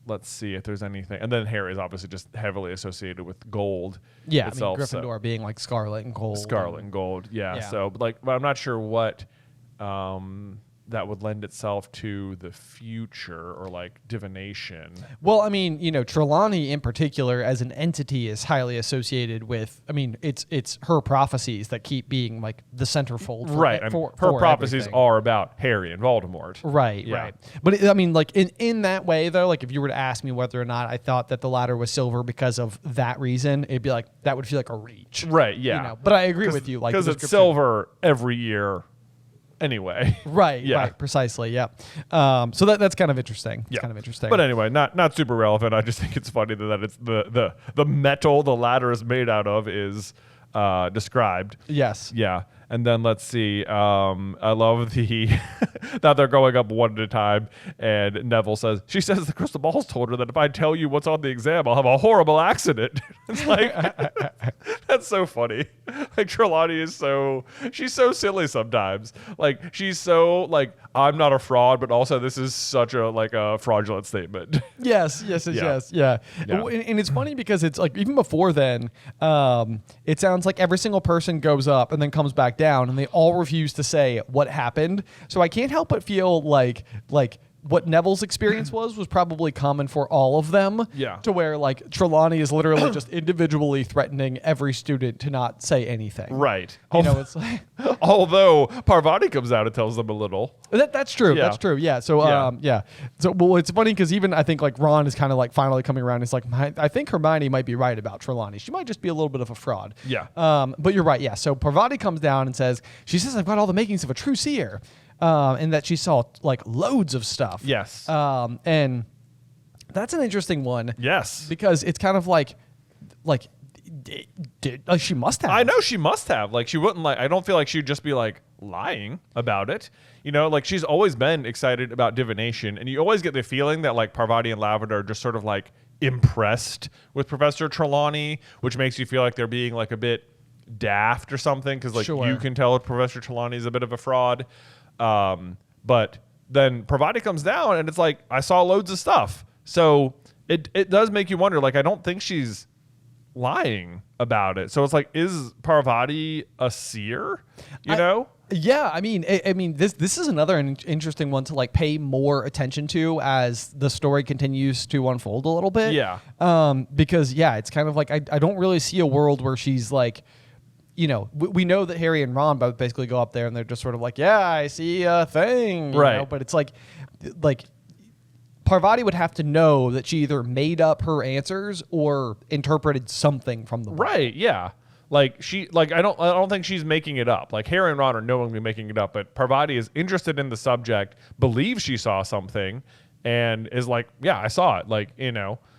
Speaker 1: Let's see if there's anything. And then Harry is obviously just heavily associated with gold.
Speaker 2: Yeah.
Speaker 1: Itself,
Speaker 2: I mean, Gryffindor being like scarlet and gold.
Speaker 1: Scarlet and gold. Yeah.
Speaker 2: Yeah.
Speaker 1: So but I'm not sure what that would lend itself to the future or like divination.
Speaker 2: Well, I mean, Trelawney in particular as an entity is highly associated with, I mean, it's her prophecies that keep being like the centerfold.
Speaker 1: Right.
Speaker 2: For
Speaker 1: her prophecies
Speaker 2: everything.
Speaker 1: are about Harry and Voldemort.
Speaker 2: Right,
Speaker 1: Yeah.
Speaker 2: right. But I mean, like in that way though, like if you were to ask me whether or not I thought that the ladder was silver because of that reason, it'd be like, that would feel like a reach.
Speaker 1: Right. Yeah.
Speaker 2: But I agree with you. Like
Speaker 1: because
Speaker 2: the
Speaker 1: it's
Speaker 2: description-
Speaker 1: silver every year anyway.
Speaker 2: Right.
Speaker 1: Yeah.
Speaker 2: Right. Precisely. Yeah. So that's kind of interesting. It's
Speaker 1: Yeah.
Speaker 2: kind of interesting.
Speaker 1: But anyway, not super relevant. I just think it's funny that it's the metal the ladder is made out of is described.
Speaker 2: Yes.
Speaker 1: Yeah. And then let's see. I love the that they're going up one at a time. And Neville says, she says the crystal balls told her that if I tell you what's on the exam, I'll have a horrible accident. It's like, that's so funny. Like Trelawney she's so silly sometimes. Like she's so like, I'm not a fraud, but also this is such a fraudulent statement.
Speaker 2: Yes. Yeah.
Speaker 1: Yeah.
Speaker 2: And it's funny because it's like even before then, it sounds like every single person goes up and then comes back down, and they all refuse to say what happened. So I can't help but feel like what Neville's experience was probably common for all of them.
Speaker 1: Yeah.
Speaker 2: To where like Trelawney is literally just individually threatening every student to not say anything.
Speaker 1: Right.
Speaker 2: It's like
Speaker 1: Although Parvati comes out and tells them a little.
Speaker 2: that's true.
Speaker 1: Yeah.
Speaker 2: That's true. Yeah. So So well, it's funny because even I think like Ron is kind of like finally coming around. He's like, I think Hermione might be right about Trelawney. She might just be a little bit of a fraud.
Speaker 1: Yeah.
Speaker 2: But you're right. Yeah. So Parvati comes down and says, I've got all the makings of a true seer. And that she saw like loads of stuff.
Speaker 1: Yes.
Speaker 2: And that's an interesting one.
Speaker 1: Yes.
Speaker 2: Because it's kind of like she must have.
Speaker 1: I know she must have. Like she wouldn't I don't feel like she'd just be like lying about it. Like she's always been excited about divination, and you always get the feeling that like Parvati and Lavender are just sort of like impressed with Professor Trelawney, which makes you feel like they're being like a bit daft or something, because like
Speaker 2: Sure.
Speaker 1: you can tell if Professor Trelawney is a bit of a fraud. But then Parvati comes down and it's like, I saw loads of stuff. So it does make you wonder, like, I don't think she's lying about it. So it's like, is Parvati a seer?
Speaker 2: Yeah, I mean, this is another interesting one to like pay more attention to as the story continues to unfold a little bit.
Speaker 1: Yeah.
Speaker 2: Because it's kind of like I don't really see a world where she's like, we know that Harry and Ron both basically go up there and they're just sort of like, yeah, I see a thing,
Speaker 1: right?
Speaker 2: But it's like Parvati would have to know that she either made up her answers or interpreted something from the book.
Speaker 1: Right? Yeah. Like I don't think she's making it up. Like Harry and Ron are knowingly making it up, but Parvati is interested in the subject, believes she saw something, and is like, yeah, I saw it. Like,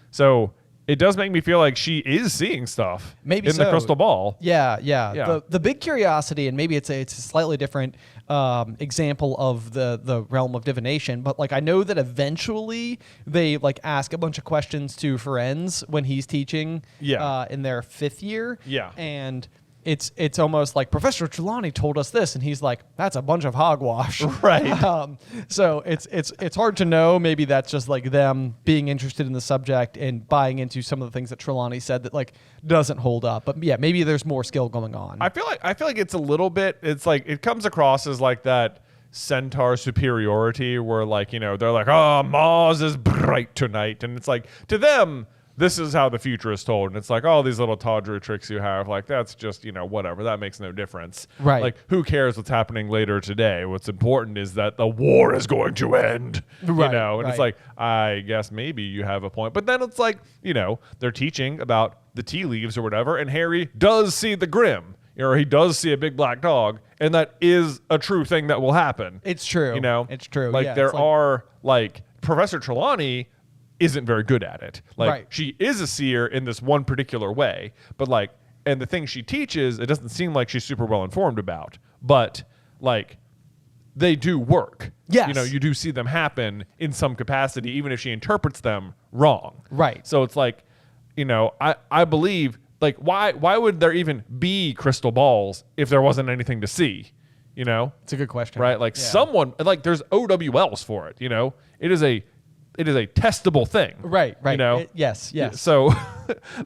Speaker 1: so it does make me feel like she is seeing stuff
Speaker 2: maybe
Speaker 1: in
Speaker 2: so.
Speaker 1: the crystal ball.
Speaker 2: Yeah.
Speaker 1: Yeah.
Speaker 2: The big curiosity, and maybe it's a slightly different example of the realm of divination, but like I know that eventually they like ask a bunch of questions to Ferenz when he's teaching in their 5th year.
Speaker 1: Yeah.
Speaker 2: And it's almost like Professor Trelawney told us this, and he's like, that's a bunch of hogwash.
Speaker 1: Right.
Speaker 2: So it's hard to know. Maybe that's just like them being interested in the subject and buying into some of the things that Trelawney said that like doesn't hold up. But yeah, maybe there's more skill going on.
Speaker 1: I feel like it's a little bit. It's like it comes across as like that centaur superiority, where like they're like, oh, Mars is bright tonight, and it's like to them, this is how the future is told. And it's like, all these little tawdry tricks you have, like, that's just, whatever. That makes no difference.
Speaker 2: Right.
Speaker 1: Like, who cares what's happening later today? What's important is that the war is going to end.
Speaker 2: Right,
Speaker 1: And it's like, I guess maybe you have a point. But then it's like, they're teaching about the tea leaves or whatever. And Harry does see the Grim. Or he does see a big black dog. And that is a true thing that will happen.
Speaker 2: It's true. It's true.
Speaker 1: Like,
Speaker 2: yeah,
Speaker 1: there are, like, Professor Trelawney isn't very good at it. Like
Speaker 2: right.
Speaker 1: She is a seer in this one particular way, but like, and the things she teaches, it doesn't seem like she's super well informed about, but like they do work.
Speaker 2: Yes.
Speaker 1: You do see them happen in some capacity, even if she interprets them wrong.
Speaker 2: Right.
Speaker 1: So it's like, I believe, like, why would there even be crystal balls if there wasn't anything to see?
Speaker 2: It's a good question.
Speaker 1: Right? Like someone, like there's OWLs for it, it is a testable thing.
Speaker 2: Right. Yes.
Speaker 1: So,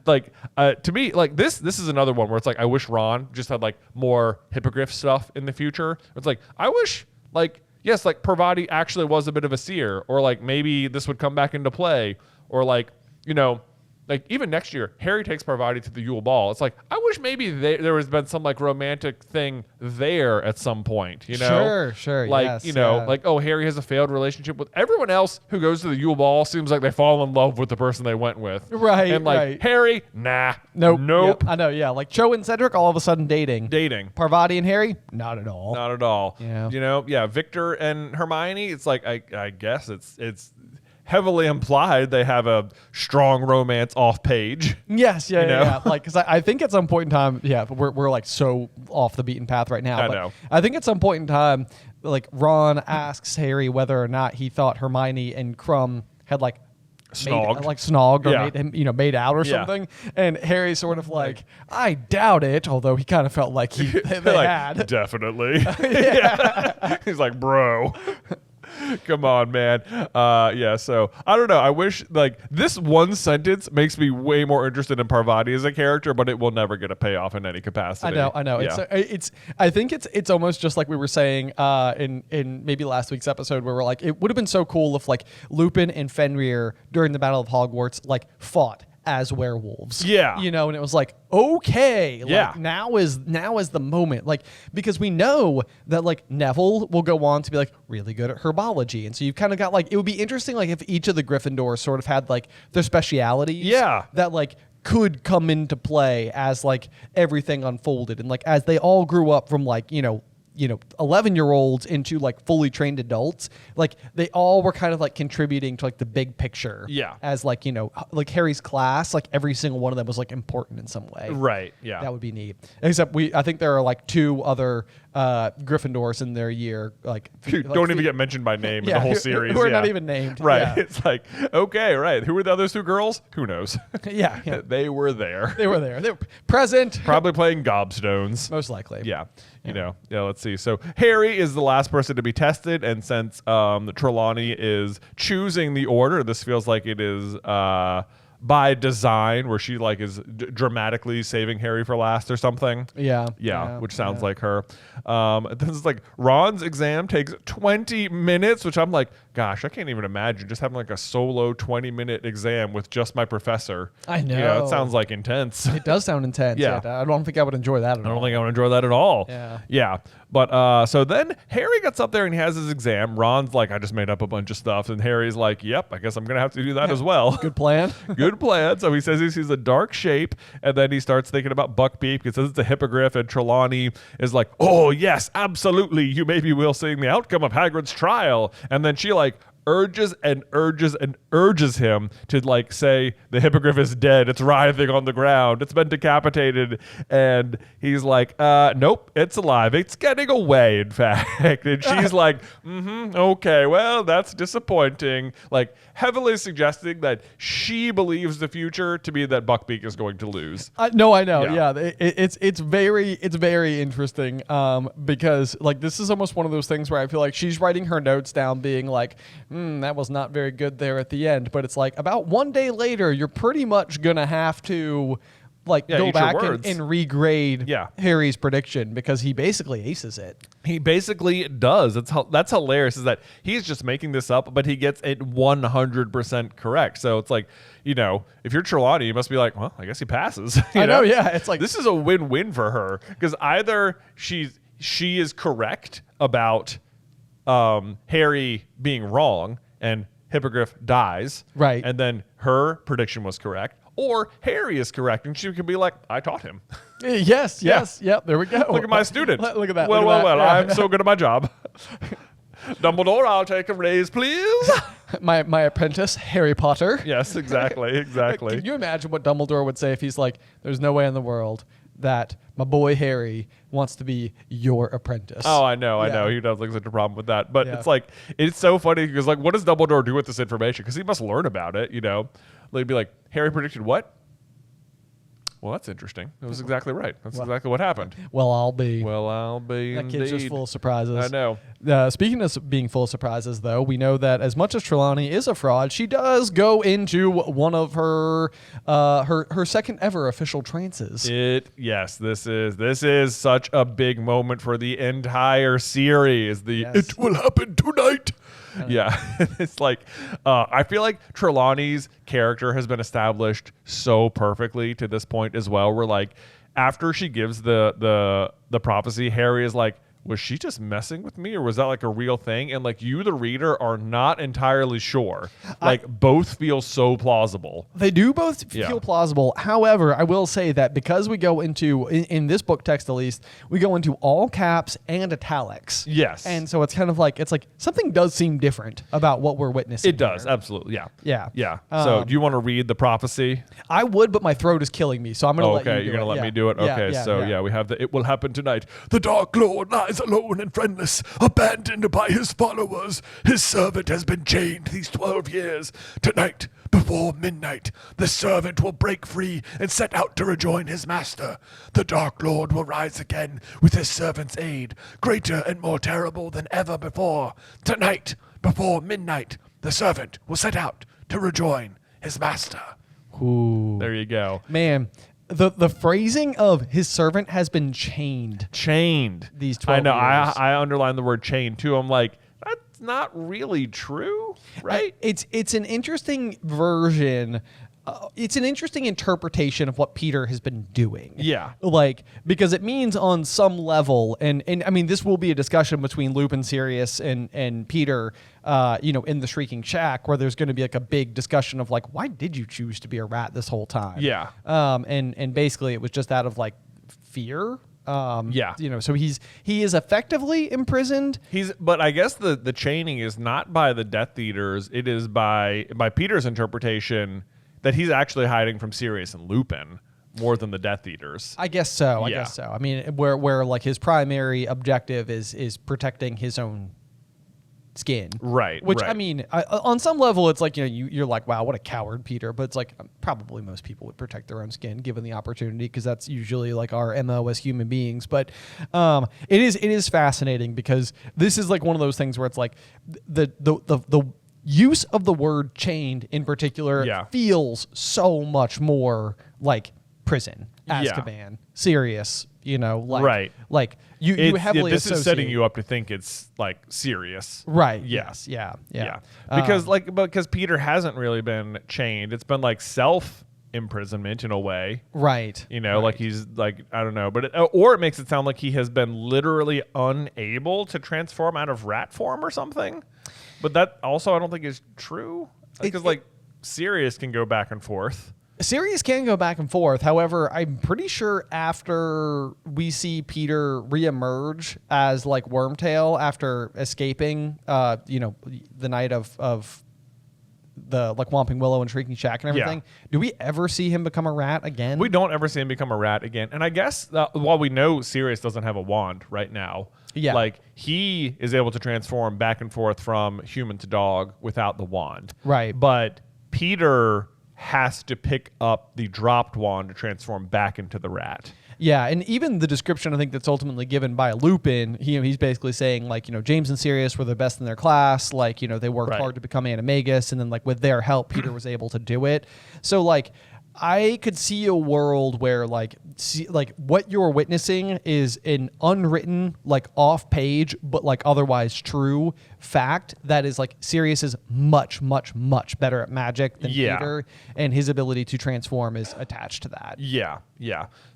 Speaker 1: like, to me, like, this is another one where it's like, I wish Ron just had, like, more hippogriff stuff in the future. It's like, I wish, like, yes, like, Parvati actually was a bit of a seer, or, like, maybe this would come back into play, or, like, like, even next year, Harry takes Parvati to the Yule Ball. It's like, I wish maybe there has been some, like, romantic thing there at some point,
Speaker 2: Sure,
Speaker 1: Like,
Speaker 2: yes,
Speaker 1: like, oh, Harry has a failed relationship with everyone else who goes to the Yule Ball. Seems like they fall in love with the person they went with.
Speaker 2: Right,
Speaker 1: And, like,
Speaker 2: right.
Speaker 1: Harry, nah.
Speaker 2: Nope.
Speaker 1: Nope.
Speaker 2: Yep, I know, yeah. Like, Cho and Cedric all of a sudden dating. Parvati and Harry, not at all.
Speaker 1: Not at all.
Speaker 2: Yeah.
Speaker 1: Victor and Hermione, it's like, I guess it's heavily implied they have a strong romance off page.
Speaker 2: Yes, yeah. Like, because I think at some point in time, we're like so off the beaten path right now.
Speaker 1: I
Speaker 2: but
Speaker 1: know.
Speaker 2: I think at some point in time, like Ron asks Harry whether or not he thought Hermione and Crumb had like snogged or made out or something. And Harry's sort of like, I doubt it, although he kind of felt like they
Speaker 1: like,
Speaker 2: had.
Speaker 1: Definitely. He's like, bro. Come on, man. So I don't know. I wish, like, this one sentence makes me way more interested in Parvati as a character, but it will never get a payoff in any capacity.
Speaker 2: I know.
Speaker 1: Yeah.
Speaker 2: I think it's almost just like we were saying in maybe last week's episode, where we're like, it would have been so cool if like Lupin and Fenrir during the Battle of Hogwarts like fought as werewolves.
Speaker 1: Yeah.
Speaker 2: And it was like, okay,
Speaker 1: yeah.
Speaker 2: Like now is the moment. Like, because we know that like Neville will go on to be like really good at herbology. And so you've kind of got like, it would be interesting like if each of the Gryffindors sort of had like their specialities.
Speaker 1: Yeah.
Speaker 2: That like could come into play as like everything unfolded. And like as they all grew up from like, 11-year-olds into like fully trained adults, like they all were kind of like contributing to like the big picture.
Speaker 1: Yeah.
Speaker 2: As like, like Harry's class, like every single one of them was like important in some way.
Speaker 1: Right. Yeah.
Speaker 2: That would be neat. Except I think there are like 2 other Gryffindors in their year. Like
Speaker 1: don't even get mentioned by name in the whole series.
Speaker 2: Who are not even named.
Speaker 1: Right.
Speaker 2: Yeah.
Speaker 1: It's like, okay, right. Who were the other 2 girls? Who knows?
Speaker 2: Yeah.
Speaker 1: They were there.
Speaker 2: They were there. They were present.
Speaker 1: Probably playing gobstones.
Speaker 2: Most likely.
Speaker 1: Yeah. Let's see. So Harry is the last person to be tested, and since Trelawney is choosing the order, this feels like it is by design, where she like is dramatically saving Harry for last or something.
Speaker 2: Yeah.
Speaker 1: Which sounds like her. This is like Ron's exam takes 20 minutes, which I'm like, gosh, I can't even imagine just having like a solo 20-minute exam with just my professor.
Speaker 2: I know.
Speaker 1: It sounds like intense.
Speaker 2: It does sound intense.
Speaker 1: Yeah.
Speaker 2: I don't think I would enjoy that at all.
Speaker 1: I don't think I would enjoy that at all.
Speaker 2: Yeah.
Speaker 1: But so then Harry gets up there and he has his exam. Ron's like, I just made up a bunch of stuff. And Harry's like, yep, I guess I'm going to have to do that as well.
Speaker 2: Good plan.
Speaker 1: Good plan. So he says he sees a dark shape. And then he starts thinking about Buckbeak. He says it's a hippogriff. And Trelawney is like, oh, yes, absolutely. You maybe will see the outcome of Hagrid's trial. And then she like urges and urges and urges him to like say the hippogriff is dead. It's writhing on the ground. It's been decapitated. And he's like, nope, it's alive. It's getting away, in fact. And she's like, okay, well, that's disappointing. Like heavily suggesting that she believes the future to be that Buckbeak is going to lose.
Speaker 2: No, I know. Yeah, it's very interesting because like this is almost one of those things where I feel like she's writing her notes down, being like, that was not very good there at the end. But it's like about one day later, you're pretty much gonna have to like go back and regrade Harry's prediction because he basically aces it.
Speaker 1: He basically does. That's hilarious is that he's just making this up, but he gets it 100% correct. So it's like, you know, if you're Trelawney, you must be like, well, I guess he passes.
Speaker 2: I know, yeah. It's like
Speaker 1: this is a win-win for her because either she is correct about Harry being wrong and Hippogriff dies,
Speaker 2: right,
Speaker 1: and then her prediction was correct, or Harry is correct and she can be like, I taught him.
Speaker 2: Yes, yep, there we go.
Speaker 1: Look at my student.
Speaker 2: Look at that.
Speaker 1: Well,
Speaker 2: yeah.
Speaker 1: I'm so good at my job. Dumbledore, I'll take a raise, please.
Speaker 2: my apprentice, Harry Potter.
Speaker 1: Yes, exactly.
Speaker 2: Can you imagine what Dumbledore would say if he's like, there's no way in the world that my boy Harry wants to be your apprentice?
Speaker 1: Oh, I know. He does look such a problem with that. But it's like, it's so funny because like, what does Dumbledore do with this information? Because he must learn about it, you know? They'd be like, Harry predicted what? Well, that's interesting. It was exactly right. That's exactly what happened.
Speaker 2: Well, I'll be.
Speaker 1: That
Speaker 2: kid's just full of surprises.
Speaker 1: I know.
Speaker 2: Speaking of being full of surprises, though, we know that as much as Trelawney is a fraud, she does go into one of her second ever official trances.
Speaker 1: This is such a big moment for the entire series. It will happen tonight. Yeah, it's like I feel like Trelawney's character has been established so perfectly to this point as well. Where like after she gives the prophecy, Harry is like, was she just messing with me or was that like a real thing? And like you, the reader, are not entirely sure. Like both feel so plausible.
Speaker 2: They do both feel plausible. However, I will say that because we go into, in this book text at least, we go into all caps and italics.
Speaker 1: Yes.
Speaker 2: And so it's kind of like, something does seem different about what we're witnessing.
Speaker 1: It does, absolutely. Yeah.
Speaker 2: Yeah.
Speaker 1: So do you want to read the prophecy?
Speaker 2: I would, but my throat is killing me, so I'm going to let you do it.
Speaker 1: Okay, you're going to let me do it? Okay,
Speaker 2: yeah.
Speaker 1: We have it will happen tonight. The Dark Lord lies alone and friendless, abandoned by his followers. His servant has been chained these 12 years. Tonight, before midnight, the servant will break free and set out to rejoin his master. The Dark Lord will rise again with his servant's aid, greater and more terrible than ever before. Tonight, before midnight, the servant will set out to rejoin his master.
Speaker 2: Ooh.
Speaker 1: There you go.
Speaker 2: Man, the phrasing of his servant has been chained. These 12
Speaker 1: I know.
Speaker 2: years.
Speaker 1: I underlined the word chained too. I'm like, that's not really true, right?
Speaker 2: It's an interesting version. It's an interesting interpretation of what Peter has been doing.
Speaker 1: Yeah.
Speaker 2: Like, because it means on some level, and I mean, this will be a discussion between Lupin, Sirius, and Peter, in the Shrieking Shack, where there's going to be like a big discussion of like, why did you choose to be a rat this whole time?
Speaker 1: Yeah.
Speaker 2: And basically it was just out of like fear. So he is effectively imprisoned.
Speaker 1: But I guess the chaining is not by the Death Eaters. It is by Peter's interpretation that he's actually hiding from Sirius and Lupin more than the Death Eaters.
Speaker 2: I guess so. I mean, where like his primary objective is protecting his own skin.
Speaker 1: Right.
Speaker 2: Which, I mean, on some level, it's like, you're like, wow, what a coward, Peter. But it's like, probably most people would protect their own skin given the opportunity, because that's usually like our MO as human beings. But it is fascinating because this is like one of those things where it's like the use of the word chained in particular feels so much more like prison, Azkaban, Sirius,
Speaker 1: right.
Speaker 2: Like you heavily
Speaker 1: this
Speaker 2: associate.
Speaker 1: is setting you up to think it's like serious.
Speaker 2: Right.
Speaker 1: Yeah.
Speaker 2: Yes. Yeah.
Speaker 1: Because Peter hasn't really been chained. It's been like self-imprisonment in a way.
Speaker 2: Right.
Speaker 1: Like he's like, I don't know, but or it makes it sound like he has been literally unable to transform out of rat form or something. But that also I don't think is true, because like Sirius can go back and forth.
Speaker 2: Sirius can go back and forth. However, I'm pretty sure after we see Peter reemerge as like Wormtail after escaping, the night of the like Whomping Willow and Shrieking Shack and everything, do we ever see him become a rat again?
Speaker 1: We don't ever see him become a rat again. And I guess while we know Sirius doesn't have a wand right now, like he is able to transform back and forth from human to dog without the wand.
Speaker 2: Right.
Speaker 1: But Peter has to pick up the dropped wand to transform back into the rat.
Speaker 2: Yeah, and even the description I think that's ultimately given by Lupin, he's basically saying like, James and Sirius were the best in their class, like, they worked hard to become Animagus, and then like with their help Peter was able to do it. So like I could see a world where like what you're witnessing is an unwritten, like off page, but like otherwise true fact that is like Sirius is much, much, much better at magic than Peter, and his ability to transform is attached to that.
Speaker 1: Yeah.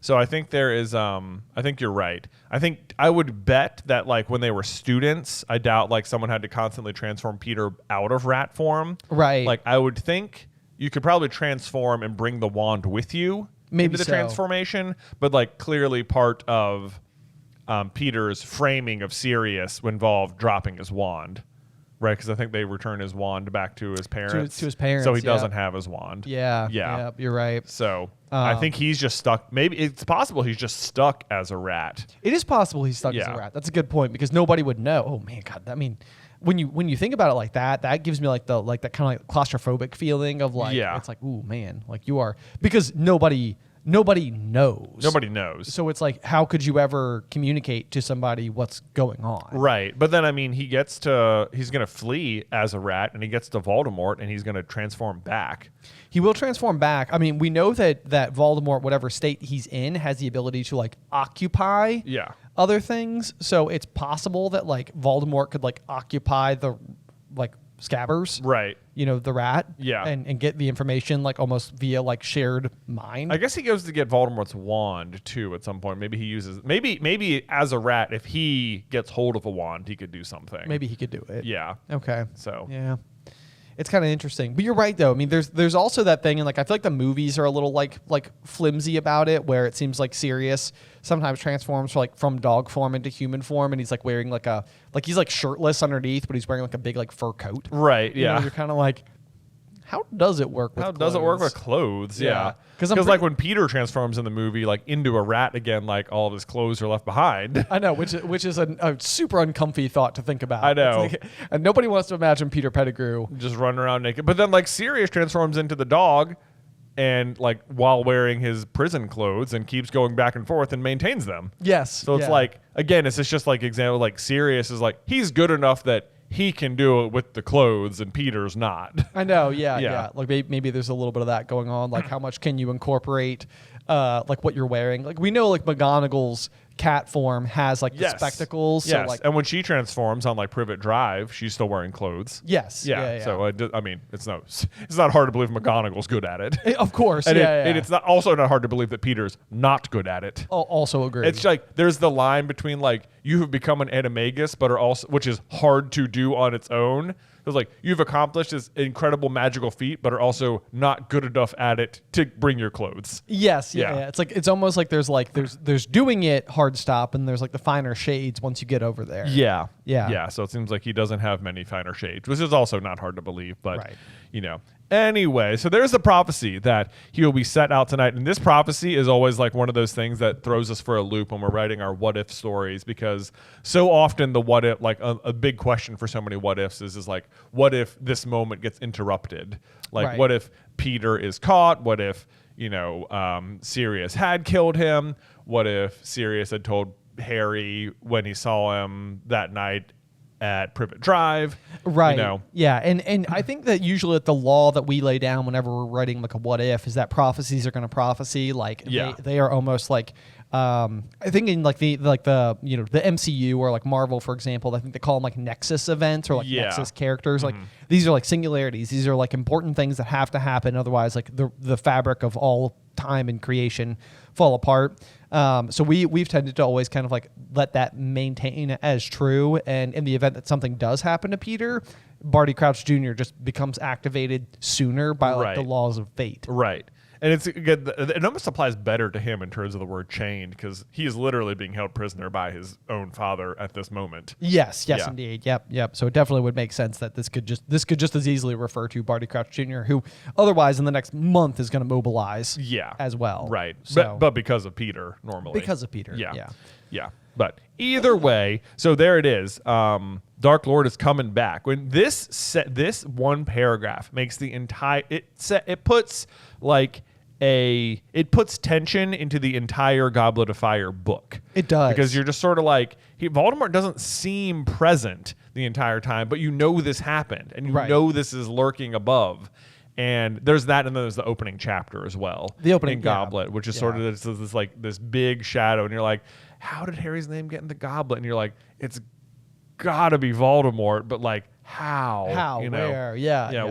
Speaker 1: So I think there is, I think you're right. I think I would bet that like when they were students, I doubt like someone had to constantly transform Peter out of rat form.
Speaker 2: Right.
Speaker 1: Like I would think you could probably transform and bring the wand with you into the transformation, but like clearly part of Peter's framing of Sirius involved dropping his wand, right? Because I think they return his wand back to his parents.
Speaker 2: To his parents,
Speaker 1: so he doesn't have his wand.
Speaker 2: Yeah, you're right.
Speaker 1: So I think he's just stuck. Maybe it's possible he's just stuck as a rat.
Speaker 2: It is possible he's stuck as a rat. That's a good point because nobody would know. Oh man, God, I mean, when you think about it like that, that gives me like that kind of like claustrophobic feeling of like it's like, ooh man, like you are, because nobody knows.
Speaker 1: Nobody knows.
Speaker 2: So it's like, how could you ever communicate to somebody what's going on?
Speaker 1: Right. But then I mean he's gonna flee as a rat, and he gets to Voldemort, and he's gonna transform back.
Speaker 2: He will transform back. I mean, we know that Voldemort, whatever state he's in, has the ability to like occupy other things. So it's possible that like Voldemort could like occupy the like Scabbers,
Speaker 1: right?
Speaker 2: The rat, and get the information like almost via like shared mind.
Speaker 1: I guess he goes to get Voldemort's wand too at some point. Maybe he uses maybe as a rat, if he gets hold of a wand, he could do something.
Speaker 2: Maybe he could do it.
Speaker 1: Yeah.
Speaker 2: Okay.
Speaker 1: So
Speaker 2: yeah. It's kind of interesting, but you're right though. I mean, there's also that thing, and like I feel like the movies are a little like flimsy about it, where it seems like Sirius sometimes transforms from dog form into human form, and he's like wearing he's like shirtless underneath, but he's wearing like a big like fur coat.
Speaker 1: Right. Yeah.
Speaker 2: You're kind of like, how does it work with clothes?
Speaker 1: Does it work with clothes? Yeah. Because like when Peter transforms in the movie like into a rat again, like all of his clothes are left behind.
Speaker 2: I know, which is a super uncomfy thought to think about.
Speaker 1: I know.
Speaker 2: And nobody wants to imagine Peter Pettigrew
Speaker 1: just running around naked. But then like Sirius transforms into the dog, and like while wearing his prison clothes, and keeps going back and forth and maintains them.
Speaker 2: Yes.
Speaker 1: So it's like, again, it's just like example, like Sirius is like, he's good enough that he can do it with the clothes, and Peter's not.
Speaker 2: I know, yeah. Like maybe there's a little bit of that going on. Like how much can you incorporate, like what you're wearing? Like we know, like McGonagall's cat form has like the spectacles.
Speaker 1: Yes,
Speaker 2: so like,
Speaker 1: and when she transforms on like Privet Drive, she's still wearing clothes.
Speaker 2: Yes. Yeah.
Speaker 1: So I mean, it's not hard to believe McGonagall's good at it.
Speaker 2: Of course.
Speaker 1: And it's not hard to believe that Peter's not good at it.
Speaker 2: Also agree.
Speaker 1: It's like there's the line between like you have become an animagus, but are also, which is hard to do on its own. It's like you've accomplished this incredible magical feat, but are also not good enough at it to bring your clothes.
Speaker 2: Yes, yeah. It's like it's almost like there's doing it hard stop, and there's like the finer shades once you get over there.
Speaker 1: Yeah. So it seems like he doesn't have many finer shades, which is also not hard to believe, but Anyway, so there's the prophecy that he will be set out tonight. And this prophecy is always like one of those things that throws us for a loop when we're writing our what if stories, because so often the what if, like a big question for so many what ifs is like, what if this moment gets interrupted? Like, what if Peter is caught? What if, Sirius had killed him? What if Sirius had told Harry when he saw him that night at Privet Drive,
Speaker 2: right? Yeah, and I think that usually the law that we lay down whenever we're writing like a what if is that prophecies are going to prophecy. Like they are almost like I think in like the MCU or like Marvel, for example, I think they call them like Nexus events or like Nexus characters. Like these are like singularities. These are like important things that have to happen. Otherwise, like the fabric of all time and creation fall apart. So we've tended to always kind of like let that maintain as true. And in the event that something does happen to Peter, Barty Crouch Jr. just becomes activated sooner by like the laws of fate.
Speaker 1: Right. And it's again, it almost applies better to him in terms of the word chained, because he is literally being held prisoner by his own father at this moment.
Speaker 2: Yes,
Speaker 1: Yeah.
Speaker 2: indeed. Yep. So it definitely would make sense that this could just as easily refer to Barty Crouch Jr., who otherwise in the next month is going to mobilize as well.
Speaker 1: Right.
Speaker 2: So,
Speaker 1: But because of Peter, normally.
Speaker 2: because of Peter.
Speaker 1: Yeah. But either way, so there it is. Dark Lord is coming back. When this one paragraph makes the entire it puts tension into the entire Goblet of Fire book.
Speaker 2: It does.
Speaker 1: Because you're just sort of like, Voldemort doesn't seem present the entire time, but you know this happened, and you know this is lurking above. And there's that, and then there's the opening chapter as well.
Speaker 2: The opening
Speaker 1: in Goblet, which is sort of this big shadow, and you're like, how did Harry's name get in the goblet? And you're like, it's gotta be Voldemort, but like how?
Speaker 2: Where?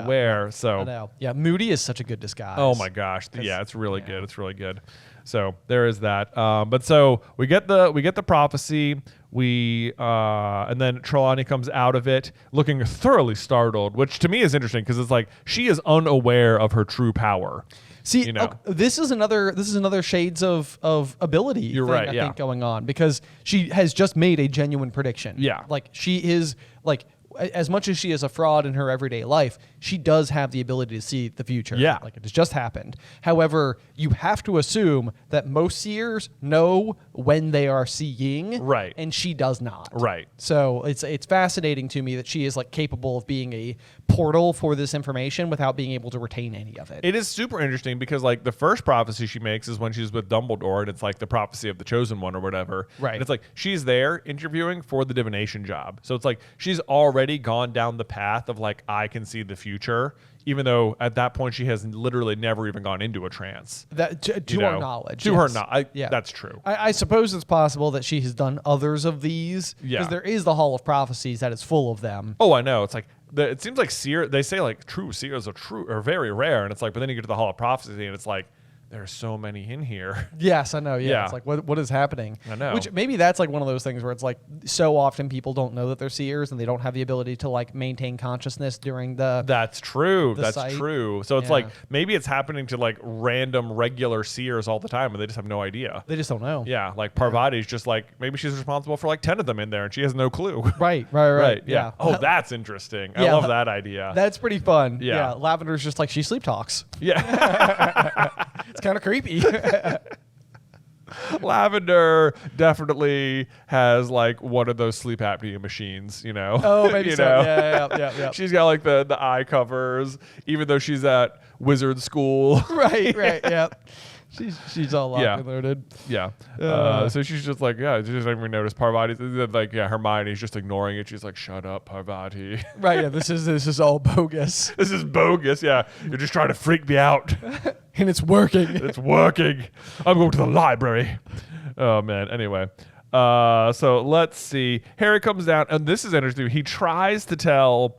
Speaker 1: Where? So
Speaker 2: I know. Yeah, Moody is such a good disguise.
Speaker 1: Oh my gosh. Yeah, it's really good. It's really good. So there is that. But so we get the prophecy. And then Trelawney comes out of it looking thoroughly startled, which to me is interesting because it's like she is unaware of her true power.
Speaker 2: See, this is another shades of ability.
Speaker 1: You're
Speaker 2: thing,
Speaker 1: right.
Speaker 2: I think going on because she has just made a genuine prediction.
Speaker 1: Yeah,
Speaker 2: like she is like. As much as she is a fraud in her everyday life, she does have the ability to see the future.
Speaker 1: Yeah.
Speaker 2: Like it has just happened. However, you have to assume that most seers know when they are seeing.
Speaker 1: Right.
Speaker 2: And she does not.
Speaker 1: Right.
Speaker 2: So it's fascinating to me that she is like capable of being a portal for this information without being able to retain any of it.
Speaker 1: It is super interesting because like the first prophecy she makes is when she's with Dumbledore, and it's like the prophecy of the chosen one or whatever.
Speaker 2: Right.
Speaker 1: And it's like she's there interviewing for the divination job. So it's like she's already gone down the path of like, I can see the future, even though at that point she has literally never even gone into a trance.
Speaker 2: That to our knowledge.
Speaker 1: To her knowledge. That's true.
Speaker 2: I suppose it's possible that she has done others of these.
Speaker 1: Yeah.
Speaker 2: Because there is the Hall of Prophecies that is full of them.
Speaker 1: Oh, I know. It's like it seems like they say like true seers are very rare, and it's like, but then you get to the Hall of Prophecy and it's like, there are so many in here.
Speaker 2: Yes, I know.
Speaker 1: Yeah.
Speaker 2: It's like, what is happening?
Speaker 1: I know.
Speaker 2: Which maybe that's like one of those things where it's like so often people don't know that they're seers and they don't have the ability to like maintain consciousness during the.
Speaker 1: That's true. That's
Speaker 2: sight.
Speaker 1: true. So it's like maybe it's happening to like random regular seers all the time and they just have no idea.
Speaker 2: They just don't know.
Speaker 1: Yeah. Like Parvati's just like, maybe she's responsible for like 10 of them in there and she has no clue.
Speaker 2: Right.
Speaker 1: Yeah. Oh, that's interesting. I love that idea.
Speaker 2: That's pretty fun.
Speaker 1: Yeah.
Speaker 2: Lavender's just like she sleep talks.
Speaker 1: Yeah.
Speaker 2: It's kind of creepy.
Speaker 1: Lavender definitely has like one of those sleep apnea machines, you know.
Speaker 2: Oh, maybe
Speaker 1: you
Speaker 2: so.
Speaker 1: know?
Speaker 2: Yeah.
Speaker 1: She's got like the eye covers, even though she's at wizard school.
Speaker 2: Right. Yep. She's all locked and loaded.
Speaker 1: Yeah. So she's just like, she doesn't even notice Parvati. Like, Hermione's just ignoring it. She's like, shut up, Parvati.
Speaker 2: Right. Yeah. This is all bogus.
Speaker 1: This is bogus. Yeah. You're just trying to freak me out.
Speaker 2: And it's working.
Speaker 1: It's working. I'm going to the library. Oh man. Anyway. So let's see. Harry comes down, and this is interesting. He tries to tell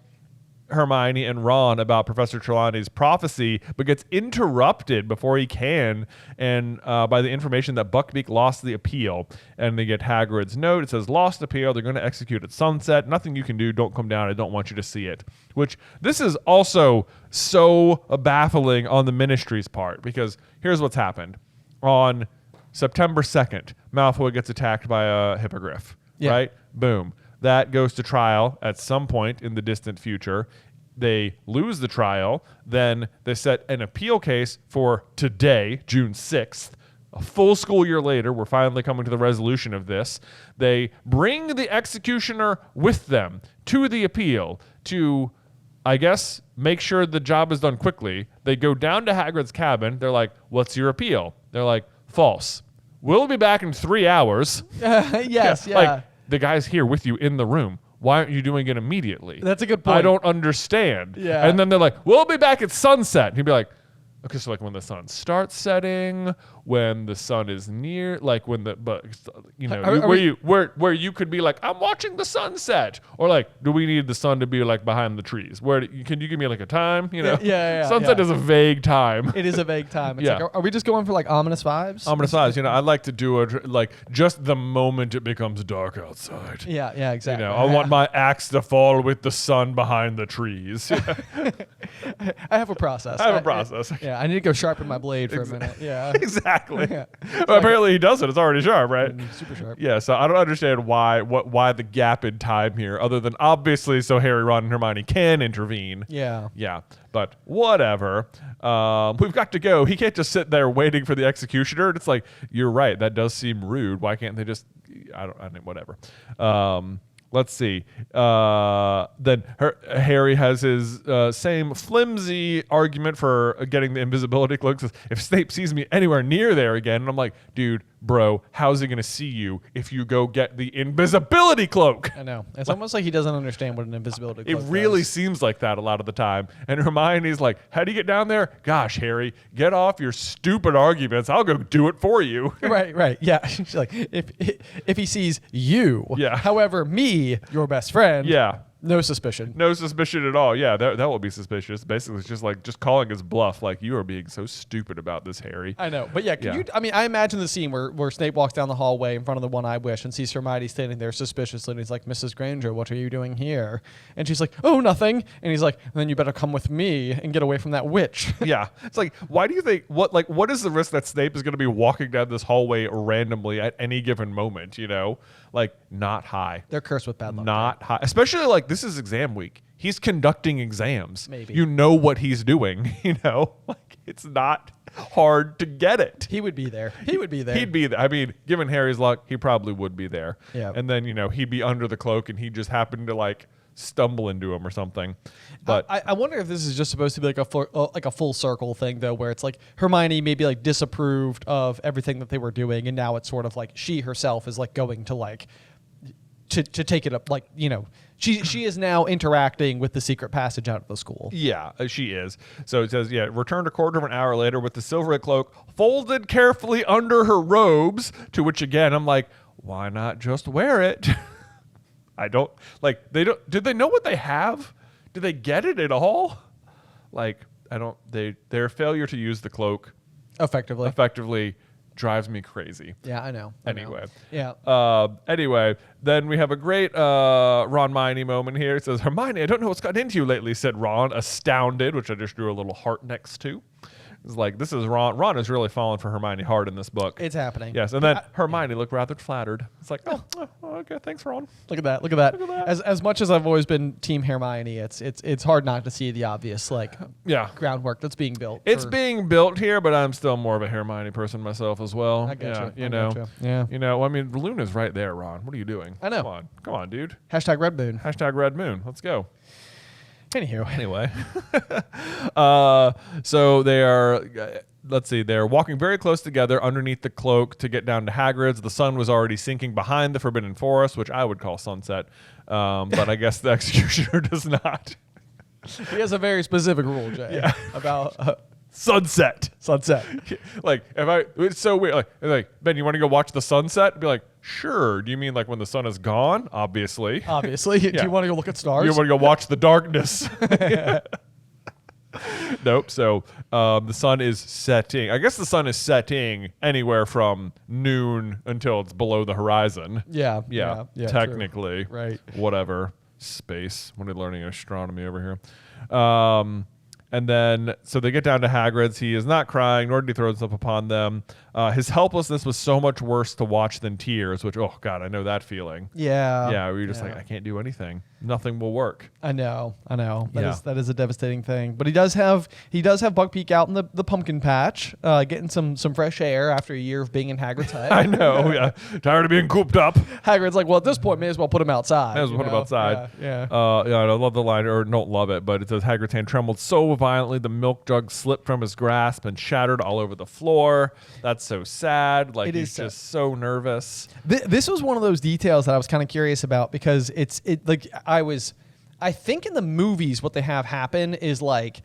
Speaker 1: Hermione and Ron about Professor Trelawney's prophecy, but gets interrupted before he can, and by the information that Buckbeak lost the appeal. And they get Hagrid's note. It says, lost appeal. They're going to execute at sunset. Nothing you can do. Don't come down. I don't want you to see it. Which, this is also so baffling on the Ministry's part, because here's what's happened. On September 2nd, Malfoy gets attacked by a hippogriff, right? Boom. That goes to trial at some point in the distant future. They lose the trial. Then they set an appeal case for today, June 6th. A full school year later, we're finally coming to the resolution of this. They bring the executioner with them to the appeal to, I guess, make sure the job is done quickly. They go down to Hagrid's cabin. They're like, what's your appeal? They're like, false. We'll be back in 3 hours.
Speaker 2: Yes.
Speaker 1: Like, the guy's here with you in the room. Why aren't you doing it immediately?
Speaker 2: That's a good point.
Speaker 1: I don't understand.
Speaker 2: Yeah.
Speaker 1: And then they're like, we'll be back at sunset. And he'd be like, okay, so like when the sun starts setting, when the sun is near, like when the, but you know, where you could be like, I'm watching the sunset, or like, do we need the sun to be like behind the trees? Can you give me like a time? You know, sunset is a vague time.
Speaker 2: It is a vague time. It's like, are we just going for like ominous vibes?
Speaker 1: Ominous vibes. You know, I'd like to do it like just the moment it becomes dark outside.
Speaker 2: Yeah, exactly.
Speaker 1: You know, I want my axe to fall with the sun behind the trees.
Speaker 2: I have a process.
Speaker 1: I have a process.
Speaker 2: Yeah. Yeah, I need to go sharpen my blade for a minute. Yeah.
Speaker 1: Exactly.
Speaker 2: Yeah.
Speaker 1: Well, apparently he doesn't. It's already sharp, right?
Speaker 2: Super sharp.
Speaker 1: Yeah, so I don't understand why the gap in time here, other than obviously so Harry, Ron, and Hermione can intervene.
Speaker 2: Yeah.
Speaker 1: Yeah, but whatever. We've got to go. He can't just sit there waiting for the executioner. And it's like, you're right. That does seem rude. Why can't they just? I don't. Whatever. Let's see. Then Harry has his same flimsy argument for getting the invisibility cloak. Says, if Snape sees me anywhere near there again, and I'm like, dude, bro, how's he going to see you if you go get the invisibility cloak?
Speaker 2: I know. It's almost like he doesn't understand what an invisibility cloak
Speaker 1: It really
Speaker 2: does.
Speaker 1: seems like that a lot of the time. And Hermione's like, how do you get down there? Gosh, Harry, get off your stupid arguments. I'll go do it for you.
Speaker 2: Right. Yeah. She's like, if he sees you,
Speaker 1: Yeah.
Speaker 2: however, me, your best friend,
Speaker 1: Yeah.
Speaker 2: no suspicion.
Speaker 1: No suspicion at all. Yeah, that will be suspicious. Basically, it's just calling his bluff. Like, you are being so stupid about this, Harry.
Speaker 2: I know. But yeah, I imagine the scene where Snape walks down the hallway in front of the One-Eyed Witch and sees Hermione standing there suspiciously, and he's like, Mrs. Granger, what are you doing here? And she's like, oh, nothing. And he's like, then you better come with me and get away from that witch.
Speaker 1: Yeah. It's like, why do you think, what is the risk that Snape is going to be walking down this hallway randomly at any given moment, you know? Like, not high.
Speaker 2: They're cursed with bad luck.
Speaker 1: Not high. Especially, like, this is exam week. He's conducting exams.
Speaker 2: Maybe.
Speaker 1: You know what he's doing, you know? Like, it's not hard to get it.
Speaker 2: He would be there. He would be there.
Speaker 1: He'd be there. I mean, given Harry's luck, he probably would be there.
Speaker 2: Yeah.
Speaker 1: And then, you know, he'd be under the cloak and he just happened to, like, stumble into him or something. But
Speaker 2: I wonder if this is just supposed to be like a full circle thing, though, where it's like Hermione maybe like disapproved of everything that they were doing, and now it's sort of like she herself is like going to like to take it up, like, you know, she is now interacting with the secret passage out of the school.
Speaker 1: yeah, she is. So it says, yeah, returned a quarter of an hour later with the silver cloak folded carefully under her robes, to which again I'm like, why not just wear it? I don't like did they know what they have? Did they get it at all? Like, their failure to use the cloak effectively drives me crazy.
Speaker 2: Yeah, I know.
Speaker 1: Anyway.
Speaker 2: Yeah.
Speaker 1: Anyway, then we have a great Ron Hermione moment here. It says, Hermione, I don't know what's gotten into you lately, said Ron, astounded, which I just drew a little heart next to. It's like, this is Ron. Ron is really falling for Hermione hard in this book.
Speaker 2: It's happening.
Speaker 1: Yes, and then Hermione looked rather flattered. It's like, oh, okay, thanks, Ron.
Speaker 2: Look at that. As much as I've always been Team Hermione, it's hard not to see the obvious groundwork that's being built.
Speaker 1: It's being built here, but I'm still more of a Hermione person myself as well.
Speaker 2: I get you.
Speaker 1: You know.
Speaker 2: Yeah.
Speaker 1: You know, I mean, Luna's right there, Ron. What are you doing?
Speaker 2: I know.
Speaker 1: Come on, dude.
Speaker 2: Hashtag Red Moon.
Speaker 1: Hashtag Red Moon. Let's go.
Speaker 2: Anywho.
Speaker 1: Anyway. So they are, let's see, they're walking very close together underneath the cloak to get down to Hagrid's. The sun was already sinking behind the Forbidden Forest, which I would call sunset. But I guess the executioner does not.
Speaker 2: He has a very specific rule, Jay, about
Speaker 1: Sunset. Like, it's so weird. Like, Ben, you want to go watch the sunset? Be like, sure. Do you mean like when the sun is gone? Obviously.
Speaker 2: obviously. Do you want to go look at stars?
Speaker 1: You want to go watch the darkness? Nope. So the sun is setting. I guess the sun is setting anywhere from noon until it's below the horizon.
Speaker 2: Yeah.
Speaker 1: Technically.
Speaker 2: True. Right.
Speaker 1: Whatever. Space. We're learning astronomy over here. And then, so they get down to Hagrid's. He is not crying, nor did he throw himself upon them. His helplessness was so much worse to watch than tears, which, oh, God, I know that feeling.
Speaker 2: Yeah.
Speaker 1: Yeah, where you're just like, I can't do anything. Nothing will work.
Speaker 2: I know. That is a devastating thing. But he does have Buckbeak out in the pumpkin patch, getting some fresh air after a year of being in Hagrid's hut.
Speaker 1: I know, yeah. Tired of being cooped up.
Speaker 2: Hagrid's like, well, at this point, may as well put him outside.
Speaker 1: May as well put him outside.
Speaker 2: Yeah.
Speaker 1: I love the line, or don't love it, but it says Hagrid's hand trembled so violently the milk jug slipped from his grasp and shattered all over the floor. That's so sad. Like, he's just so nervous.
Speaker 2: This was one of those details that I was kind of curious about, because I think in the movies what they have happen is like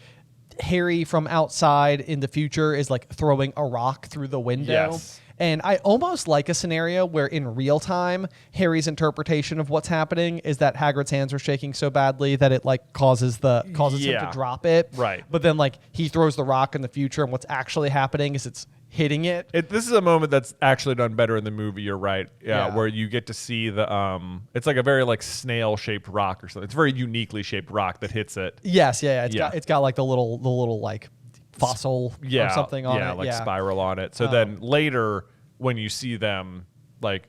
Speaker 2: Harry from outside in the future is like throwing a rock through the window.
Speaker 1: Yes.
Speaker 2: And I almost like a scenario where in real time, Harry's interpretation of what's happening is that Hagrid's hands are shaking so badly that it like causes him to drop it.
Speaker 1: Right.
Speaker 2: But then like he throws the rock in the future, and what's actually happening is it's hitting it.
Speaker 1: This is a moment that's actually done better in the movie. You're right. Yeah. Where you get to see the it's like a very like snail shaped rock or something. It's a very uniquely shaped rock that hits it.
Speaker 2: Yes. Yeah. It's got like the little like fossil or something on it.
Speaker 1: Like spiral on it. So then later when you see them, like,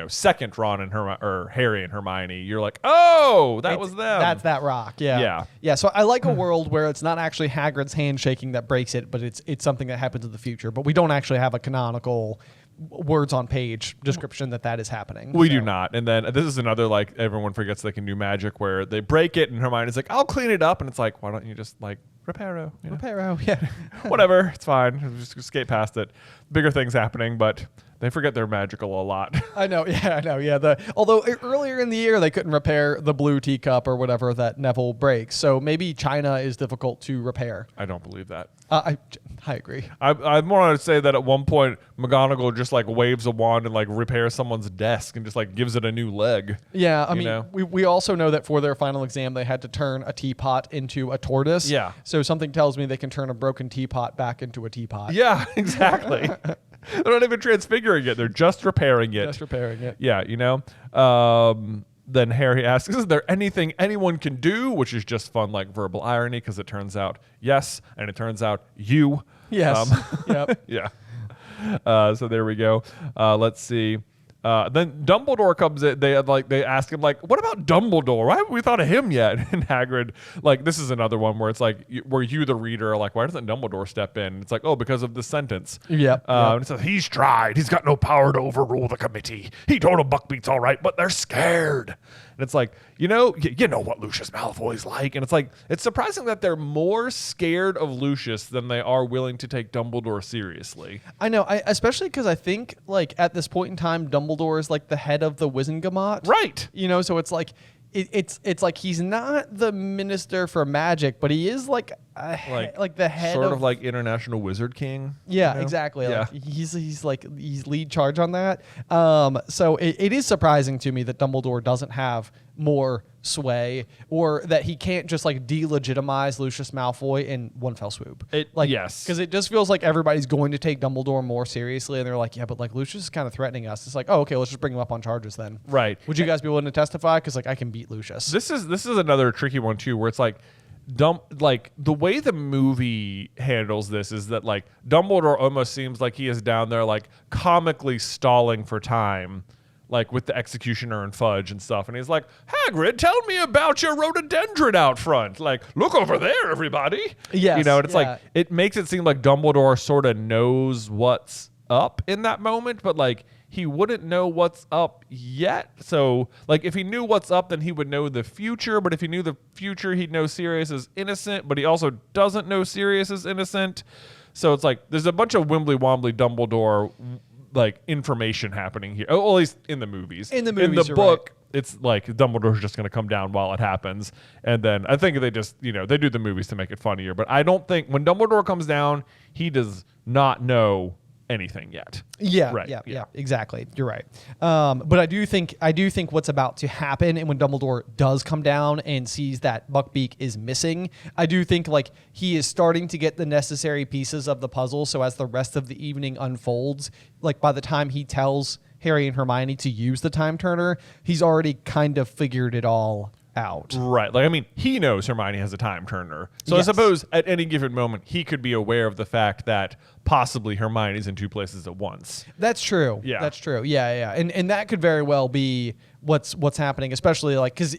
Speaker 1: second Ron and or Harry and Hermione, you're like, oh, that was them.
Speaker 2: That's that rock. Yeah. So I like a world where it's not actually Hagrid's handshaking that breaks it, but it's something that happens in the future. But we don't actually have a canonical words on page description that is happening.
Speaker 1: We do not. And then this is another, like, everyone forgets they can do magic where they break it and Hermione's like, I'll clean it up. And it's like, why don't you just, like, reparo?
Speaker 2: Reparo, yeah.
Speaker 1: Whatever. It's fine. Just skate past it. Bigger things happening, but they forget they're magical a lot.
Speaker 2: I know. Yeah. Although earlier in the year, they couldn't repair the blue teacup or whatever that Neville breaks. So maybe China is difficult to repair.
Speaker 1: I don't believe that.
Speaker 2: I agree.
Speaker 1: I more want to say that at one point McGonagall just like waves a wand and like repairs someone's desk and just like gives it a new leg.
Speaker 2: Yeah, I mean, we also know that for their final exam they had to turn a teapot into a tortoise.
Speaker 1: Yeah.
Speaker 2: So something tells me they can turn a broken teapot back into a teapot.
Speaker 1: Yeah, exactly. They're not even transfiguring it; they're just repairing it. Yeah, Then Harry asks, is there anything anyone can do? Which is just fun, like verbal irony, because it turns out yes, and it turns out you.
Speaker 2: Yes. Yep.
Speaker 1: Yeah. So there we go. Let's see. Then Dumbledore comes in. They ask him, like, what about Dumbledore? Why haven't we thought of him yet? And Hagrid, like, this is another one where it's like, where you, the reader, are like, why doesn't Dumbledore step in? It's like, oh, because of this sentence.
Speaker 2: Yep.
Speaker 1: And it says, he's tried. He's got no power to overrule the committee. He told him Buckbeak's all right, but they're scared. And it's like, you know what Lucius Malfoy's like. And it's like, it's surprising that they're more scared of Lucius than they are willing to take Dumbledore seriously.
Speaker 2: I know, especially because I think, like, at this point in time, Dumbledore is like the head of the Wizengamot.
Speaker 1: Right.
Speaker 2: So it's like, it's like he's not the minister for magic, but he is like the head
Speaker 1: sort of like International Wizard King.
Speaker 2: Yeah, exactly.
Speaker 1: Yeah.
Speaker 2: Like he's lead charge on that. So it is surprising to me that Dumbledore doesn't have more sway, or that he can't just like delegitimize Lucius Malfoy in one fell swoop.
Speaker 1: Yes,
Speaker 2: because it just feels like everybody's going to take Dumbledore more seriously, and they're like, yeah, but like Lucius is kind of threatening us. It's like, oh, okay, let's just bring him up on charges then.
Speaker 1: Right.
Speaker 2: Would you guys be willing to testify? Because like I can beat Lucius.
Speaker 1: This is another tricky one too, where it's like, the way the movie handles this is that like Dumbledore almost seems like he is down there like comically stalling for time, like with the executioner and Fudge and stuff, and he's like, Hagrid, tell me about your rhododendron out front. Like, look over there, everybody.
Speaker 2: Yes,
Speaker 1: and it's like, it makes it seem like Dumbledore sort of knows what's up in that moment, but like he wouldn't know what's up yet. So like if he knew what's up, then he would know the future, but if he knew the future, he'd know Sirius is innocent, but he also doesn't know Sirius is innocent. So it's like there's a bunch of wimbly wombly Dumbledore like information happening here. Oh, at least in the movies. In the book, right, it's like Dumbledore's just going to come down while it happens. And then I think they just, they do the movies to make it funnier. But I don't think when Dumbledore comes down, he does not know anything yet.
Speaker 2: Yeah, right. Yeah, exactly. You're right. But I do think what's about to happen, and when Dumbledore does come down and sees that Buckbeak is missing, I do think like he is starting to get the necessary pieces of the puzzle. So as the rest of the evening unfolds, like by the time he tells Harry and Hermione to use the time turner, he's already kind of figured it all out.
Speaker 1: Right. Like, I mean, he knows Hermione has a time turner. So
Speaker 2: Yes.
Speaker 1: I suppose at any given moment, he could be aware of the fact that possibly Hermione's in two places at once.
Speaker 2: That's true.
Speaker 1: Yeah.
Speaker 2: That's true. Yeah. And that could very well be what's happening, especially like because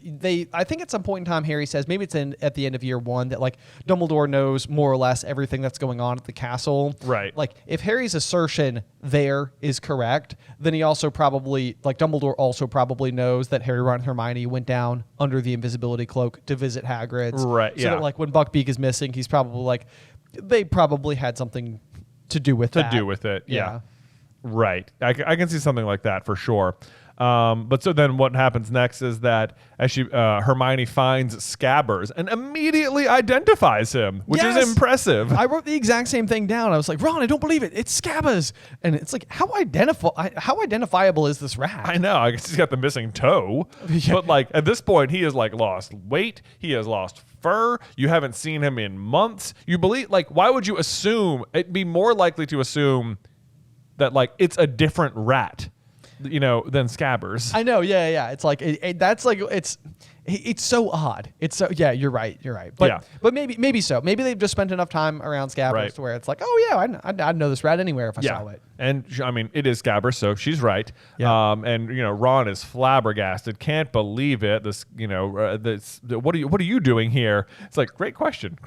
Speaker 2: I think at some point in time Harry says, maybe it's at the end of year one, that like Dumbledore knows more or less everything that's going on at the castle.
Speaker 1: Right.
Speaker 2: Like if Harry's assertion there is correct, then he also probably, like Dumbledore also probably knows that Harry, Ron, and Hermione went down under the invisibility cloak to visit Hagrid's.
Speaker 1: Right.
Speaker 2: So that like when Buckbeak is missing, he's probably like, they probably had something to do with
Speaker 1: it. Yeah. Right. I can see something like that for sure. But so then what happens next is that as Hermione finds Scabbers and immediately identifies him, which is impressive.
Speaker 2: I wrote the exact same thing down. I was like, Ron, I don't believe it. It's Scabbers. And it's like, how identifiable is this rat?
Speaker 1: I know. I guess he's got the missing toe.
Speaker 2: Yeah.
Speaker 1: But like at this point, he has like lost weight. He has lost fur. You haven't seen him in months. You believe, like, why would you assume? It'd be more likely to assume that like it's a different rat. than Scabbers.
Speaker 2: I know. Yeah. It's like that's like it's so odd. It's so You're right. But maybe so. Maybe they've just spent enough time around Scabbers to where it's like, oh yeah, I'd know this rat anywhere if I saw it.
Speaker 1: And I mean, it is Scabbers, so she's right.
Speaker 2: Yeah.
Speaker 1: And Ron is flabbergasted, can't believe it. What are you doing here? It's like great question.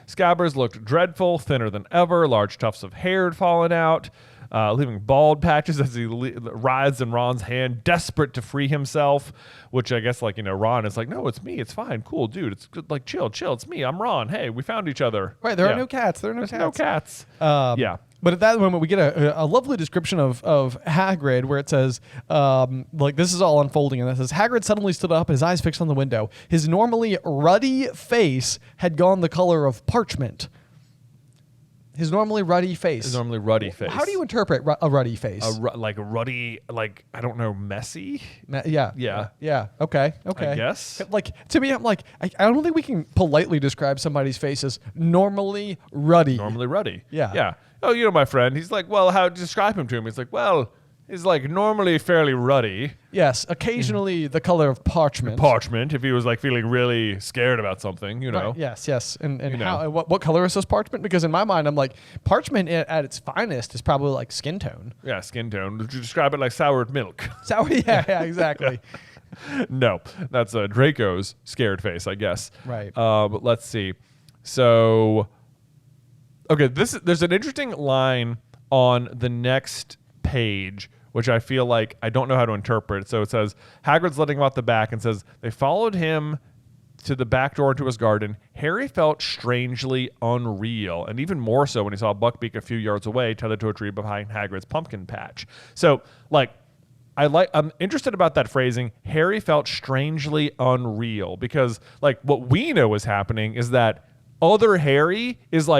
Speaker 1: Scabbers looked dreadful, thinner than ever. Large tufts of hair had fallen out. Leaving bald patches as he writhes in Ron's hand, desperate to free himself, which I guess, Ron is like, no, it's me. It's fine. Cool, dude. It's good. Like, chill. It's me. I'm Ron. Hey, we found each other.
Speaker 2: Right. There are no cats. There's
Speaker 1: no cats.
Speaker 2: Yeah. But at that moment, we get a lovely description of Hagrid where it says, this is all unfolding. And it says, Hagrid suddenly stood up, his eyes fixed on the window. His normally ruddy face had gone the color of parchment. His normally ruddy face. How do you interpret a ruddy face?
Speaker 1: Ruddy, I don't know, messy?
Speaker 2: Yeah. Okay.
Speaker 1: I guess.
Speaker 2: To me, I'm like, I don't think we can politely describe somebody's face as normally ruddy. Yeah.
Speaker 1: Oh, my friend. He's like, well, how to describe him to him? He's like, well, he's normally fairly ruddy.
Speaker 2: Yes, occasionally the color of parchment.
Speaker 1: If he was feeling really scared about something,
Speaker 2: Right, yes. And what color is this parchment? Because in my mind, I'm like, parchment at its finest is probably skin tone.
Speaker 1: Yeah, skin tone. Would you describe it like soured milk?
Speaker 2: Sour, yeah, exactly.
Speaker 1: No, that's Draco's scared face, I guess.
Speaker 2: Right.
Speaker 1: But let's see. So, okay, there's an interesting line on the next page, which I feel like I don't know how to interpret. So it says, Hagrid's letting him out the back and says, they followed him to the back door into his garden. Harry felt strangely unreal, and even more so when he saw Buckbeak a few yards away, tethered to a tree behind Hagrid's pumpkin patch. So, I'm interested about that phrasing. Harry felt strangely unreal because, what we know is happening is that other Harry is,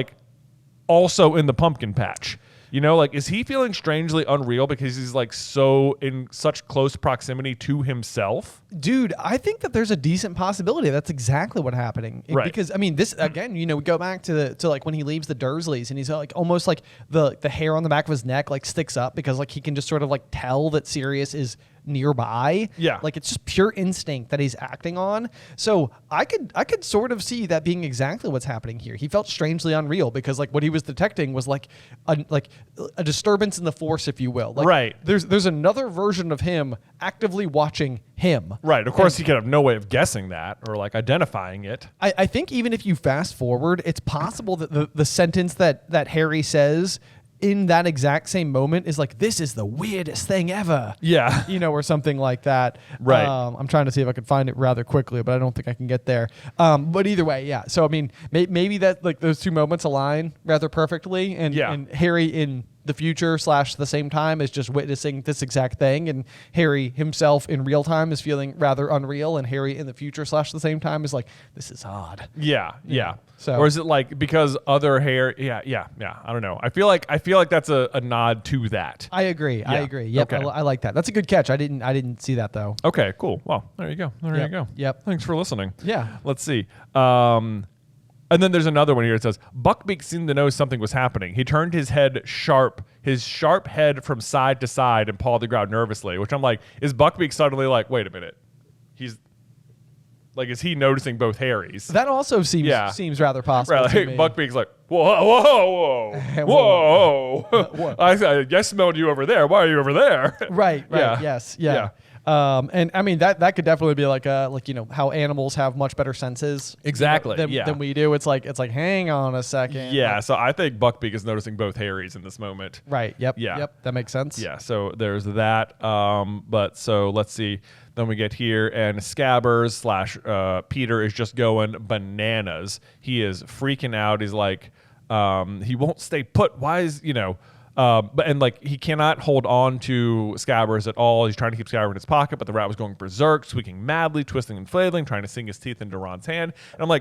Speaker 1: also in the pumpkin patch. Is he feeling strangely unreal because he's so in such close proximity to himself?
Speaker 2: Dude, I think that there's a decent possibility that's exactly what's happening.
Speaker 1: Right.
Speaker 2: Because this again, we go back to when he leaves the Dursleys and he's almost the hair on the back of his neck sticks up because he can just sort of tell that Sirius is nearby.
Speaker 1: Yeah.
Speaker 2: It's just pure instinct that he's acting on. So I could sort of see that being exactly what's happening here. He felt strangely unreal because what he was detecting was a disturbance in the Force, if you will.
Speaker 1: Right.
Speaker 2: There's another version of him actively watching him.
Speaker 1: Right. Of course, he could have no way of guessing that or identifying it.
Speaker 2: I think even if you fast forward, it's possible that the sentence that Harry says in that exact same moment is this is the weirdest thing ever.
Speaker 1: Yeah.
Speaker 2: Or something like that.
Speaker 1: Right.
Speaker 2: I'm trying to see if I can find it rather quickly, but I don't think I can get there. But either way, yeah. So, maybe that those two moments align rather perfectly. And Harry in the future / the same time is just witnessing this exact thing. And Harry himself in real time is feeling rather unreal. And Harry in the future / the same time is this is odd.
Speaker 1: Yeah.
Speaker 2: So,
Speaker 1: or is it because other Harry? Yeah. I don't know. I feel like that's a nod to that.
Speaker 2: I agree. Yep.
Speaker 1: Okay.
Speaker 2: I like that. That's a good catch. I didn't see that though.
Speaker 1: Okay, cool. Well, there you go.
Speaker 2: You
Speaker 1: go.
Speaker 2: Yep.
Speaker 1: Thanks for listening.
Speaker 2: Yeah.
Speaker 1: Let's see. And then there's another one here. It says, Buckbeak seemed to know something was happening. He turned his sharp head from side to side and pawed the ground nervously, which I'm like, is Buckbeak suddenly wait a minute? He's is he noticing both Harrys?
Speaker 2: That also seems rather possible.
Speaker 1: Right,
Speaker 2: to me.
Speaker 1: Buckbeak's whoa. I smelled you over there. Why are you over there?
Speaker 2: Right.
Speaker 1: Yeah.
Speaker 2: Yes. Yeah. And that could definitely be how animals have much better senses
Speaker 1: exactly
Speaker 2: than we do. It's hang on a second.
Speaker 1: Yeah, so I think Buckbeak is noticing both Harrys in this moment.
Speaker 2: Right. Yep.
Speaker 1: Yeah.
Speaker 2: Yep. That makes sense.
Speaker 1: Yeah. So there's that. But so let's see. Then we get here, and Scabbers / Peter is just going bananas. He is freaking out. He's he won't stay put. Why is he cannot hold on to Scabbers at all. He's trying to keep Scabbers in his pocket, but the rat was going berserk, squeaking madly, twisting and flailing, trying to sink his teeth into Ron's hand. And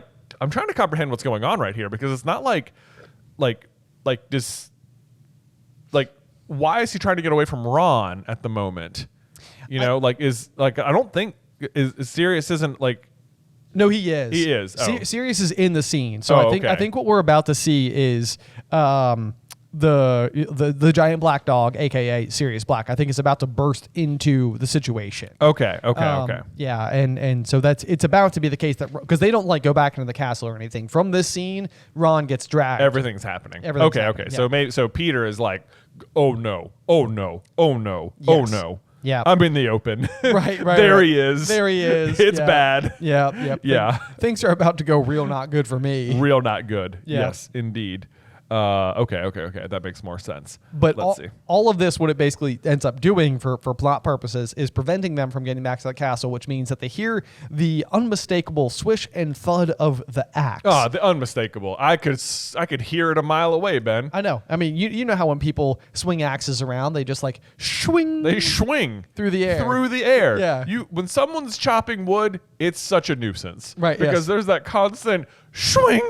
Speaker 1: I'm trying to comprehend what's going on right here because it's not this. Why is he trying to get away from Ron at the moment? I don't think is Sirius isn't
Speaker 2: No, he is.
Speaker 1: He is. Oh.
Speaker 2: Sirius is in the scene, so
Speaker 1: Oh,
Speaker 2: I think what we're about to see is the giant black dog, aka Sirius Black, I think is about to burst into the situation.
Speaker 1: Okay.
Speaker 2: Yeah, and so it's about to be the case that because they don't like go back into the castle or anything. From this scene, Ron gets dragged.
Speaker 1: Everything's happening.
Speaker 2: Everything's
Speaker 1: okay.
Speaker 2: happening, yeah.
Speaker 1: So Peter is like, oh no.
Speaker 2: Yes. Yeah.
Speaker 1: I'm in the open.
Speaker 2: Right.
Speaker 1: There he is. It's
Speaker 2: Yeah.
Speaker 1: bad.
Speaker 2: Yeah. Things are about to go real not good for me.
Speaker 1: Real not good.
Speaker 2: Yeah.
Speaker 1: Yes, indeed. Okay. That makes more sense.
Speaker 2: But
Speaker 1: let's see.
Speaker 2: all of this, what it basically ends up doing for plot purposes is preventing them from getting back to the castle, which means that they hear the unmistakable swish and thud of the axe.
Speaker 1: Oh, the unmistakable. I could hear it a mile away, Ben.
Speaker 2: I know. I mean, you know how when people swing axes around, they just like swing.
Speaker 1: They swing
Speaker 2: through the air.
Speaker 1: Yeah. When someone's chopping wood, it's such a nuisance.
Speaker 2: Right.
Speaker 1: Because there's that constant swing.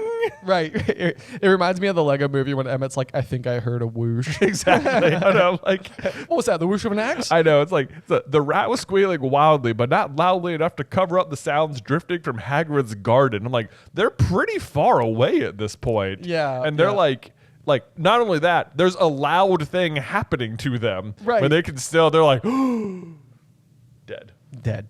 Speaker 2: Right. It reminds me of the Lego movie when Emmett's like, I think I heard a whoosh.
Speaker 1: Exactly. I know. Like,
Speaker 2: what was that? The whoosh of an axe?
Speaker 1: I know. It's like the rat was squealing wildly, but not loudly enough to cover up the sounds drifting from Hagrid's garden. I'm like, they're pretty far away at this point.
Speaker 2: Yeah.
Speaker 1: And they're
Speaker 2: yeah.
Speaker 1: like not only that, there's a loud thing happening to them.
Speaker 2: Right.
Speaker 1: But they're like, dead.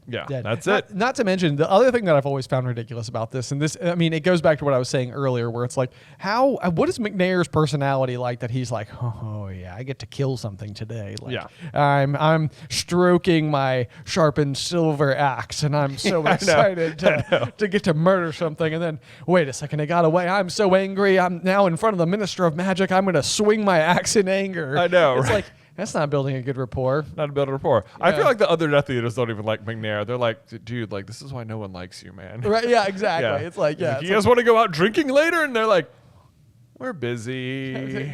Speaker 1: Yeah,
Speaker 2: Dead.
Speaker 1: that's it.
Speaker 2: Not to mention the other thing that I've always found ridiculous about this, and this, I mean, it goes back to what I was saying earlier, where it's like, what is McNair's personality like that he's like, oh yeah, I get to kill something today. Like,
Speaker 1: yeah,
Speaker 2: I'm stroking my sharpened silver axe, and I'm so excited to get to murder something. And then wait a second, it got away. I'm so angry. I'm now in front of the Minister of Magic. I'm going to swing my axe in anger.
Speaker 1: I know.
Speaker 2: It's
Speaker 1: right?
Speaker 2: like. That's not building a good rapport.
Speaker 1: Not to build a rapport.
Speaker 2: Yeah.
Speaker 1: I feel like the other Death Eaters don't even like McNair. They're like, dude, like this is why no one likes you, man.
Speaker 2: Right? Yeah, exactly.
Speaker 1: Yeah.
Speaker 2: It's like, yeah.
Speaker 1: You guys want to go out drinking later? And they're like, we're busy.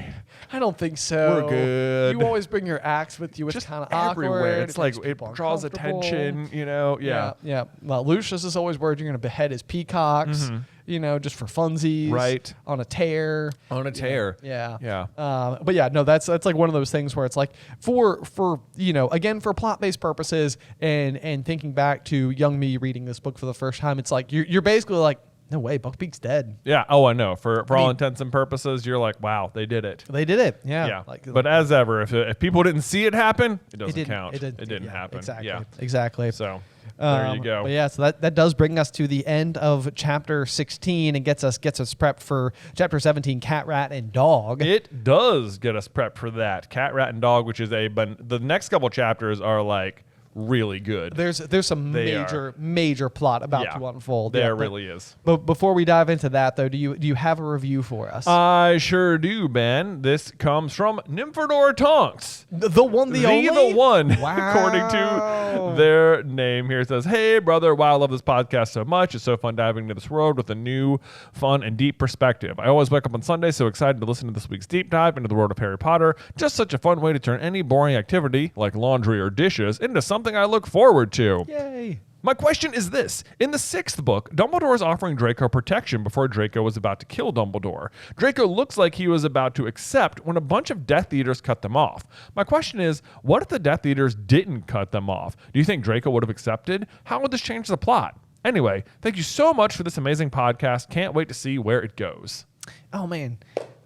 Speaker 2: I don't think so.
Speaker 1: We're good.
Speaker 2: You always bring your axe with you. It's kind of
Speaker 1: everywhere.
Speaker 2: awkward.
Speaker 1: It's like it draws attention, you know?
Speaker 2: Yeah. Well, Lucius is always worried you're going to behead his peacocks, you know, just for funsies.
Speaker 1: Right.
Speaker 2: On a tear.
Speaker 1: Yeah.
Speaker 2: But yeah, no, that's like one of those things where it's like for you know, again, for plot-based purposes and thinking back to young me reading this book for the first time, it's like you're basically like, no way, Buckbeak's dead.
Speaker 1: Yeah. Oh, I know. For all intents and purposes, you're like, wow, they did it.
Speaker 2: They did it. Yeah.
Speaker 1: Yeah.
Speaker 2: Like,
Speaker 1: but as ever, if people didn't see it happen, it doesn't
Speaker 2: didn't
Speaker 1: count. It didn't happen.
Speaker 2: Exactly.
Speaker 1: Yeah.
Speaker 2: Exactly.
Speaker 1: So there you go.
Speaker 2: But yeah, so that does bring us to the end of chapter 16 and gets us prepped for chapter 17, Cat, Rat, and Dog.
Speaker 1: It does get us prepped for that. Cat, Rat, and Dog, which is but the next couple chapters are like really good.
Speaker 2: There's some major plot about to unfold.
Speaker 1: There really is.
Speaker 2: But before we dive into that, though, do you have a review for us?
Speaker 1: I sure do, Ben. This comes from Nymphador Tonks.
Speaker 2: The one, the only?
Speaker 1: The one,
Speaker 2: wow.
Speaker 1: according to their name here. It says, hey, brother, wow, I love this podcast so much. It's so fun diving into this world with a new, fun, and deep perspective. I always wake up on Sunday so excited to listen to this week's deep dive into the world of Harry Potter. Just such a fun way to turn any boring activity, like laundry or dishes, into something I look forward to.
Speaker 2: Yay.
Speaker 1: My question is this. In the 6th book, Dumbledore is offering Draco protection before Draco was about to kill Dumbledore. Draco looks like he was about to accept when a bunch of Death Eaters cut them off. My question is, what if the Death Eaters didn't cut them off? Do you think Draco would have accepted? How would this change the plot? Anyway, thank you so much for this amazing podcast. Can't wait to see where it goes.
Speaker 2: Oh, man.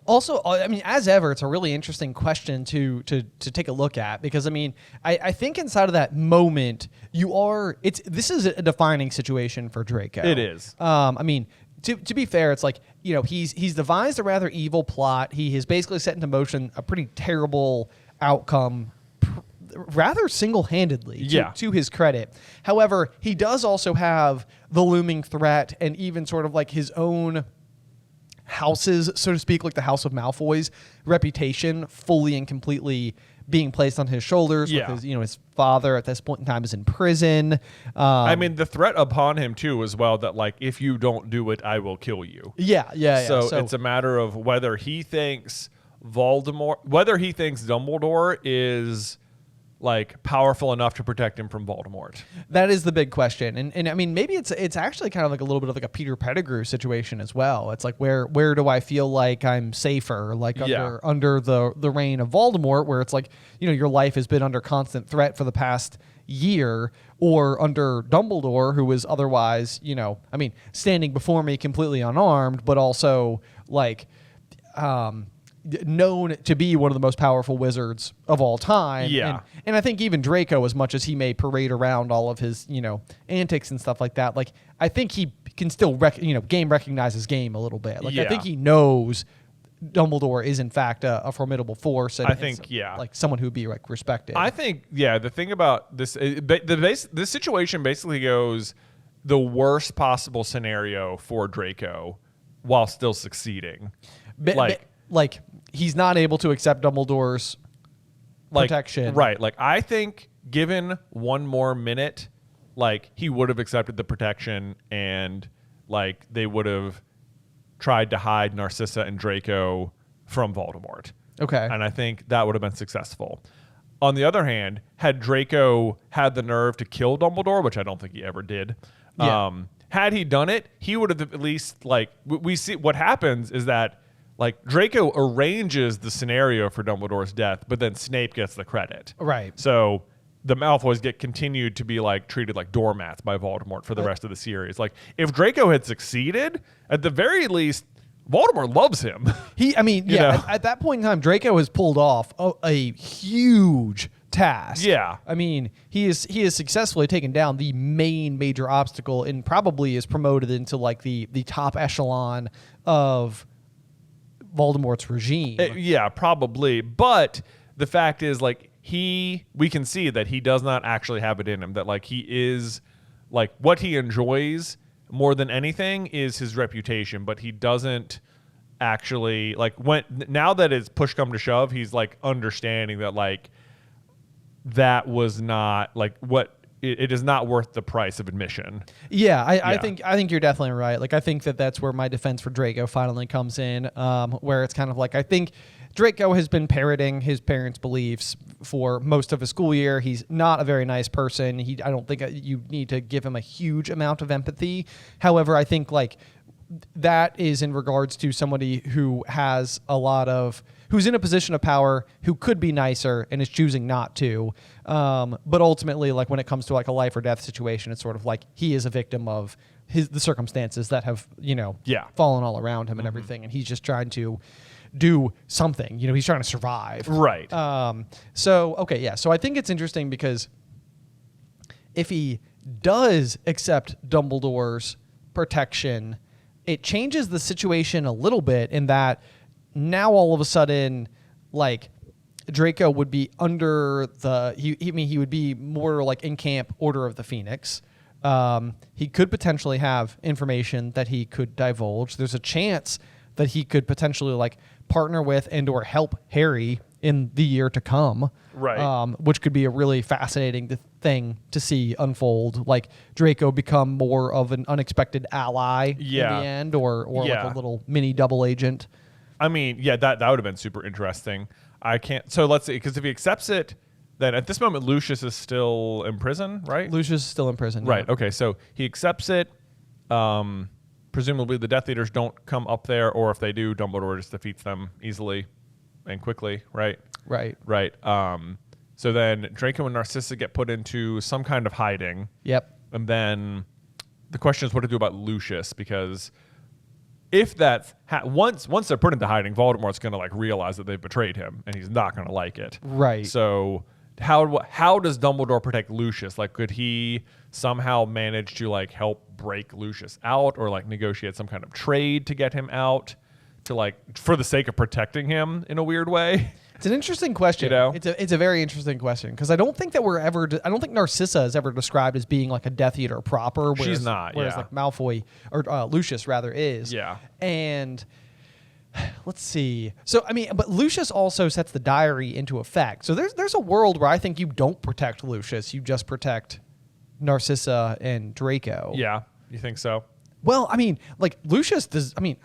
Speaker 2: Also, I mean, as ever, it's a really interesting question to take a look at because, I mean, I think inside of that moment, this is a defining situation for Draco.
Speaker 1: It is.
Speaker 2: I mean, to be fair, it's like, you know, he's devised a rather evil plot. He has basically set into motion a pretty terrible outcome rather single-handedly to his credit. However, he does also have the looming threat and even sort of like his own house's, so to speak, like the House of Malfoy's reputation fully and completely being placed on his shoulders because, you know, his father at this point in time is in prison.
Speaker 1: I mean, the threat upon him too as well that like, if you don't do it, I will kill you.
Speaker 2: Yeah.
Speaker 1: So it's a matter of whether he thinks Dumbledore is like powerful enough to protect him from Voldemort. That
Speaker 2: is the big question. And I mean, maybe it's actually kind of like a little bit of like a Peter Pettigrew situation as well. It's like, where do I feel like I'm safer? Like under the reign of Voldemort, where it's like, you know, your life has been under constant threat for the past year, or under Dumbledore, who was otherwise, you know, I mean, standing before me completely unarmed, but also like, known to be one of the most powerful wizards of all time.
Speaker 1: Yeah.
Speaker 2: And I think even Draco, as much as he may parade around all of his, antics and stuff like that, like I think he can still game recognizes game a little bit. Like I think he knows Dumbledore is in fact a formidable force. And
Speaker 1: I think,
Speaker 2: like someone who would be like respected.
Speaker 1: I think, the thing about this, this situation basically goes the worst possible scenario for Draco while still succeeding.
Speaker 2: Like he's not able to accept Dumbledore's protection.
Speaker 1: Right. Like I think given one more minute, like he would have accepted the protection and like they would have tried to hide Narcissa and Draco from Voldemort.
Speaker 2: Okay.
Speaker 1: And I think that would have been successful. On the other hand, had Draco had the nerve to kill Dumbledore, which I don't think he ever did, had he done it, he would have at least, like, we see what happens is that, like, Draco arranges the scenario for Dumbledore's death, but then Snape gets the credit.
Speaker 2: Right.
Speaker 1: So the Malfoys get continued to be, like, treated like doormats by Voldemort for the rest of the series. Like, if Draco had succeeded, at the very least, Voldemort loves him.
Speaker 2: At that point in time, Draco has pulled off a huge task.
Speaker 1: Yeah.
Speaker 2: I mean, he is successfully taken down the main major obstacle and probably is promoted into like the top echelon of Voldemort's regime.
Speaker 1: Yeah, probably. But the fact is, like, we can see that he does not actually have it in him. That, like, he is, like, what he enjoys more than anything is his reputation, but he doesn't actually, like, now that it's push come to shove, he's, like, understanding that, like, that was not, like, it is not worth the price of admission.
Speaker 2: Yeah, I think you're definitely right. Like, I think that's where my defense for Draco finally comes in, where it's kind of like, I think Draco has been parroting his parents' beliefs for most of his school year. He's not a very nice person. I don't think you need to give him a huge amount of empathy. However, I think like that is in regards to somebody who has who's in a position of power, who could be nicer and is choosing not to. But ultimately, like when it comes to like a life or death situation, it's sort of like he is a victim of the circumstances that have, fallen all around him and everything. And he's just trying to do something, he's trying to survive.
Speaker 1: Right.
Speaker 2: So I think it's interesting because if he does accept Dumbledore's protection, it changes the situation a little bit in that now all of a sudden, like, Draco would be under he would be more like in camp Order of the Phoenix. He could potentially have information that he could divulge. There's a chance that he could potentially like partner with and or help Harry in the year to come.
Speaker 1: Right.
Speaker 2: Which could be a really fascinating thing to see unfold. Like Draco become more of an unexpected ally in the end or like a little mini double agent.
Speaker 1: I mean, that would have been super interesting. So let's see, because if he accepts it, then at this moment, Lucius is still in prison, right?
Speaker 2: Lucius is still in prison.
Speaker 1: Right.
Speaker 2: Yeah.
Speaker 1: Okay. So he accepts it. Presumably the Death Eaters don't come up there, or if they do, Dumbledore just defeats them easily and quickly, right?
Speaker 2: Right.
Speaker 1: Right. So then Draco and Narcissa get put into some kind of hiding.
Speaker 2: Yep.
Speaker 1: And then the question is what to do about Lucius, because if that's once they're put into hiding, Voldemort's going to like realize that they've betrayed him, and he's not going to like it.
Speaker 2: Right.
Speaker 1: So how does Dumbledore protect Lucius? Like, could he somehow manage to like help break Lucius out, or like negotiate some kind of trade to get him out, to like for the sake of protecting him in a weird way?
Speaker 2: It's an interesting question. It's a very interesting question, because I don't think Narcissa is ever described as being like a Death Eater proper. Whereas,
Speaker 1: she's not.
Speaker 2: Whereas like Malfoy or Lucius rather is.
Speaker 1: Yeah.
Speaker 2: And let's see. So I mean, but Lucius also sets the diary into effect. So there's a world where I think you don't protect Lucius. You just protect Narcissa and Draco.
Speaker 1: Yeah. You think so?
Speaker 2: Well, I mean, like Lucius does. I mean,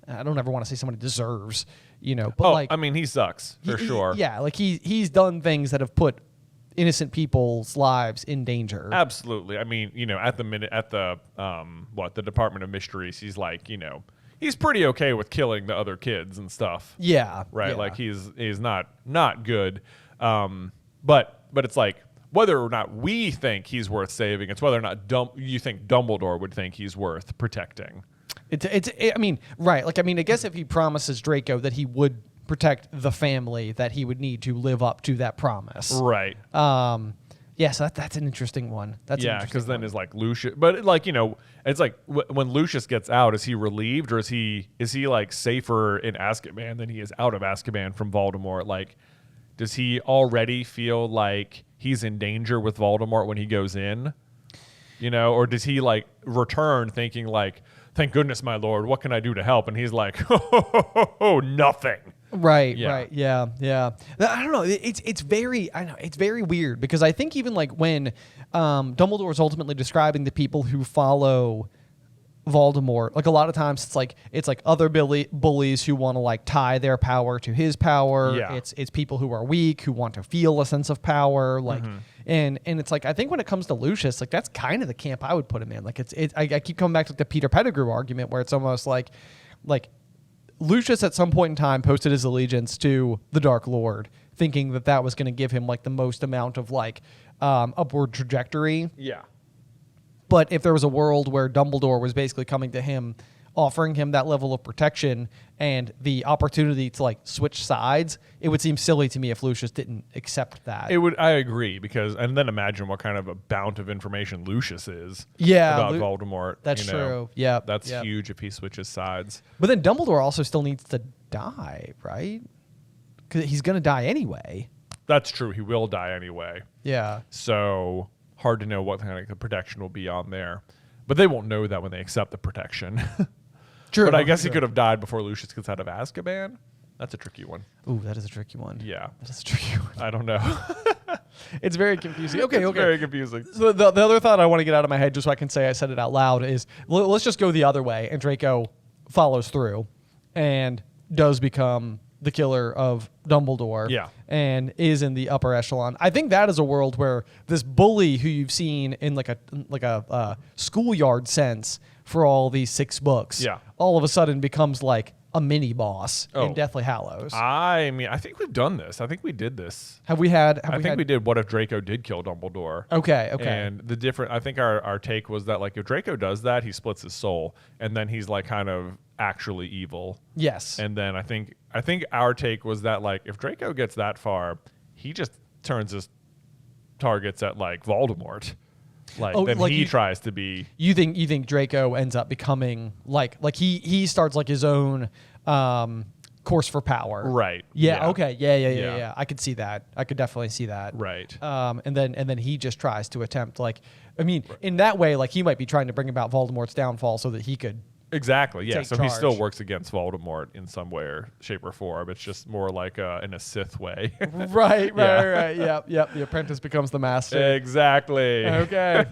Speaker 2: I don't ever want to say somebody deserves. But like,
Speaker 1: I mean, he sucks for sure.
Speaker 2: Like he's done things that have put innocent people's lives in danger.
Speaker 1: Absolutely. I mean, at the Department of Mysteries, he's like, he's pretty okay with killing the other kids and stuff.
Speaker 2: Yeah.
Speaker 1: Right.
Speaker 2: Yeah.
Speaker 1: Like he's not good. But it's like whether or not we think he's worth saving, it's whether or not you think Dumbledore would think he's worth protecting.
Speaker 2: I mean, right. Like, I mean, I guess if he promises Draco that he would protect the family that he would need to live up to that promise.
Speaker 1: Right.
Speaker 2: Yeah, so that's an interesting one.
Speaker 1: Because then is like Lucius, but like it's like when Lucius gets out, is he relieved or is he like safer in Azkaban than he is out of Azkaban from Voldemort? Like, does he already feel like he's in danger with Voldemort when he goes in? Or does he like return thinking like, thank goodness, my lord, what can I do to help? And he's like, nothing.
Speaker 2: Right,
Speaker 1: Yeah.
Speaker 2: right, yeah. I don't know. It's very weird because I think even like when Dumbledore is ultimately describing the people who follow Voldemort, like a lot of times it's like other bullies who want to like tie their power to his power.
Speaker 1: Yeah.
Speaker 2: It's people who are weak who want to feel a sense of power, like. And it's like I think when it comes to Lucius, like that's kind of the camp I would put him in. Like I keep coming back to the Peter Pettigrew argument where it's almost like Lucius at some point in time posted his allegiance to the Dark Lord, thinking that was going to give him like the most amount of like upward trajectory.
Speaker 1: Yeah.
Speaker 2: But if there was a world where Dumbledore was basically coming to him, offering him that level of protection and the opportunity to like switch sides, it would seem silly to me if Lucius didn't accept that.
Speaker 1: I agree and then imagine what kind of a bounty of information Lucius is
Speaker 2: Yeah,
Speaker 1: about Voldemort.
Speaker 2: That's true. Yeah.
Speaker 1: That's huge if he switches sides.
Speaker 2: But then Dumbledore also still needs to die, right? Because he's going to die anyway.
Speaker 1: That's true. He will die anyway.
Speaker 2: Yeah.
Speaker 1: So hard to know what kind of the protection will be on there. But they won't know that when they accept the protection.
Speaker 2: True.
Speaker 1: But I guess he could have died before Lucius gets out of Azkaban. That's a tricky one.
Speaker 2: Ooh, that is a tricky one.
Speaker 1: Yeah.
Speaker 2: That is a tricky one.
Speaker 1: I don't know.
Speaker 2: It's very confusing. Okay.
Speaker 1: Very confusing.
Speaker 2: So the other thought I want to get out of my head, just so I can say I said it out loud, is let's just go the other way. And Draco follows through and does become the killer of Dumbledore.
Speaker 1: Yeah.
Speaker 2: And is in the upper echelon. I think that is a world where this bully who you've seen in like a schoolyard sense for all these 6 books, all of a sudden becomes like a mini boss in Deathly Hallows.
Speaker 1: I mean, I think we've done this. I think we did this.
Speaker 2: Have we had?
Speaker 1: I think we did. What if Draco did kill Dumbledore?
Speaker 2: Okay.
Speaker 1: And I think our take was that like if Draco does that, he splits his soul, and then he's like kind of actually evil.
Speaker 2: Yes.
Speaker 1: And then I think our take was that like if Draco gets that far, he just turns his targets at like Voldemort. He tries to be.
Speaker 2: You think Draco ends up becoming like he starts like his own course for power.
Speaker 1: Right.
Speaker 2: Yeah. Okay. Yeah. I could see that. I could definitely see that.
Speaker 1: Right.
Speaker 2: And then he just tries to attempt in that way, like he might be trying to bring about Voldemort's downfall so that he could.
Speaker 1: Exactly. Yeah.
Speaker 2: Take
Speaker 1: So
Speaker 2: charge.
Speaker 1: he still works against Voldemort in some way or shape or form. It's just more like in a Sith way.
Speaker 2: Right. Yep. The apprentice becomes the master.
Speaker 1: Exactly.
Speaker 2: Okay.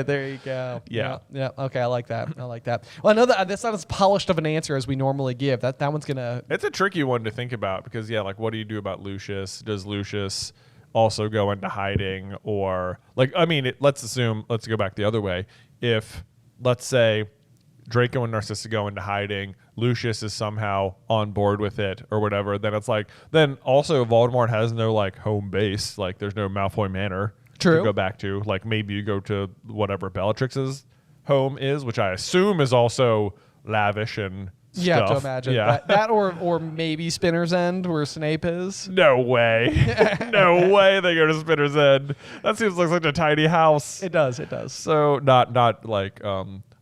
Speaker 2: There you go.
Speaker 1: Yeah.
Speaker 2: Okay. I like that. Well, I know that's not as polished of an answer as we normally give. That one's gonna.
Speaker 1: It's a tricky one to think about because like, what do you do about Lucius? Does Lucius also go into hiding or let's go back the other way. If let's say Draco and Narcissa go into hiding, Lucius is somehow on board with it or whatever, then it's like, then also Voldemort has no like home base. Like there's no Malfoy Manor to go back to. Like maybe you go to whatever Bellatrix's home is, which I assume is also lavish and
Speaker 2: Yeah,
Speaker 1: stuff.
Speaker 2: to imagine.
Speaker 1: Yeah.
Speaker 2: That or maybe Spinner's End where Snape is.
Speaker 1: No way. No way they go to Spinner's End. That seems like such a tiny house.
Speaker 2: It does.
Speaker 1: So not like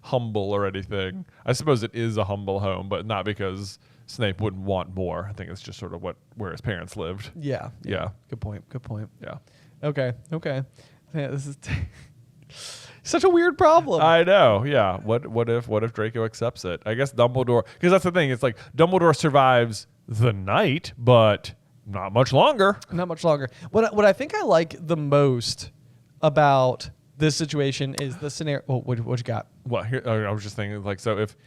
Speaker 1: humble or anything. I suppose it is a humble home, but not because Snape wouldn't want more. I think it's just sort of where his parents lived.
Speaker 2: Yeah.
Speaker 1: Yeah.
Speaker 2: Good point.
Speaker 1: Yeah.
Speaker 2: Okay. Yeah, this is such a weird problem.
Speaker 1: I know. Yeah. What if Draco accepts it? I guess Dumbledore, because that's the thing. It's like Dumbledore survives the night, but not much longer.
Speaker 2: Not much longer. What I think I like the most about this situation is the scenario. Oh, what you got?
Speaker 1: Well, here I was just thinking like, so if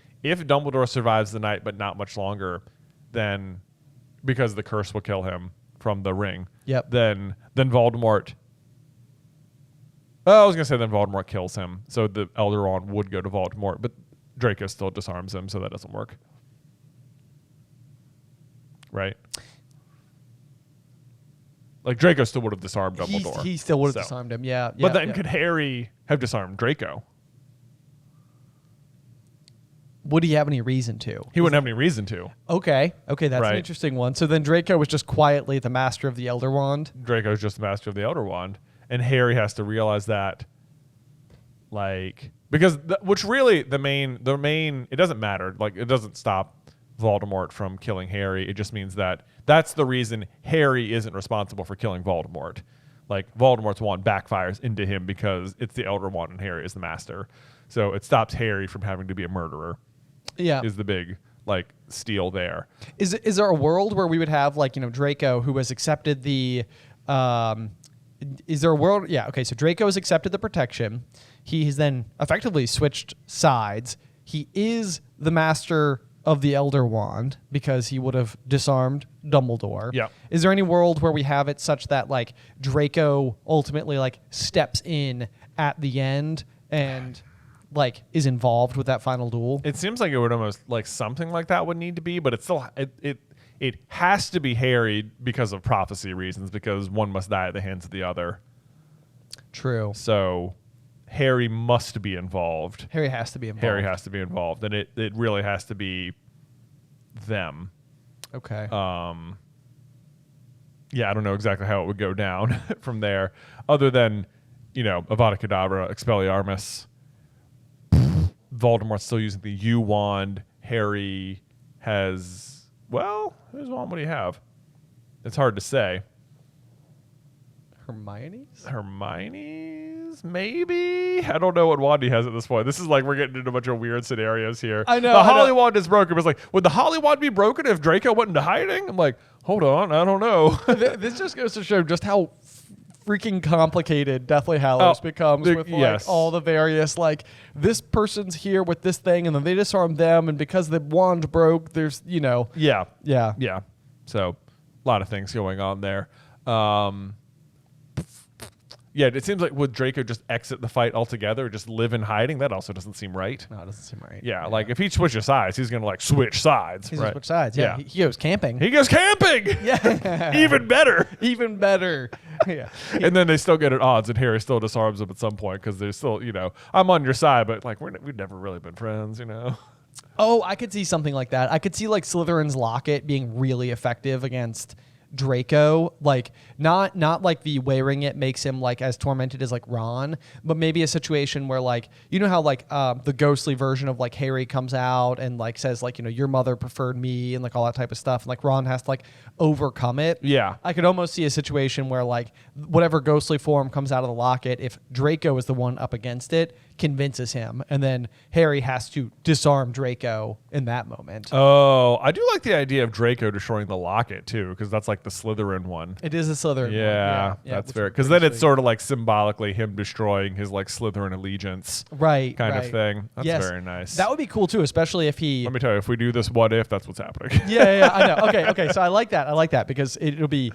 Speaker 1: Dumbledore survives the night but not much longer, then because the curse will kill him from the ring.
Speaker 2: Yep.
Speaker 1: Then Voldemort. Oh, I was gonna say then Voldemort kills him, so the Elderon would go to Voldemort, but Draco still disarms him, so that doesn't work. Right. Like Draco still would have disarmed Dumbledore.
Speaker 2: He still would have disarmed him. Yeah.
Speaker 1: But then could Harry have disarmed Draco?
Speaker 2: would he have any reason to?
Speaker 1: He wouldn't have any reason to.
Speaker 2: Okay, that's an
Speaker 1: Right.
Speaker 2: interesting one. So then Draco was just quietly the master of the Elder Wand.
Speaker 1: Draco's just the master of the Elder Wand, and Harry has to realize that, like, because which really the main it doesn't matter. Like, it doesn't stop Voldemort from killing Harry. It just means that that's the reason Harry isn't responsible for killing Voldemort. Like, Voldemort's wand backfires into him because it's the Elder Wand and Harry is the master. So it stops Harry from having to be a murderer.
Speaker 2: Yeah.
Speaker 1: Is the big, like, steal there.
Speaker 2: Is there a world where we would have, like, Draco, who has accepted the is there a world? Yeah, okay, so Draco has accepted the protection. He has then effectively switched sides. He is the master of the Elder Wand because he would have disarmed Dumbledore.
Speaker 1: Yeah.
Speaker 2: Is there any world where we have it such that, like, Draco ultimately, like, steps in at the end and, like, is involved with that final duel?
Speaker 1: It seems like it would almost, like, something like that would need to be, but it's still it has to be Harry because of prophecy reasons, because one must die at the hands of the other.
Speaker 2: True.
Speaker 1: So Harry must be involved.
Speaker 2: Harry has to be involved.
Speaker 1: Harry has to be involved, and it really has to be them.
Speaker 2: Okay.
Speaker 1: Yeah, I don't know exactly how it would go down from there, other than, Avada Kedavra, Expelliarmus. Voldemort's still using the U wand. Harry has, well, whose wand would he have? It's hard to say. Hermione's, maybe? I don't know what wand he has at this point. This is like we're getting into a bunch of weird scenarios here.
Speaker 2: I know.
Speaker 1: The Holly wand is broken. It's like, would the Holly wand be broken if Draco went into hiding? I'm like, hold on, I don't know.
Speaker 2: This just goes to show just how freaking complicated Deathly Hallows becomes with like all the various, like, this person's here with this thing and then they disarm them, and because the wand broke, there's,
Speaker 1: Yeah.
Speaker 2: Yeah.
Speaker 1: So a lot of things going on there. Yeah, it seems like would Draco just exit the fight altogether or just live in hiding? That also doesn't seem right.
Speaker 2: No, it doesn't seem right.
Speaker 1: Yeah, like if he switches sides, he's going to like switch sides.
Speaker 2: He's gonna switch sides. Yeah. He goes camping.
Speaker 1: He goes camping.
Speaker 2: Yeah.
Speaker 1: Even better.
Speaker 2: Even better. Yeah.
Speaker 1: And then they still get at odds, and Harry still disarms him at some point because they're still, I'm on your side, but like we've never really been friends,
Speaker 2: Oh, I could see something like that. I could see like Slytherin's locket being really effective against Draco, like not like the wearing it makes him like as tormented as like Ron, but maybe a situation where, like, how like the ghostly version of like Harry comes out and like says like, your mother preferred me and like all that type of stuff, and like Ron has to like overcome it.
Speaker 1: Yeah,
Speaker 2: I could almost see a situation where like whatever ghostly form comes out of the locket, if Draco is the one up against it, convinces him, and then Harry has to disarm Draco in that moment.
Speaker 1: Oh, I do like the idea of Draco destroying the locket too, because that's like the Slytherin one.
Speaker 2: It is a Slytherin one.
Speaker 1: Yeah, that's fair. Because then it's sort of like symbolically him destroying his like Slytherin allegiance,
Speaker 2: right?
Speaker 1: Kind of thing. That's
Speaker 2: yes.
Speaker 1: very nice.
Speaker 2: That would be cool too, especially if he.
Speaker 1: Let me tell you, if we do this, what if? That's what's happening.
Speaker 2: Yeah, I know. Okay. So I like that because it'll be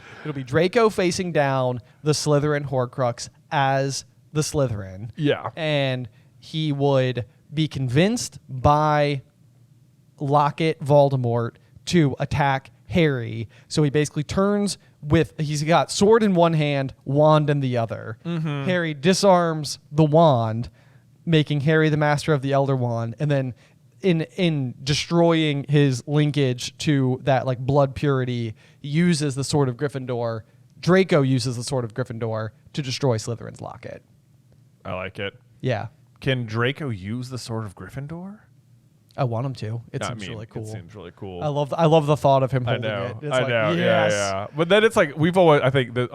Speaker 2: Draco facing down the Slytherin Horcrux as the Slytherin.
Speaker 1: Yeah,
Speaker 2: and he would be convinced by Locket Voldemort to attack Harry. So he basically turns he's got sword in one hand, wand in the other. Mm-hmm. Harry disarms the wand, making Harry the master of the Elder Wand, and then in destroying his linkage to that like blood purity, uses the sword of Gryffindor. Draco uses the sword of Gryffindor to destroy Slytherin's locket.
Speaker 1: I like it.
Speaker 2: Yeah.
Speaker 1: Can Draco use the sword of Gryffindor?
Speaker 2: I want him to. It seems really cool.
Speaker 1: It seems really cool.
Speaker 2: I love the thought of him holding
Speaker 1: I know.
Speaker 2: it. It's
Speaker 1: I
Speaker 2: like,
Speaker 1: know.
Speaker 2: yes.
Speaker 1: Yeah. But then it's like we've always. I think that.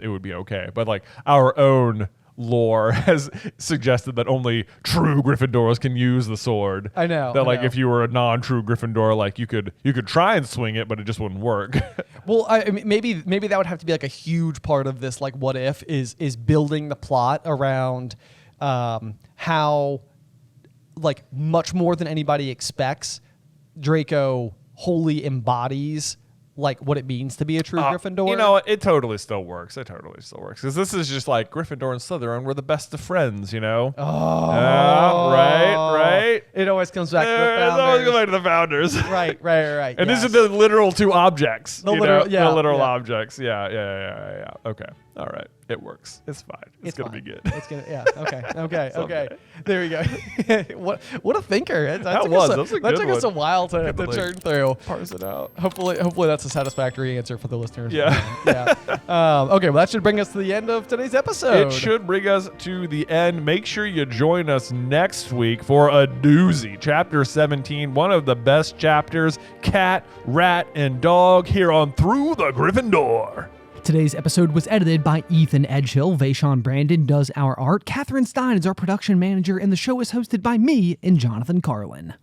Speaker 1: It would be okay. But like our own lore has suggested that only true Gryffindors can use the sword.
Speaker 2: I know.
Speaker 1: That like if you were a non-true Gryffindor, like you could try and swing it, but it just wouldn't work.
Speaker 2: Well, I mean, maybe that would have to be like a huge part of this. Like, what if is building the plot around how, like, much more than anybody expects, Draco wholly embodies like what it means to be a true Gryffindor.
Speaker 1: You know what? It totally still works. Because this is just like Gryffindor and Slytherin were the best of friends,
Speaker 2: Oh,
Speaker 1: right.
Speaker 2: It always comes back to the
Speaker 1: It
Speaker 2: founders.
Speaker 1: always goes back to the founders.
Speaker 2: Right.
Speaker 1: And these are the literal two objects.
Speaker 2: The literal
Speaker 1: objects. Yeah. Okay. All right. It works. It's fine. It's gonna
Speaker 2: fine.
Speaker 1: be good.
Speaker 2: It's gonna, yeah. Okay. There we go. what a thinker. That took
Speaker 1: was
Speaker 2: us
Speaker 1: a good
Speaker 2: took us a
Speaker 1: one.
Speaker 2: while to
Speaker 1: Can't believe-
Speaker 2: turn through.
Speaker 1: Parse it out.
Speaker 2: Hopefully that's a satisfactory answer for the listeners.
Speaker 1: Yeah.
Speaker 2: Yeah. Okay. Well, that should bring us to the end of today's episode.
Speaker 1: It should bring us to the end. Make sure you join us next week for a doozy. Chapter 17, one of the best chapters, Cat, Rat, and Dog, here on Through the Gryffindor.
Speaker 3: Today's episode was edited by Ethan Edghill. Vaishon Brandon does our art. Catherine Stein is our production manager, and the show is hosted by me and Jonathan Carlin.